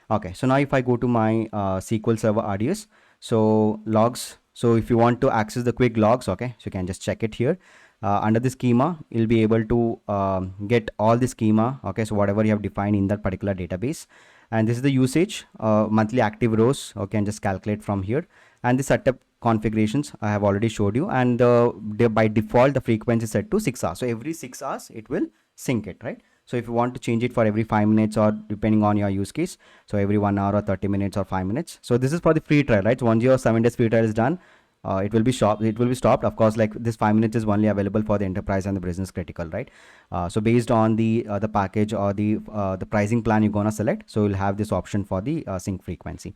Okay, so now if I go to my SQL Server RDS, so logs, so if you want to access the quick logs, okay, so you can just check it here. Under the schema, you'll be able to get all the schema. Okay, so whatever you have defined in that particular database, and this is the usage, monthly active rows. Okay, and just calculate from here. And the setup configurations I have already showed you, and by default the frequency is set to 6 hours. So every 6 hours it will sync it, right? So if you want to change it for every 5 minutes or depending on your use case, so every 1 hour or 30 minutes or 5 minutes. So this is for the free trial, right? So once your 7 days free trial is done, it will be stopped. It will be stopped. Of course, like this 5 minutes is only available for the enterprise and the business critical, right? So based on the package or the pricing plan you're gonna select, so you'll have this option for the sync frequency.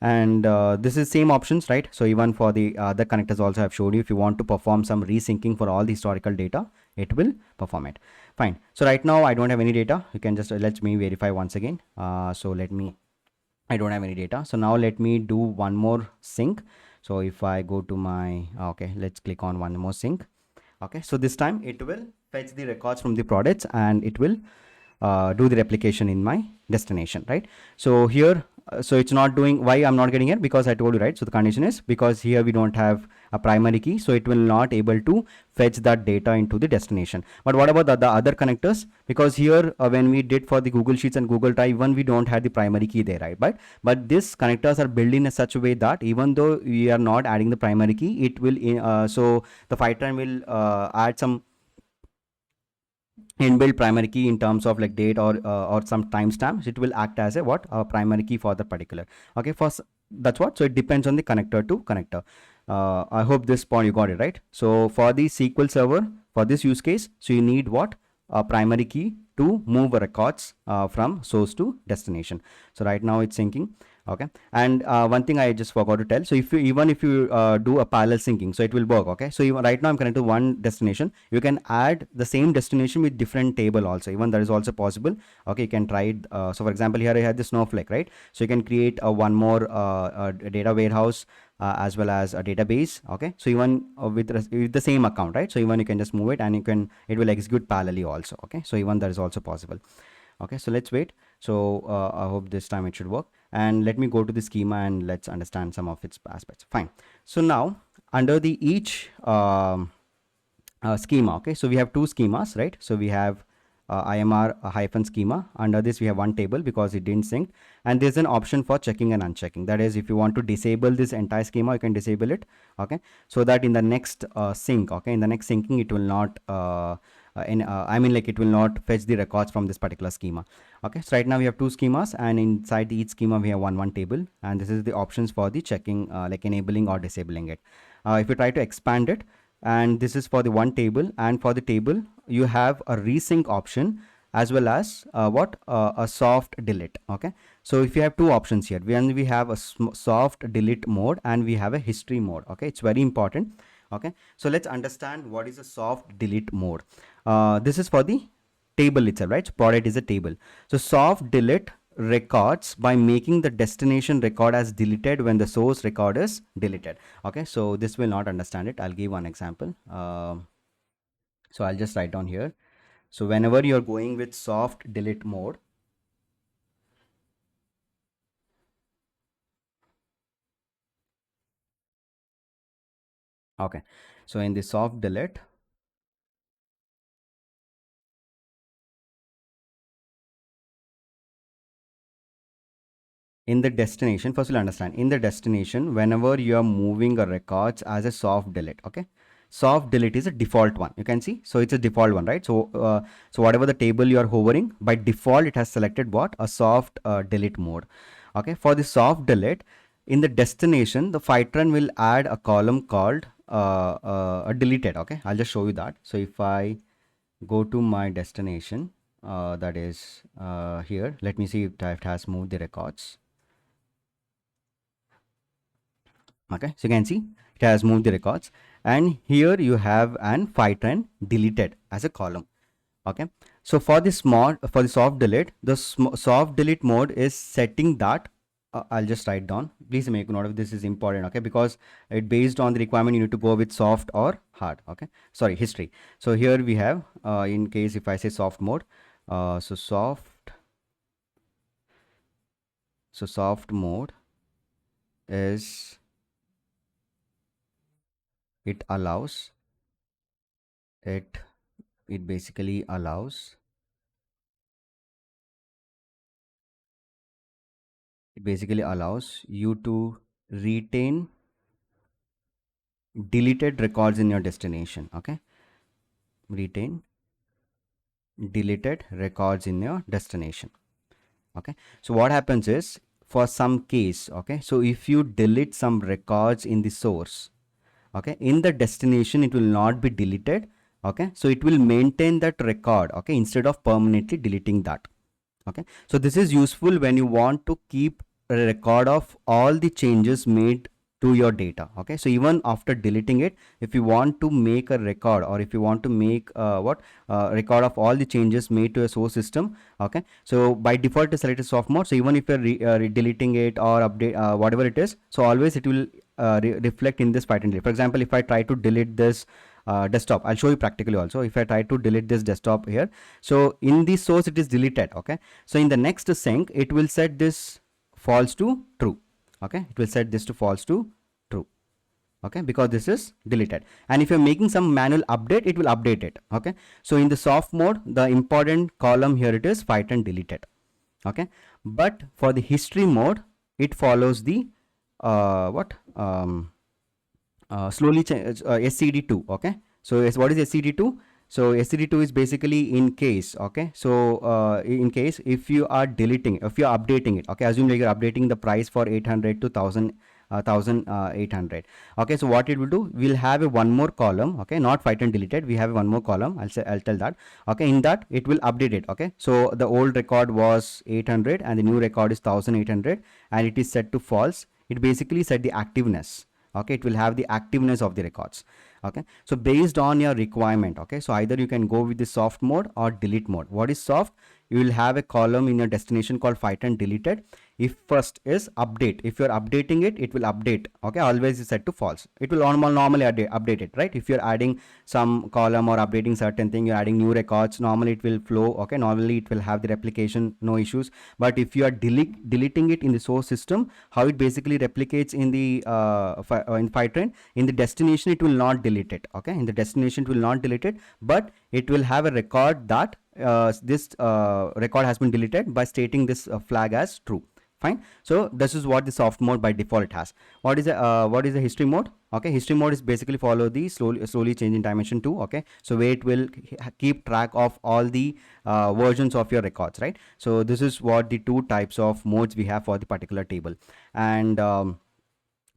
And this is same options, right? So even for the other connectors also I've showed you. If you want to perform some resyncing for all the historical data, it will perform it. Fine. So right now I don't have any data. You can just let me verify once again. So let me, I don't have any data. So now let me do one more sync. So if I go to my, okay, let's click on one more sync. Okay, so this time it will fetch the records from the products, and it will do the replication in my destination, right? So here, so it's not doing, why I'm not getting it, because I told you, right? So the condition is because here we don't have a primary key, so it will not able to fetch that data into the destination. But what about the other connectors? Because here when we did for the Google Sheets and Google Drive, even we don't have the primary key there, right? But these connectors are built in such a way that even though we are not adding the primary key, it will so the Fivetran will add some inbuilt primary key in terms of like date or some timestamps. It will act as a primary key for the particular. Okay, that's what. So it depends on the connector to connector. I hope this point you got it right. So for the SQL Server, for this use case, so you need a primary key to move records from source to destination. So right now it's syncing. Okay, and one thing I just forgot to tell, so if you even if you do a parallel syncing, so it will work. Okay, so even right now I'm connected to one destination, you can add the same destination with different table also, even that is also possible. Okay, you can try it. So for example, here I had the snowflake, right? So you can create a one more data warehouse as well as a database. Okay, so even with the same account, right? So even you can just move it and it will execute parallelly also. Okay, so even that is also possible. Okay, so let's wait. So I hope this time it should work, and let me go to the schema and let's understand some of its aspects. Fine. So now under the each schema, okay, so we have two schemas, right? So we have IMR hyphen schema. Under this we have one table because it didn't sync, and there's an option for checking and unchecking. That is, if you want to disable this entire schema, you can disable it. Okay, so that in the next sync, okay, in the next syncing it will not I mean, like, it will not fetch the records from this particular schema. Okay, so right now we have two schemas, and inside each schema we have one table, and this is the options for the checking, like enabling or disabling it. If you try to expand it, and this is for the one table, and for the table you have a resync option as well as a soft delete. Okay, so if you have two options here, when we have a soft delete mode and we have a history mode. Okay, it's very important. Okay, so let's understand what is a soft delete mode. This is for the table itself, right? So product is a table. So soft delete records by making the destination record as deleted when the source record is deleted. Okay, so this will not understand it. I'll give one example. So I'll just write down here. So whenever you're going with soft delete mode, okay, so in the soft delete, in the destination, first you'll understand, in the destination, whenever you are moving a records as a soft delete, okay, soft delete is a default one, you can see. So it's a default one, right? So so whatever the table you are hovering, by default it has selected what, a soft delete mode. Okay, for the soft delete, in the destination, the Fivetran will add a column called a deleted. Okay, I'll just show you that. So if I go to my destination, that is here, let me see if it has moved the records. Okay, so you can see it has moved the records, and here you have an Fivetran deleted as a column. Okay, so for the soft delete, the soft delete mode is setting that I'll just write down, please make note of this, is important. Okay, because it based on the requirement you need to go with soft or hard. Okay, sorry, history. So here we have in case if I say soft mode, so soft mode is, it allows it it basically allows you to retain deleted records in your destination. Okay, retain deleted records in your destination. Okay, so what happens is, for some case, okay, so if you delete some records in the source, okay, in the destination it will not be deleted. Okay, so it will maintain that record, okay, instead of permanently deleting that. Okay, so this is useful when you want to keep a record of all the changes made to your data. Okay, so even after deleting it, if you want to make a record, or if you want to make record of all the changes made to a source system, okay, so by default is selected soft mode. So even if you're deleting it or update whatever it is, so always it will reflect in this pattern. For example, if I try to delete this desktop, I'll show you practically also. If I try to delete this desktop here, so in the source it is deleted. Okay, so in the next sync it will set this false to true. Okay, it will set this to false to true. Okay, because this is deleted, and if you're making some manual update, it will update it. Okay, so in the soft mode, the important column here, it is Fivetran deleted. Okay, but for the history mode, it follows the slowly SCD2. Okay, so what is SCD2? So SCD2 is basically in case. Okay, so in case if you are deleting, if you are updating it, okay, assume like you're updating the price for 800 to 1000 1800. Okay, so what it will do, we'll have a one more column. Okay, not Fivetran deleted, we have one more column. I'll tell that. Okay, in that it will update it. Okay, so the old record was 800 and the new record is 1800 and it is set to false. It basically set the activeness. Okay, it will have the activeness of the records. Okay, so based on your requirement, okay, so either you can go with the soft mode or delete mode. What is soft? You will have a column in your destination called Fivetran deleted. If first is update, if you're updating it, it will update. Okay, always is set to false. It will normally update it, right? If you're adding some column or updating certain thing, you're adding new records, normally it will flow. Okay, normally it will have the replication, no issues. But if you are deleting it in the source system, how it basically replicates in the in Fivetran, in the destination it will not delete it. Okay, in the destination it will not delete it, but it will have a record that this record has been deleted by stating this flag as true. Fine. So this is what the soft mode by default it has. What is the history mode? Okay, history mode is basically follow the slowly changing dimension 2. Okay, so where it will keep track of all the versions of your records, right? So this is what the two types of modes we have for the particular table. And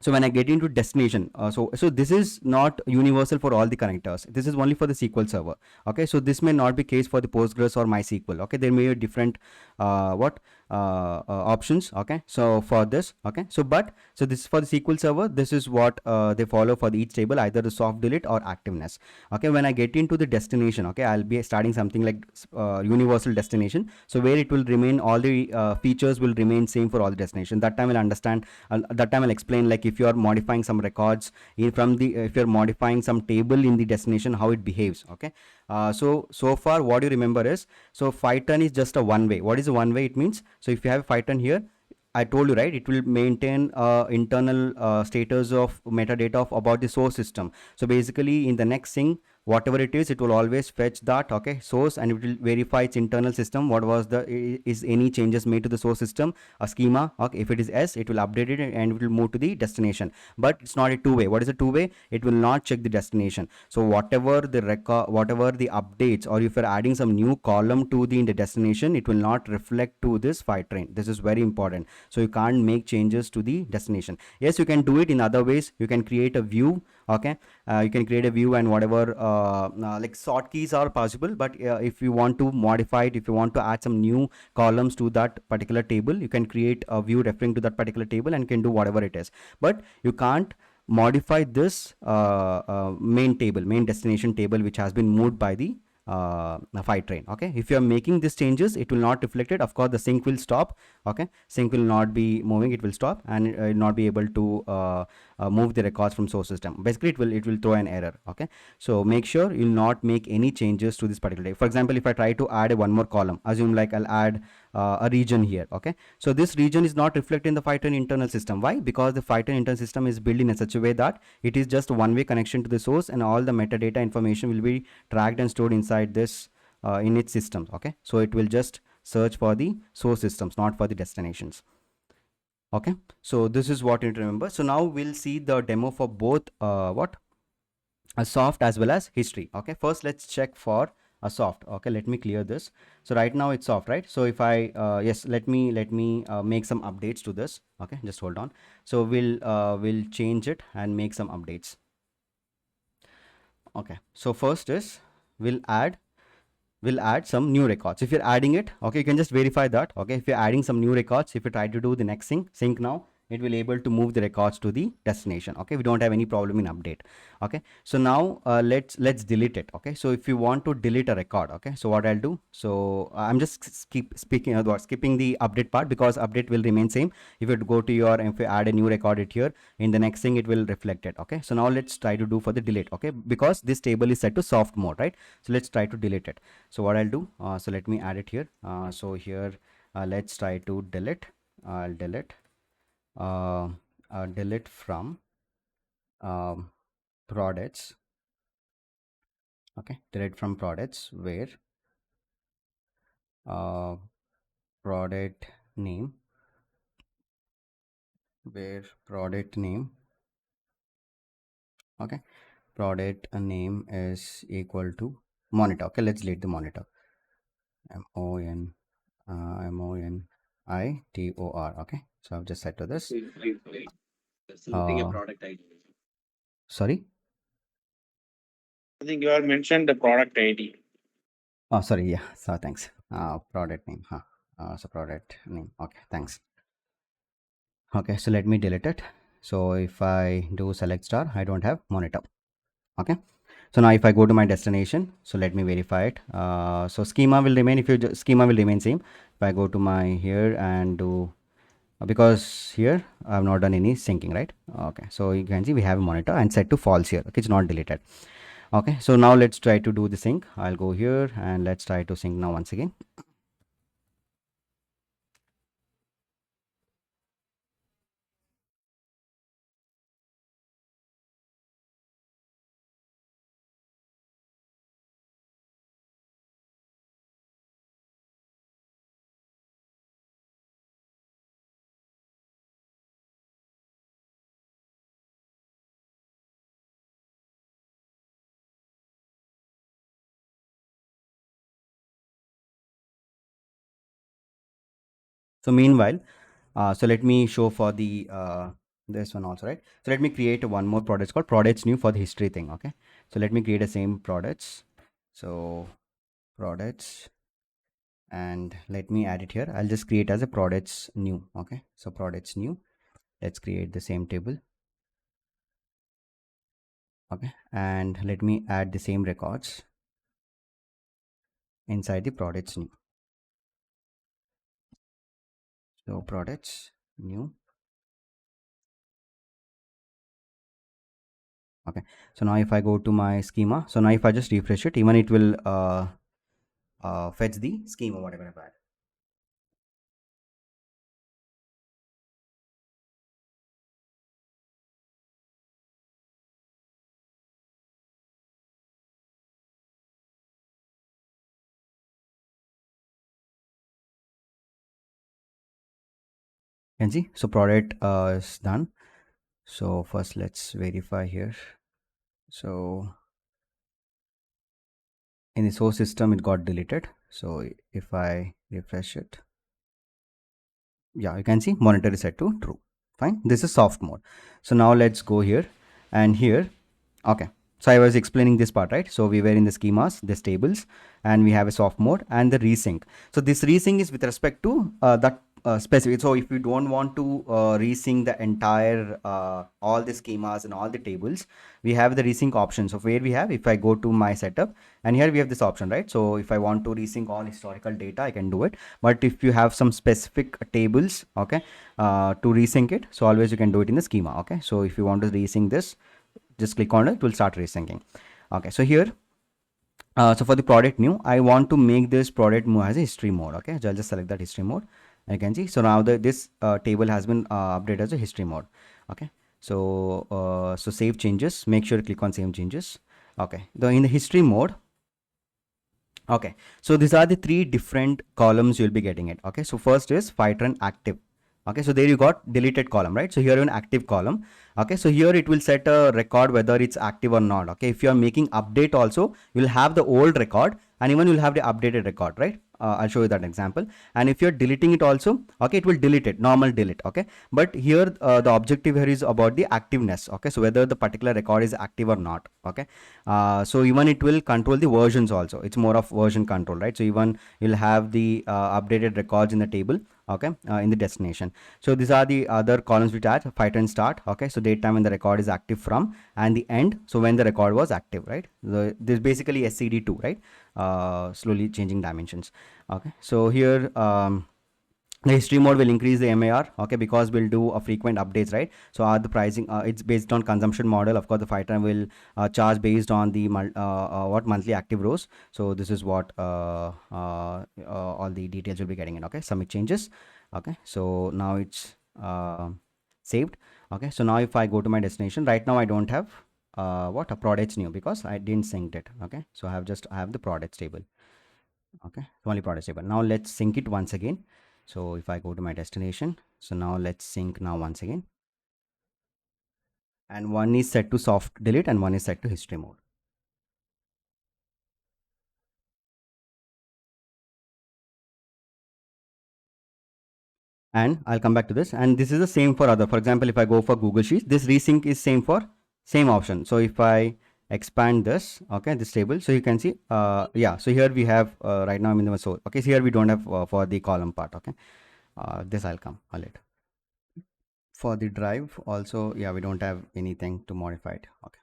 so when I get into destination, so this is not universal for all the connectors. This is only for the SQL Server. Okay, so this may not be case for the Postgres or MySQL. Okay, there may be different options. Okay, so for this, okay, so this is for the SQL Server. This is what they follow for the each table, either the soft delete or activeness. Okay, when I get into the destination, okay, I'll be starting something like universal destination. So where it will remain, all the features will remain same for all the destination. That time I'll understand. That time I'll explain, like if you are modifying some records from the if you're modifying some table in the destination, how it behaves. Okay, so far what you remember is, so Fivetran is just a one way. What is a one way? It means, so if you have a Fivetran here, I told you, right, it will maintain internal status of metadata of about the source system. So basically in the next thing, whatever it is, it will always fetch that, okay, source, and it will verify its internal system, what was the is any changes made to the source system, a schema. Okay, if it is S, it will update it and it will move to the destination. But it's not a two-way. What is a two-way? It will not check the destination. So whatever the record, whatever the updates, or if you're adding some new column to the in the destination, it will not reflect to this Fivetran. This is very important. So you can't make changes to the destination. Yes, you can do it in other ways. You can create a view. Okay, you can create a view, and whatever like sort keys are possible. But if you want to modify it, if you want to add some new columns to that particular table, you can create a view referring to that particular table and can do whatever it is. But you can't modify this main table, main destination table, which has been moved by the Fivetran. Okay, if you are making these changes, it will not reflect it. Of course, the sync will stop. Okay, sync will not be moving, it will stop, and it will not be able to move the records from source system. Basically it will throw an error. Okay, so make sure you'll not make any changes to this particular day. For example, if I try to add one more column, assume like I'll add a region here. Okay, so this region is not reflected in the Fivetran internal system. Why? Because the Fivetran internal system is built in such a way that it is just one way connection to the source, and all the metadata information will be tracked and stored inside this in its systems. Okay, so it will just search for the source systems, not for the destinations. Okay, so this is what you need to remember. So now we'll see the demo for both a soft as well as history. Okay, first let's check for a soft. Okay, let me clear this. So right now it's soft, right? So if I yes, let me make some updates to this. Okay, just hold on. So we'll change it and make some updates. Okay, so first is we'll add some new records. If you're adding it, okay, you can just verify that. Okay, if you're adding some new records, if you try to do the next thing, sync now, it will able to move the records to the destination. Okay, we don't have any problem in update. Okay, so now let's delete it. Okay, so if you want to delete a record, okay, so what I'll do, so I'm just skipping the update part, because update will remain same. If you go to your, if you add a new record it here, in the next thing it will reflect it. Okay, so now let's try to do for the delete. Okay, because this table is set to soft mode, right? So let's try to delete it. So what I'll do, so let me add it here. So here let's try to delete. I'll delete delete from products. Okay, delete from products, where product name, where product name, okay, product name is equal to monitor. Okay, let's delete the monitor. MONITOR. Okay, so I've just set to this. There's something a Uh, product ID. Sorry. I think you have mentioned the product ID. Oh, sorry. Yeah. So thanks. Product name. Huh. So product name. Okay. Thanks. Okay. So let me delete it. So if I do select star, I don't have monitor. Okay. So now if I go to my destination, so let me verify it. So schema will remain. If you schema will remain same. If I go to my here and do because here I have not done any syncing, right? Okay. So you can see we have a monitor and set to false here. Okay. It's not deleted. Okay. So now let's try to do the sync. I'll go here and let's try to sync now once again. So meanwhile, so let me show for the this one also, right? So let me create one more product. It's called products new for the history thing. Okay. So let me create the same products. So products and let me add it here. I'll just create as a products new. Okay. So products new. Let's create the same table. Okay. And let me add the same records inside the products new. So products new. Okay. So now if I go to my schema, so now if I just refresh it, even it will fetch the schema whatever I've added. Can see. So product is done. So first let's verify here. So in the source system it got deleted. So if I refresh it, yeah, you can see monitor is set to true. Fine. This is soft mode. So now let's go here and here. Okay. So I was explaining this part, right? So we were in the schemas, this tables, and we have a soft mode and the resync. So this resync is with respect to that specific. So if you don't want to resync the entire all the schemas and all the tables, we have the resync option. So where we have, if I go to my setup, and here we have this option, right? So if I want to resync all historical data, I can do it. But if you have some specific tables, okay, to resync it, so always you can do it in the schema. Okay. So if you want to resync this, just click on it, it will start resyncing. Okay. So here, so for the product new, I want to make this product move as a history mode. Okay. So I'll just select that history mode. You can see. So now this table has been updated as a history mode. Okay. So so save changes. Make sure to click on save changes. Okay. In the history mode. Okay. So these are the three different columns you'll be getting it. Okay. So first is Fivetran active. Okay. So there you got deleted column, right? So here an active column. Okay. So here it will set a record whether it's active or not. Okay. If you are making update also, you'll have the old record and even you'll have the updated record, right? I'll show you that example. And if you're deleting it also, okay, it will delete it, normal delete. Okay. But here the objective here is about the activeness. Okay. So whether the particular record is active or not. Okay. So even it will control the versions also. It's more of version control, right? So even you'll have the updated records in the table. Okay. In the destination. So these are the other columns which add fight and start. Okay. So date time when the record is active from, and the end. So when the record was active, right? This basically SCD2, right? Slowly changing dimensions. Okay. So here, the history mode will increase the MAR, okay, because we'll do a frequent updates, right? So the pricing, it's based on consumption model. Of course, the Fivetran will charge based on the what monthly active rows. So this is what all the details will be getting in. Okay, submit changes. Okay, so now it's saved. Okay, so now if I go to my destination, right now I don't have what a products new because I didn't sync it. Okay, so I have the products table. Okay, so only products table. Now let's sync it once again. So if I go to my destination, so now let's sync now once again. And one is set to soft delete and one is set to history mode. and I'll come back to this. And this is the same for other. For example, if I go for Google Sheets, this resync is same for same option. So if I expand this, okay, this table, so you can see, yeah. So here we have right now I'm in the source. Okay, so here we don't have for the column part. Okay, this I'll come later. For the drive also, yeah, we don't have anything to modify it. Okay.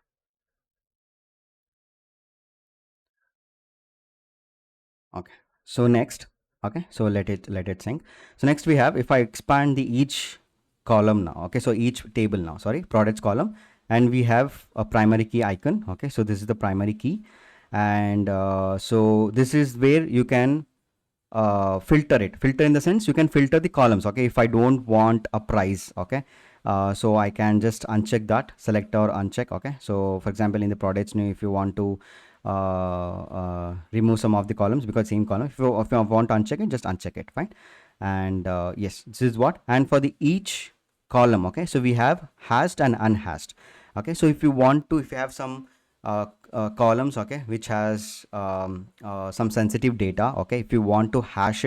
Okay, so next, okay, so let it sync. So next we have, if I expand the each column now, okay, so each table now, sorry, products column, and we have a primary key icon. Okay, so this is the primary key, and so this is where you can filter in the sense you can filter the columns. Okay, if I don't want a price, okay, so I can just uncheck that, select or uncheck. Okay, so for example, in the products new, if you want to remove some of the columns because same column, if you want to uncheck it, just uncheck it, fine. And yes, this is what. And for the each column, okay, so we have hashed and unhashed. Okay, so if you want to, if you have some columns, okay, which has some sensitive data, okay, if you want to hash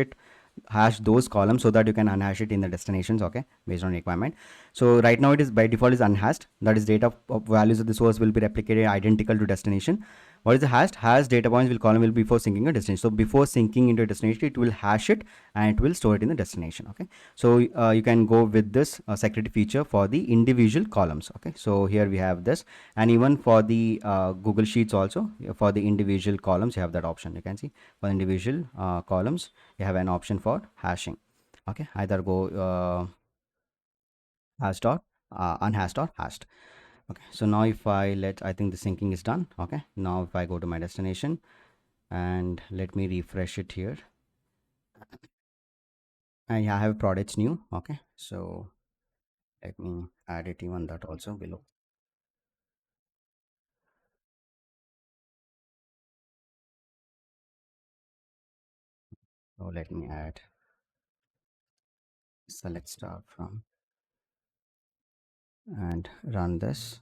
those columns so that you can unhash it in the destinations, okay, based on requirement. So right now it is by default is unhashed, that is data of values of the source will be replicated identical to destination. What is the hashed? Hash data points will column will be before syncing a destination. So before syncing into a destination, it will hash it and it will store it in the destination. Okay, so you can go with this security feature for the individual columns. Okay, so here we have this, and even for the Google Sheets also, for the individual columns you have that option. You can see for individual columns you have an option for hashing. Okay, either go hashed or unhashed or hashed. Okay, so now if I think the syncing is done. Okay, now if I go to my destination and let me refresh it here, and I have products new. Okay, so let me add it even that also below. So let me add select star from and run this.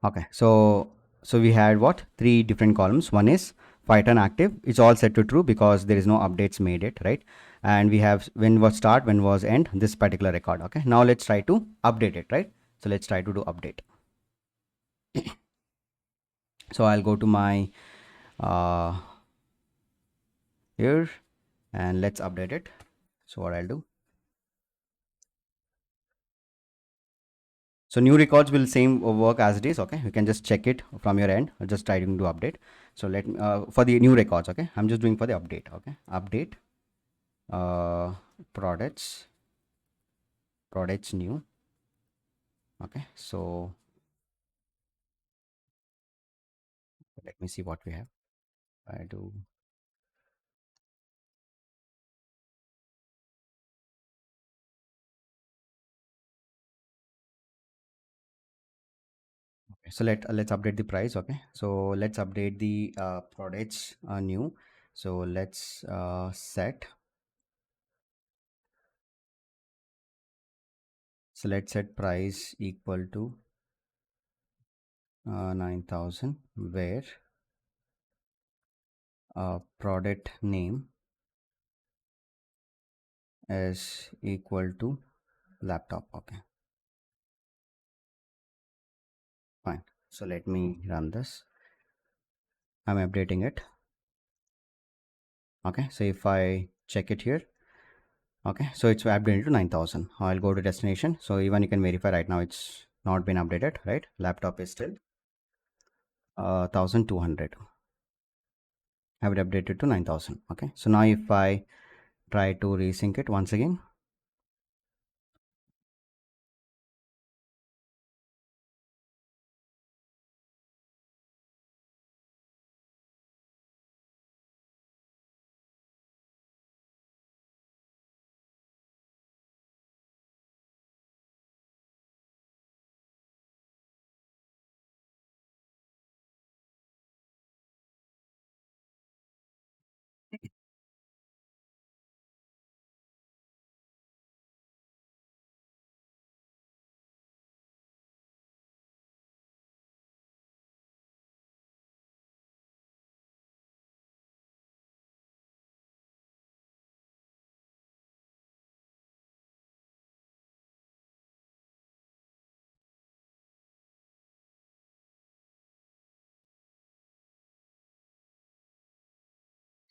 Okay, so we had what, three different columns. One is Fivetran active, it's all set to true because there is no updates made it, right? And we have when was start, when was end, this particular record. Okay, now let's try to update it, right? So let's try to do update. So I'll go to my here and let's update it. So what I'll do, so new records will same work as it is. Okay, you can just check it from your end, just try to do update. So let me for the new records, okay, I'm just doing for the update. Okay, update products new. Okay, so let me see what we have. I do. Okay, so let's update the price. Okay, so let's update the products new. So let's set, so let's set price equal to 9,000, where product name is equal to laptop. Okay, fine. So let me run this. I'm updating it. Okay, so if I check it here, okay, so it's updated to 9,000. I'll go to destination. So even you can verify right now it's not been updated, right? Laptop is still 1,200. I have it updated to 9,000. Okay, so now if I try to resync it once again,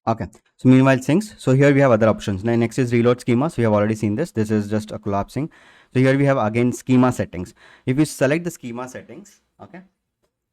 Okay. So meanwhile syncs. So here we have other options. Now next is reload schema. So we have already seen this. This is just a collapsing. So here we have again schema settings. If you select the schema settings, okay.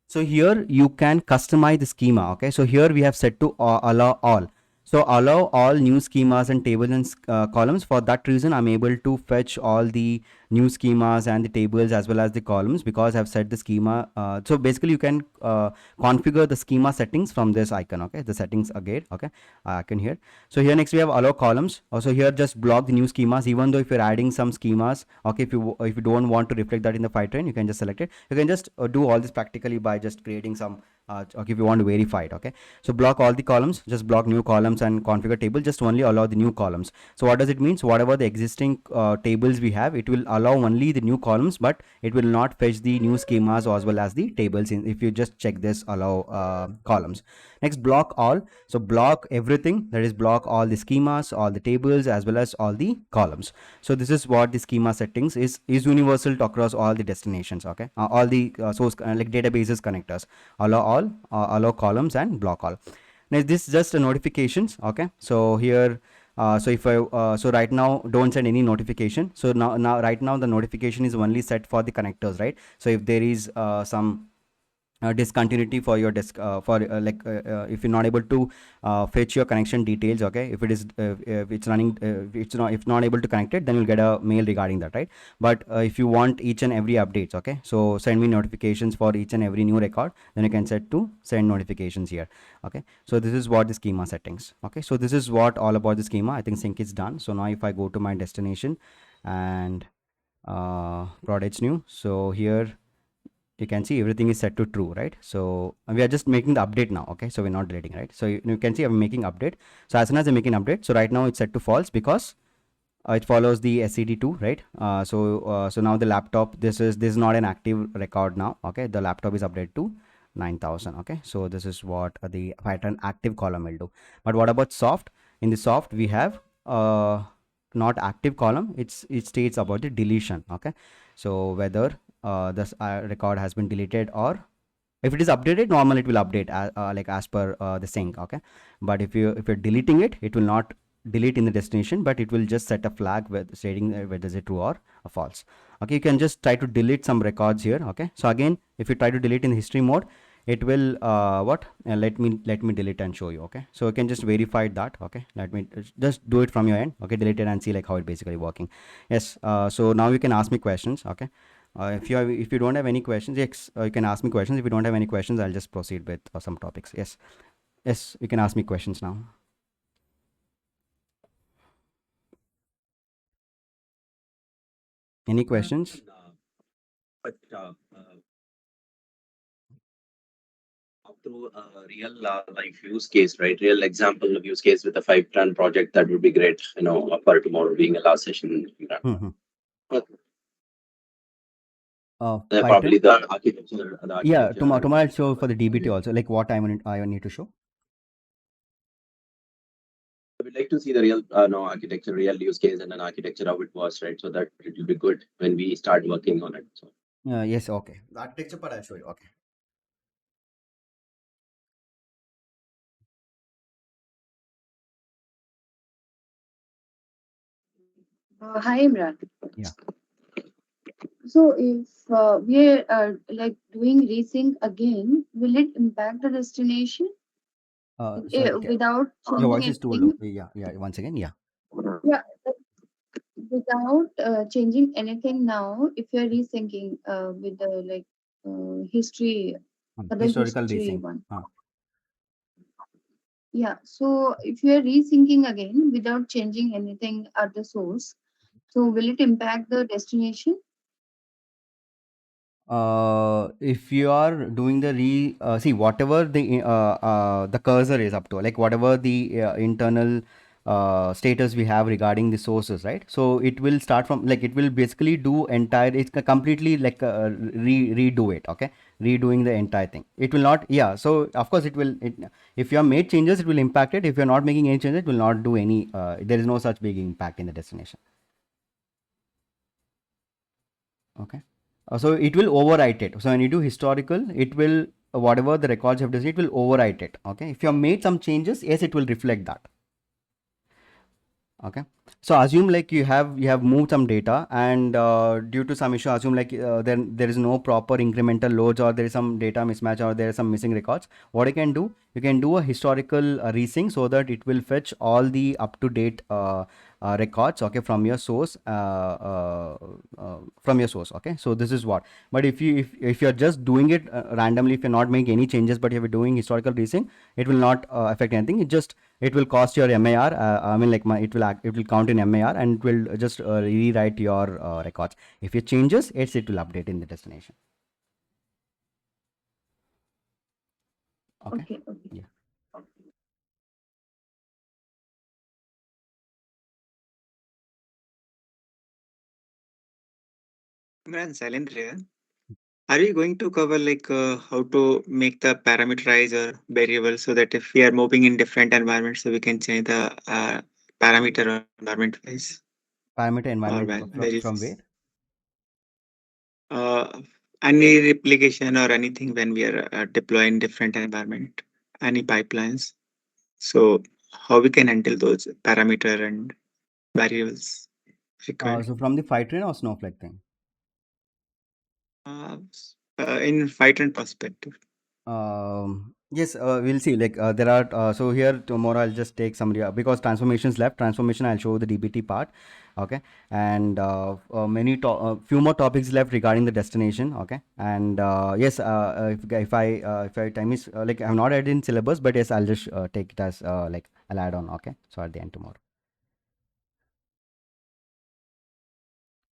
So here you can customize the schema. Okay. So here we have set to allow all. So allow all new schemas and tables and columns. For that reason, I'm able to fetch all the new schemas and the tables as well as the columns because I've set the schema. So basically you can configure the schema settings from this icon. Okay. The settings again. Okay. Icon here. So here next we have allow columns. Also here just block the new schemas, even though if you're adding some schemas, okay, if you don't want to reflect that in the Fivetran, you can just select it. You can just do all this practically by just creating some okay, if you want to verify it. Okay, so block all the columns, just block new columns and configure table, just only allow the new columns. So what does it mean? So whatever the existing tables we have, it will allow only the new columns, but it will not fetch the new schemas as well as the tables if you just check this allow columns. Next, block all. So block everything, that is block all the schemas, all the tables as well as all the columns. So this is what the schema settings is universal to across all the destinations. Okay, all the source like databases connectors, allow all, allow columns and block all. Now this is just a notifications. Okay, so here so if I so right now don't send any notification. So now right now the notification is only set for the connectors, right? So if there is some discontinuity for your disk for if you're not able to fetch your connection details, okay, if it is if it's running if not able to connect it, then you'll get a mail regarding that, right? But if you want each and every updates, okay, so send me notifications for each and every new record, then you can set to send notifications here. Okay, so this is what the schema settings. Okay, so this is what all about the schema. I think sync is done. So now if I go to my destination and products new, so here you can see everything is set to true, right? So we are just making the update now. Okay, so we're not deleting, right? So you can see I'm making update. So as soon as I'm making update, so right now it's set to false because it follows the SCD2, right? So now the laptop, this is not an active record now. Okay, the laptop is updated to 9000. Okay, so this is what the Python active column will do. But what about soft? In the soft we have not active column. It states about the deletion. Okay, so whether this record has been deleted, or if it is updated, normally it will update like as per the sync. Okay, but if you're deleting it, it will not delete in the destination, but it will just set a flag with stating whether is it true or a false. Okay, you can just try to delete some records here. Okay, so again, if you try to delete in the history mode, it will let me delete and show you. Okay, so you can just verify that. Okay, let me just do it from your end. Okay, delete it and see like how it basically working. Yes, so now you can ask me questions. Okay, if you don't have any questions, yes, you can ask me questions. If you don't have any questions, I'll just proceed with some topics. Yes, you can ask me questions now. Any questions? But through a real life use case, right? Real example of use case with a Fivetran project, that would be great. For tomorrow being a last session. Mm-hmm. Probably Python? the architecture. Yeah, tomorrow I'll show for the DBT also, like what I need to show. We'd like to see the real architecture, real use case, and an architecture how it was, right? So that it will be good when we start working on it. So. Yes, okay. The architecture part I'll show you. Okay. Hi, Imran. Yeah. So if we are like doing resync again, will it impact the destination Sorry, without your changing voice is too low. anything? Yeah. Once again, yeah. Yeah, without changing anything now, if you're resyncing with the history, for the Historical history resync. one. Yeah, so if you're resyncing again without changing anything at the source, so will it impact the destination? If you are doing the see whatever the cursor is up to, like whatever the internal status we have regarding the sources, right? So it will start from, like, it will basically do entire, it's completely like redo it. Okay, redoing the entire thing. It will not, yeah, so of course if you have made changes, it will impact it. If you're not making any changes, it will not do any there is no such big impact in the destination. Okay, so it will overwrite it. So when you do historical, it will whatever the records you have designed, it will overwrite it. Okay, if you have made some changes, yes, it will reflect that. Okay, so assume like you have moved some data, and due to some issue, assume like then there is no proper incremental loads, or there is some data mismatch, or there is some missing records. What you can do, you can do a historical resync, so that it will fetch all the up to date records, okay, from your source, okay. So this is what. But if you're just doing it randomly, if you're not making any changes, but if you're doing historical resync, it will not affect anything. It will cost your MAR. I mean, like it will count in MAR, and it will just rewrite your records. If it changes, it will update in the destination. Okay. Okay. Okay. Yeah. Man, Sailendra, are we going to cover like how to make the parameterize or variable so that if we are moving in different environments, so we can change the parameter or environment wise Parameter or environment from where? varies? Uh, any replication or anything when we are deploying different environment, any pipelines. So how we can handle those parameter and variables required So from the Fivetran or Snowflake thing? uh, in Fivetran perspective. Yes, we'll see. Like there are so here tomorrow I'll just take summary because transformations left. Transformation I'll show the DBT part, okay, and few more topics left regarding the destination, okay, and yes, if I time is like I'm not added in syllabus, but yes, I'll just take it as like I'll add on, okay. So at the end tomorrow,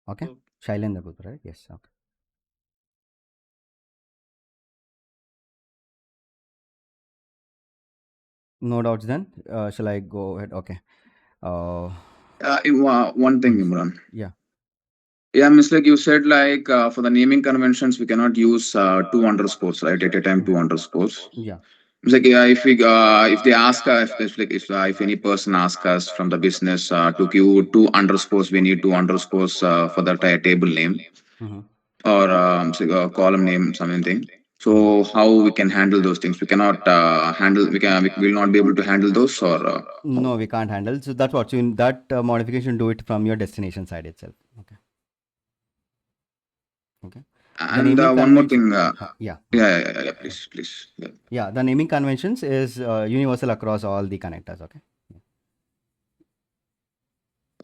okay. Okay. Shailendra Gupta, right? Yes, okay. No doubts then. Shall I go ahead? Okay. Uh, One thing, mm, Imran. yeah. Yeah, Miss, like you said, like for the naming conventions, we cannot use two underscores, right? At a time, two underscores. Yeah. It's like yeah, if they ask if any person asks us from the business to give two underscores, we need two underscores for the table name Mm-hmm. or column name, something. Mm-hmm. So how we can handle those things? We cannot handle. We will not be able to handle those, or No, we can't handle. So that's what. So in that modification, do it from your destination side itself. Okay. Okay. The and naming one more convention. thing. Yeah. Yeah. Please. Yeah. Yeah. The naming conventions is universal across all the connectors. Okay.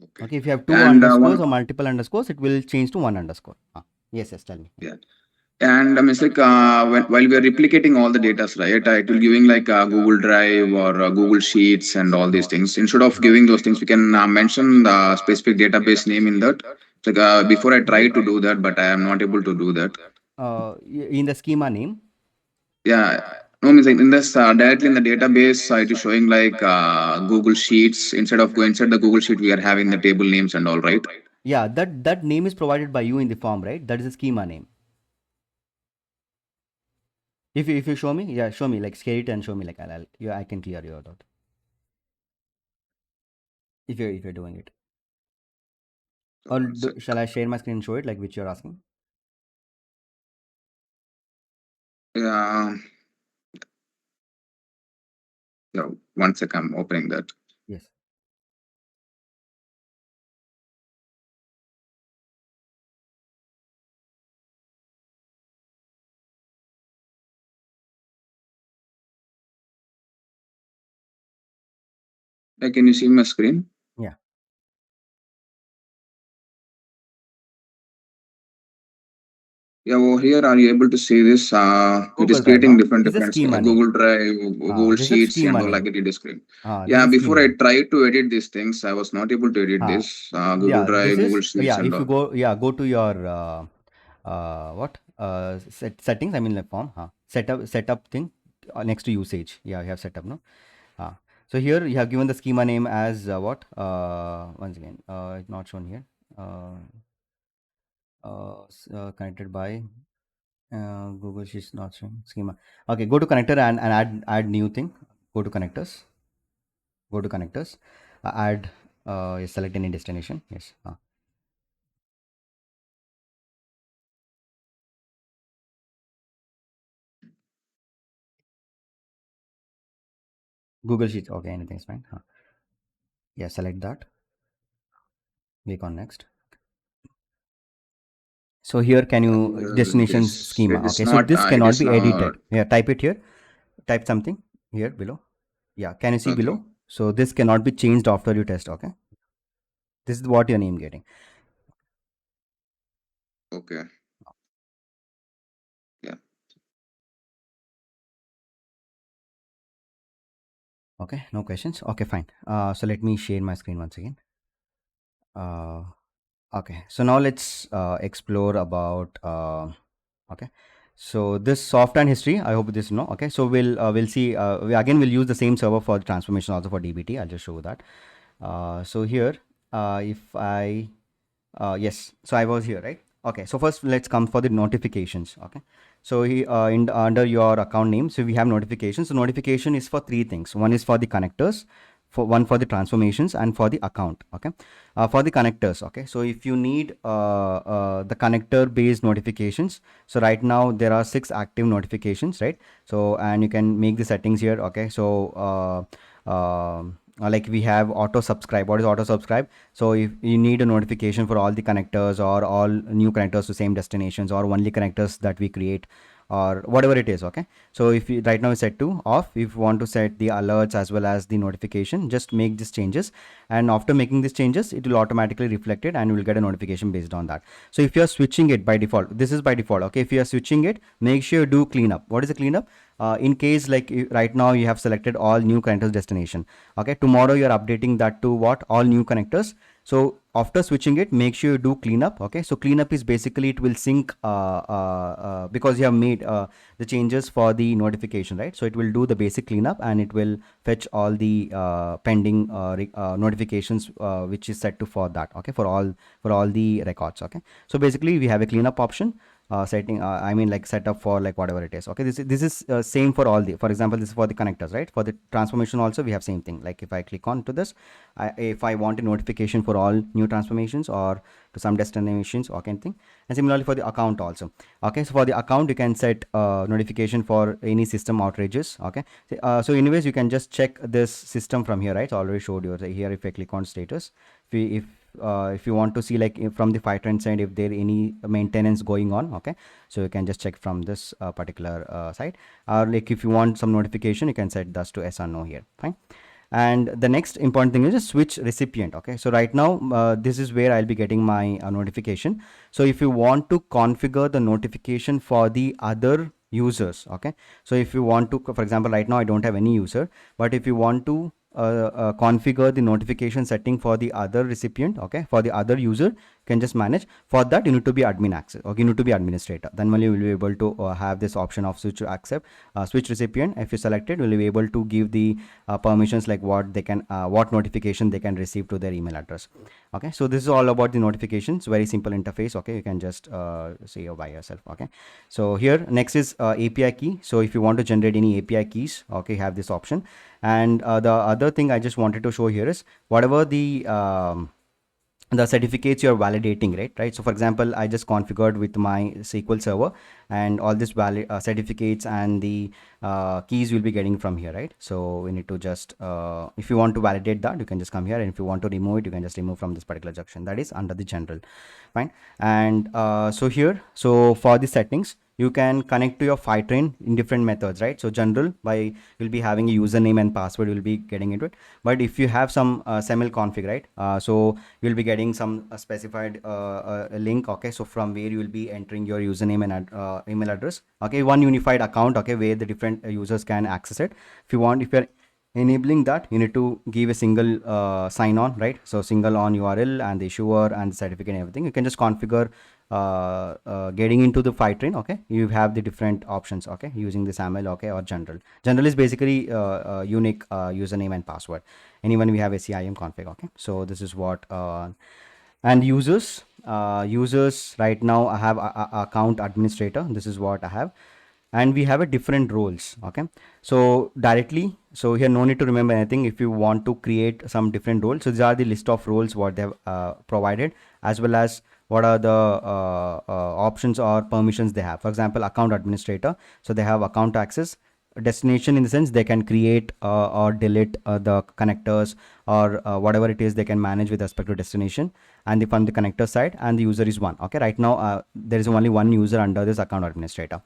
Okay. Okay. If you have two And underscores one. or multiple underscores, it will change to one underscore. Yes. Yes. Tell me. Yeah. And it's like while we are replicating all the data, right? It will giving like Google Drive or Google Sheets and all these things. Instead of giving those things, we can mention the specific database name in that. It's like before I try to do that, but I am not able to do that. In the schema name. Yeah. No, means like in this directly in the database, it is showing like Google Sheets. Instead of going inside the Google Sheet, we are having the table names and all, right? Yeah. That name is provided by you in the form, right? That is the schema name. If you show me, yeah, show me like scale it and show me like I can clear your doubt if you're doing it. Or One sec. shall I share my screen and show it like which you're asking? Yeah. Yeah. One sec. I'm opening that. Yes. Can you see my screen? Yeah. Yeah, over here, are you able to see this? It is Google Drive, creating no? different This is a different schema name. Google Drive, Google This is a Sheets, and schema all like name. it is screen. This Yeah, is before schema I name. tried to edit these things, I was not able to edit this Google Yeah, this Drive, Google is Sheets, yeah. and If you all. go to your settings. I mean like form. Setup thing next to usage. Yeah, you have setup, no? So here you have given the schema name as what? Once again, it's not shown here. Connected by Google Sheets not showing schema. Okay, go to connector and add new thing. Go to connectors. Go to connectors. Add. Yes, select any destination. Yes. Google Sheets. Okay, anything's fine. Huh. Yeah, select that. Click on next. So here, can you destination schema? It is Okay, so not. this It cannot is be not. edited. Yeah, type it here. Type something here below. Yeah, can you see Okay. below? So this cannot be changed after you test. Okay, this is what your name getting. Okay. Yeah. Okay, no questions. Okay, fine. So let me share my screen once again. Okay, so now let's explore about okay. So this soft and history, I hope this no. Okay, so we'll see. We'll use the same server for the transformation also for DBT. I'll just show that. So here, if I yes, so I was here, right? Okay, so first let's come for the notifications. Okay, so under your account name, so we have notifications. So notification is for three things. One is for the connectors, for one for the transformations, and for the account. Okay, for the connectors. Okay, so if you need the connector based notifications, so right now there are 6 active notifications, right? So and you can make the settings here. Okay, so like we have auto subscribe. What is auto subscribe? So if you need a notification for all the connectors or all new connectors to same destinations or only connectors that we create or whatever it is. Okay, so if you right now is set to off, if you want to set the alerts as well as the notification, just make these changes, and after making these changes it will automatically reflect it and you will get a notification based on that. So if you are switching it by default, this is by default. Okay, if you are switching it, make sure you do cleanup. What is the cleanup? In case like right now you have selected all new connectors destination. Okay, tomorrow you are updating that to what? All new connectors. So after switching it, make sure you do cleanup. Okay, so cleanup is basically it will sync because you have made the changes for the notification, right? So it will do the basic cleanup and it will fetch all the pending notifications which is set to for that. Okay, for all the records. Okay, so basically we have a cleanup option. Setting I mean like setup for like whatever it is. Okay, this is same for all the, for example, this is for the connectors, right? For the transformation also we have same thing. Like if I click on to this, if I want a notification for all new transformations or to some destinations or anything, and similarly for the account also. Okay, so for the account you can set notification for any system outrages. Okay, so anyways you can just check this system from here, right? So I already showed you here. If I click on status, if you want to see like from the Fivetran side if there any maintenance going on. Okay, so you can just check from this particular site, or like if you want some notification you can set this to yes or no here. Fine. And the next important thing is a switch recipient. Okay, so right now this is where I'll be getting my notification. So if you want to configure the notification for the other users, okay, so if you want to, for example, right now I don't have any user, but if you want to configure the notification setting for the other recipient, okay, for the other user, can just manage. For that you need to be admin access, okay, you need to be administrator, then only you will be able to have this option of switch accept switch recipient. If you select it, you will be able to give the permissions like what they can what notification they can receive to their email address. Okay, so this is all about the notifications, very simple interface. Okay, you can just see by yourself. Okay, so here next is API key. So if you want to generate any API keys, okay, you have this option. And the other thing I just wanted to show here is whatever the certificates you're validating, right? So for example, I just configured with my SQL Server, and all this valid certificates and the keys will be getting from here, right? So we need to just if you want to validate that, you can just come here, and if you want to remove it, you can just remove from this particular section, that is under the general. Fine. And so here, so for the settings, you can connect to your Fivetran in different methods, right? So general, by you'll be having a username and password, you'll be getting into it. But if you have some semel config, right, so you'll be getting some specified link. Okay, so from where you will be entering your username and email address. Okay, one unified account, okay, where the different users can access it. If you're enabling that, you need to give a single sign on, right? So single on URL and the issuer and the certificate and everything. You can just configure getting into the Fivetran. Okay, you have the different options, okay, using the SAML, okay, or general is basically unique username and password. Anyone we have a CIM config. Okay, so this is what and users right now I have a account administrator. This is what I have, and we have a different roles. Okay, so directly, so here no need to remember anything. If you want to create some different roles, so these are the list of roles what they have provided, as well as what are the options or permissions they have. For example, account administrator, so they have account access, destination in the sense they can create or delete the connectors or whatever it is they can manage with respect to destination, and from the connector side, and the user is one. Okay, right now there is only one user under this account administrator.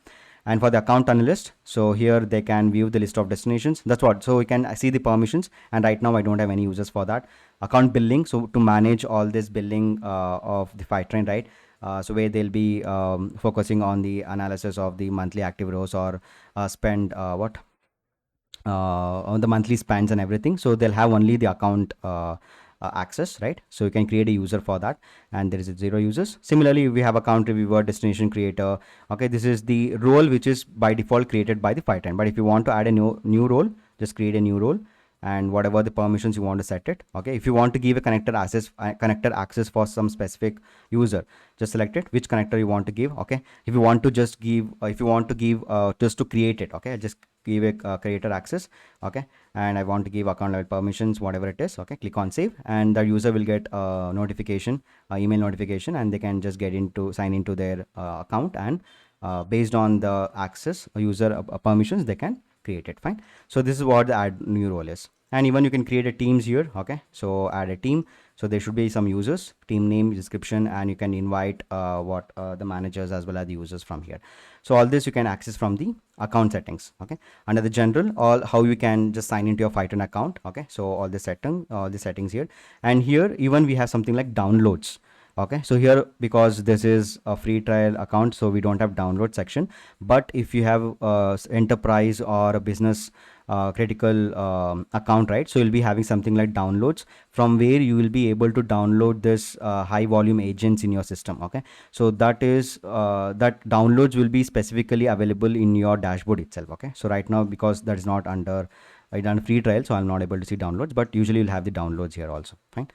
And for the account analyst, so here they can view the list of destinations. That's what, so we can see the permissions, and right now I don't have any users for that. Account billing, so to manage all this billing of the Fivetran, right? So where they'll be focusing on the analysis of the monthly active rows or spend on the monthly spends and everything. So they'll have only the account access, right? So you can create a user for that, and there is 0 users. Similarly, we have account reviewer, destination creator. Okay, this is the role which is by default created by the Fivetran. But if you want to add a new role, just create a new role, and whatever the permissions you want to set it. Okay, if you want to give a connector access for some specific user, just select it which connector you want to give. Okay, if you want to just give just to create it, okay, just give a creator access. Okay, and I want to give account level permissions, whatever it is. Okay, click on save, and the user will get a notification, email notification, and they can just sign into their account, and based on the access user permissions, they can create it. Fine. So this is what the add new role is. And even you can create a teams here. Okay, so add a team. So there should be some users, team name, description, and you can invite the managers as well as the users from here. So all this you can access from the account settings. Okay, under the general, all how you can just sign into your Fivetran account. Okay, so all the settings here, and here even we have something like downloads. Okay, so here, because this is a free trial account, so we don't have download section. But if you have enterprise or a business critical account, right, so you'll be having something like downloads, from where you will be able to download this high volume agents in your system. Okay, so that downloads will be specifically available in your dashboard itself. Okay, so right now, because that is not under free trial, so I'm not able to see downloads, but usually you'll have the downloads here also. Fine.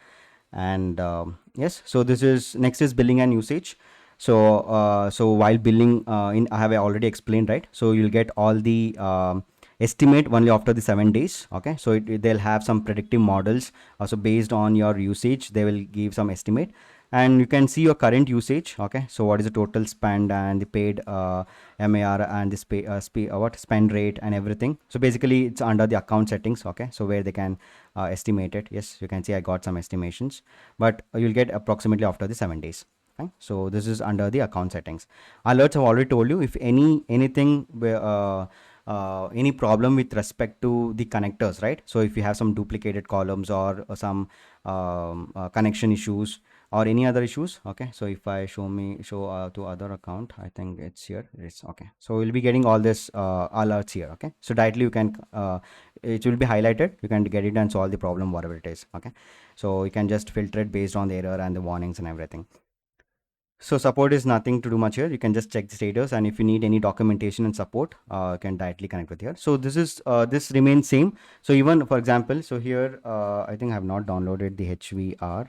And yes, so this is next is billing and usage. So while billing, I have already explained, right? So you'll get all the estimate only after the 7 days. Okay, so they'll have some predictive models. So based on your usage, they will give some estimate, and you can see your current usage. Okay, so what is the total spend and the paid MAR and the spend rate and everything. So basically it's under the account settings. Okay, so where they can estimate it. Yes, you can see I got some estimations, but you'll get approximately after the 7 days. Fine. So this is under the account settings. Alerts, I've already told you, if anything any problem with respect to the connectors, right? So if you have some duplicated columns or some connection issues or any other issues. Okay, so if I show to other account, I think it's here. It's okay, so we'll be getting all this alerts here. Okay, so directly you can it will be highlighted, you can get it and solve the problem, whatever it is. Okay, so you can just filter it based on the error and the warnings and everything. So support is nothing to do much here. You can just check the status, and if you need any documentation and support, you can directly connect with here. So this remains same. So even for example, so here I think I have not downloaded the HVR.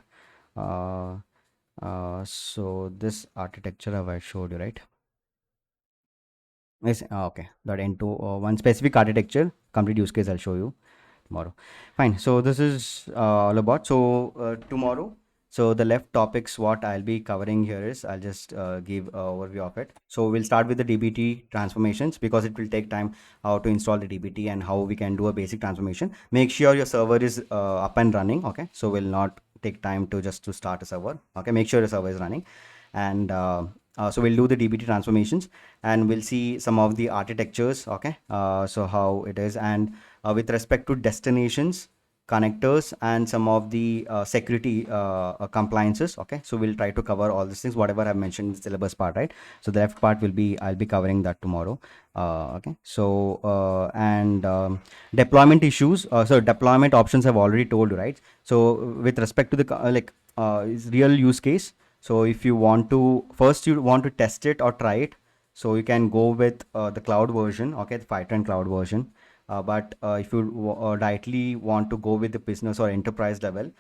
So this architecture have I showed you, right? Yes. Okay. That into one specific architecture, complete use case I'll show you tomorrow. Fine. So this is all about. So tomorrow. So the left topics what I'll be covering here is I'll just give an overview of it. So we'll start with the DBT transformations, because it will take time how to install the DBT and how we can do a basic transformation. Make sure your server is up and running. Okay, so we'll not take time to start a server. Okay, make sure your server is running, and so we'll do the DBT transformations, and we'll see some of the architectures. Okay, so how it is, and with respect to destinations, connectors, and some of the security compliances. Okay, so we'll try to cover all these things, whatever I've mentioned in the syllabus part, right? So the left part I'll be covering that tomorrow. Okay, so and deployment issues. So deployment options I've already told you, right? So with respect to the real use case, so if you want to test it or try it, so you can go with the cloud version. Okay, the Fivetran cloud version. But if you directly want to go with the business or enterprise level,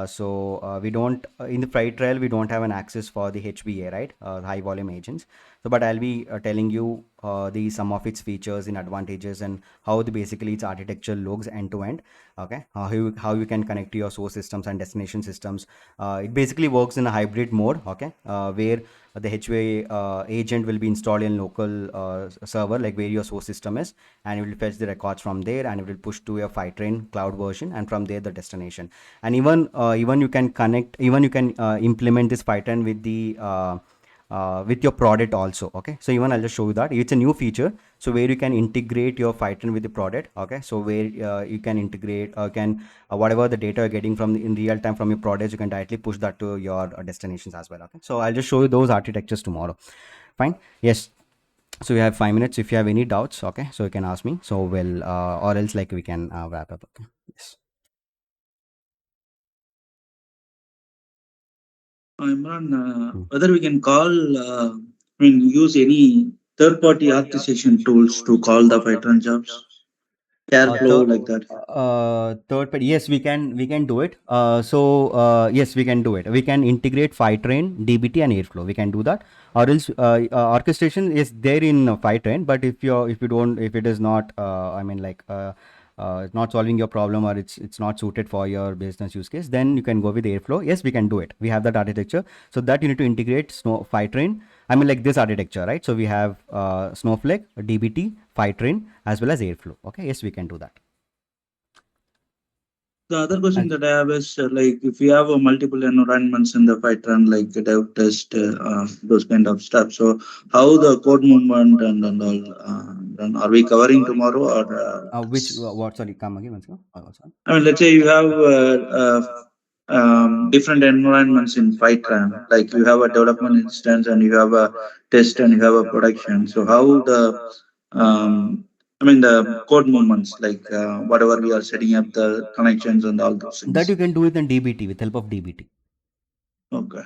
so we don't in the freight trail we don't have an access for the HBA, right? High volume agents. So but I'll be telling you the some of its features and advantages, and how basically its architecture looks end to end. Okay, how you can connect to your source systems and destination systems. It basically works in a hybrid mode. Okay, where the HVA agent will be installed in local server, like where your source system is, and it will fetch the records from there, and it will push to your Fivetran cloud version, and from there the destination. And even you can connect, even you can implement this Fivetran with your product also. Okay, so even I'll just show you that it's a new feature, so where you can integrate your Fivetran with the product. Okay, so where you can integrate whatever the data you're getting from in real time from your products, you can directly push that to your destinations as well. Okay, so I'll just show you those architectures tomorrow. Fine. Yes, so we have 5 minutes. If you have any doubts, okay, so you can ask me, so we'll or else like we can wrap up. Okay. Yes. Imran, Hmm. whether we can call, use any third-party orchestration tools to call the Fivetran jobs, Airflow, like that. Third party, yes, we can do it. Yes, we can do it. We can integrate Fivetran, DBT, and Airflow. We can do that. Or else orchestration is there in Fivetran, but if you don't, if it is not not solving your problem, or it's not suited for your business use case, then you can go with Airflow. Yes, we can do it. We have that architecture, so that you need to integrate Fivetran. Like this architecture, right? So we have Snowflake, DBT, Fivetran, as well as Airflow. Okay, yes, we can do that. The other question And that I have is like if you have multiple environments in the Fivetran, like dev test, those kind of stuff. So how the code movement and all, then are we covering tomorrow or? which what? Sorry, come again once more. Sorry. Let's say you have different environments in Fivetran, like you have a development instance and you have a test and you have a production. So how the the code movements, like whatever we are setting up the connections and all those That things. you can do it in DBT with help of DBT. Okay.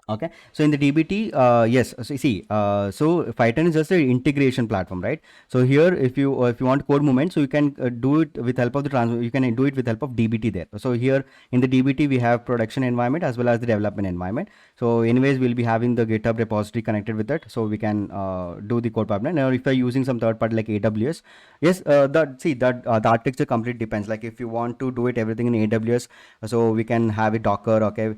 Okay, so in the DBT, yes, so see, so Python is just an integration platform, right? So here, if you want code movement, so you can do it with help of you can do it with help of DBT there. So here in the DBT, we have production environment as well as the development environment. So anyways, we'll be having the GitHub repository connected with it, so we can do the code pipeline. Now, if you're using some third party like AWS, yes, the architecture completely depends. Like if you want to do it everything in AWS, so we can have it Docker. Okay,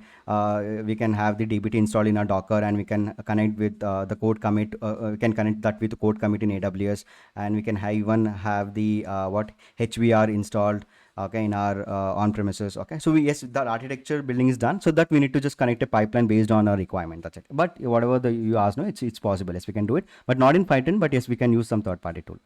we can have the DBT installed in our Docker, and we can connect with the code commit. We can connect that with the code commit in AWS, and we can even have the HVR installed. Okay, in our on premises. Okay, so yes, the architecture building is done. So that we need to just connect a pipeline based on our requirement. That's it. But whatever you ask, no, it's possible. Yes, we can do it, but not in Python. But yes, we can use some third party tool.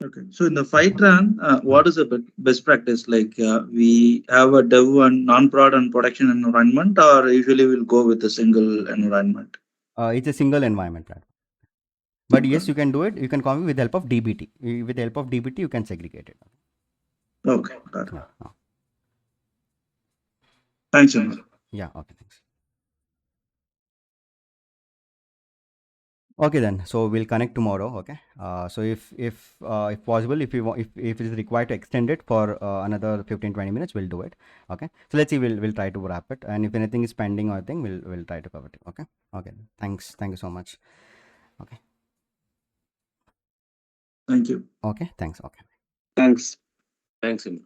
Okay. So in the Fivetran, what is the best practice? Like we have a dev and non-prod and production environment, or usually we'll go with a single environment. It's a single environment platform. But Okay. yes, you can do it. You can come with help of DBT. With the help of DBT, you can segregate it. Okay. Got it. Yeah. Thanks, Imran. Yeah. Okay. Thanks. Okay then. So we'll connect tomorrow. Okay. So if possible, if it is required to extend it for another 15-20 minutes, we'll do it. Okay. So let's see. We'll try to wrap it. And if anything is pending or thing, we'll try to cover it. Okay. Okay. Thanks. Thank you so much. Okay. Thank you. Okay. Thanks. Okay. Thanks. Thanks, Imran.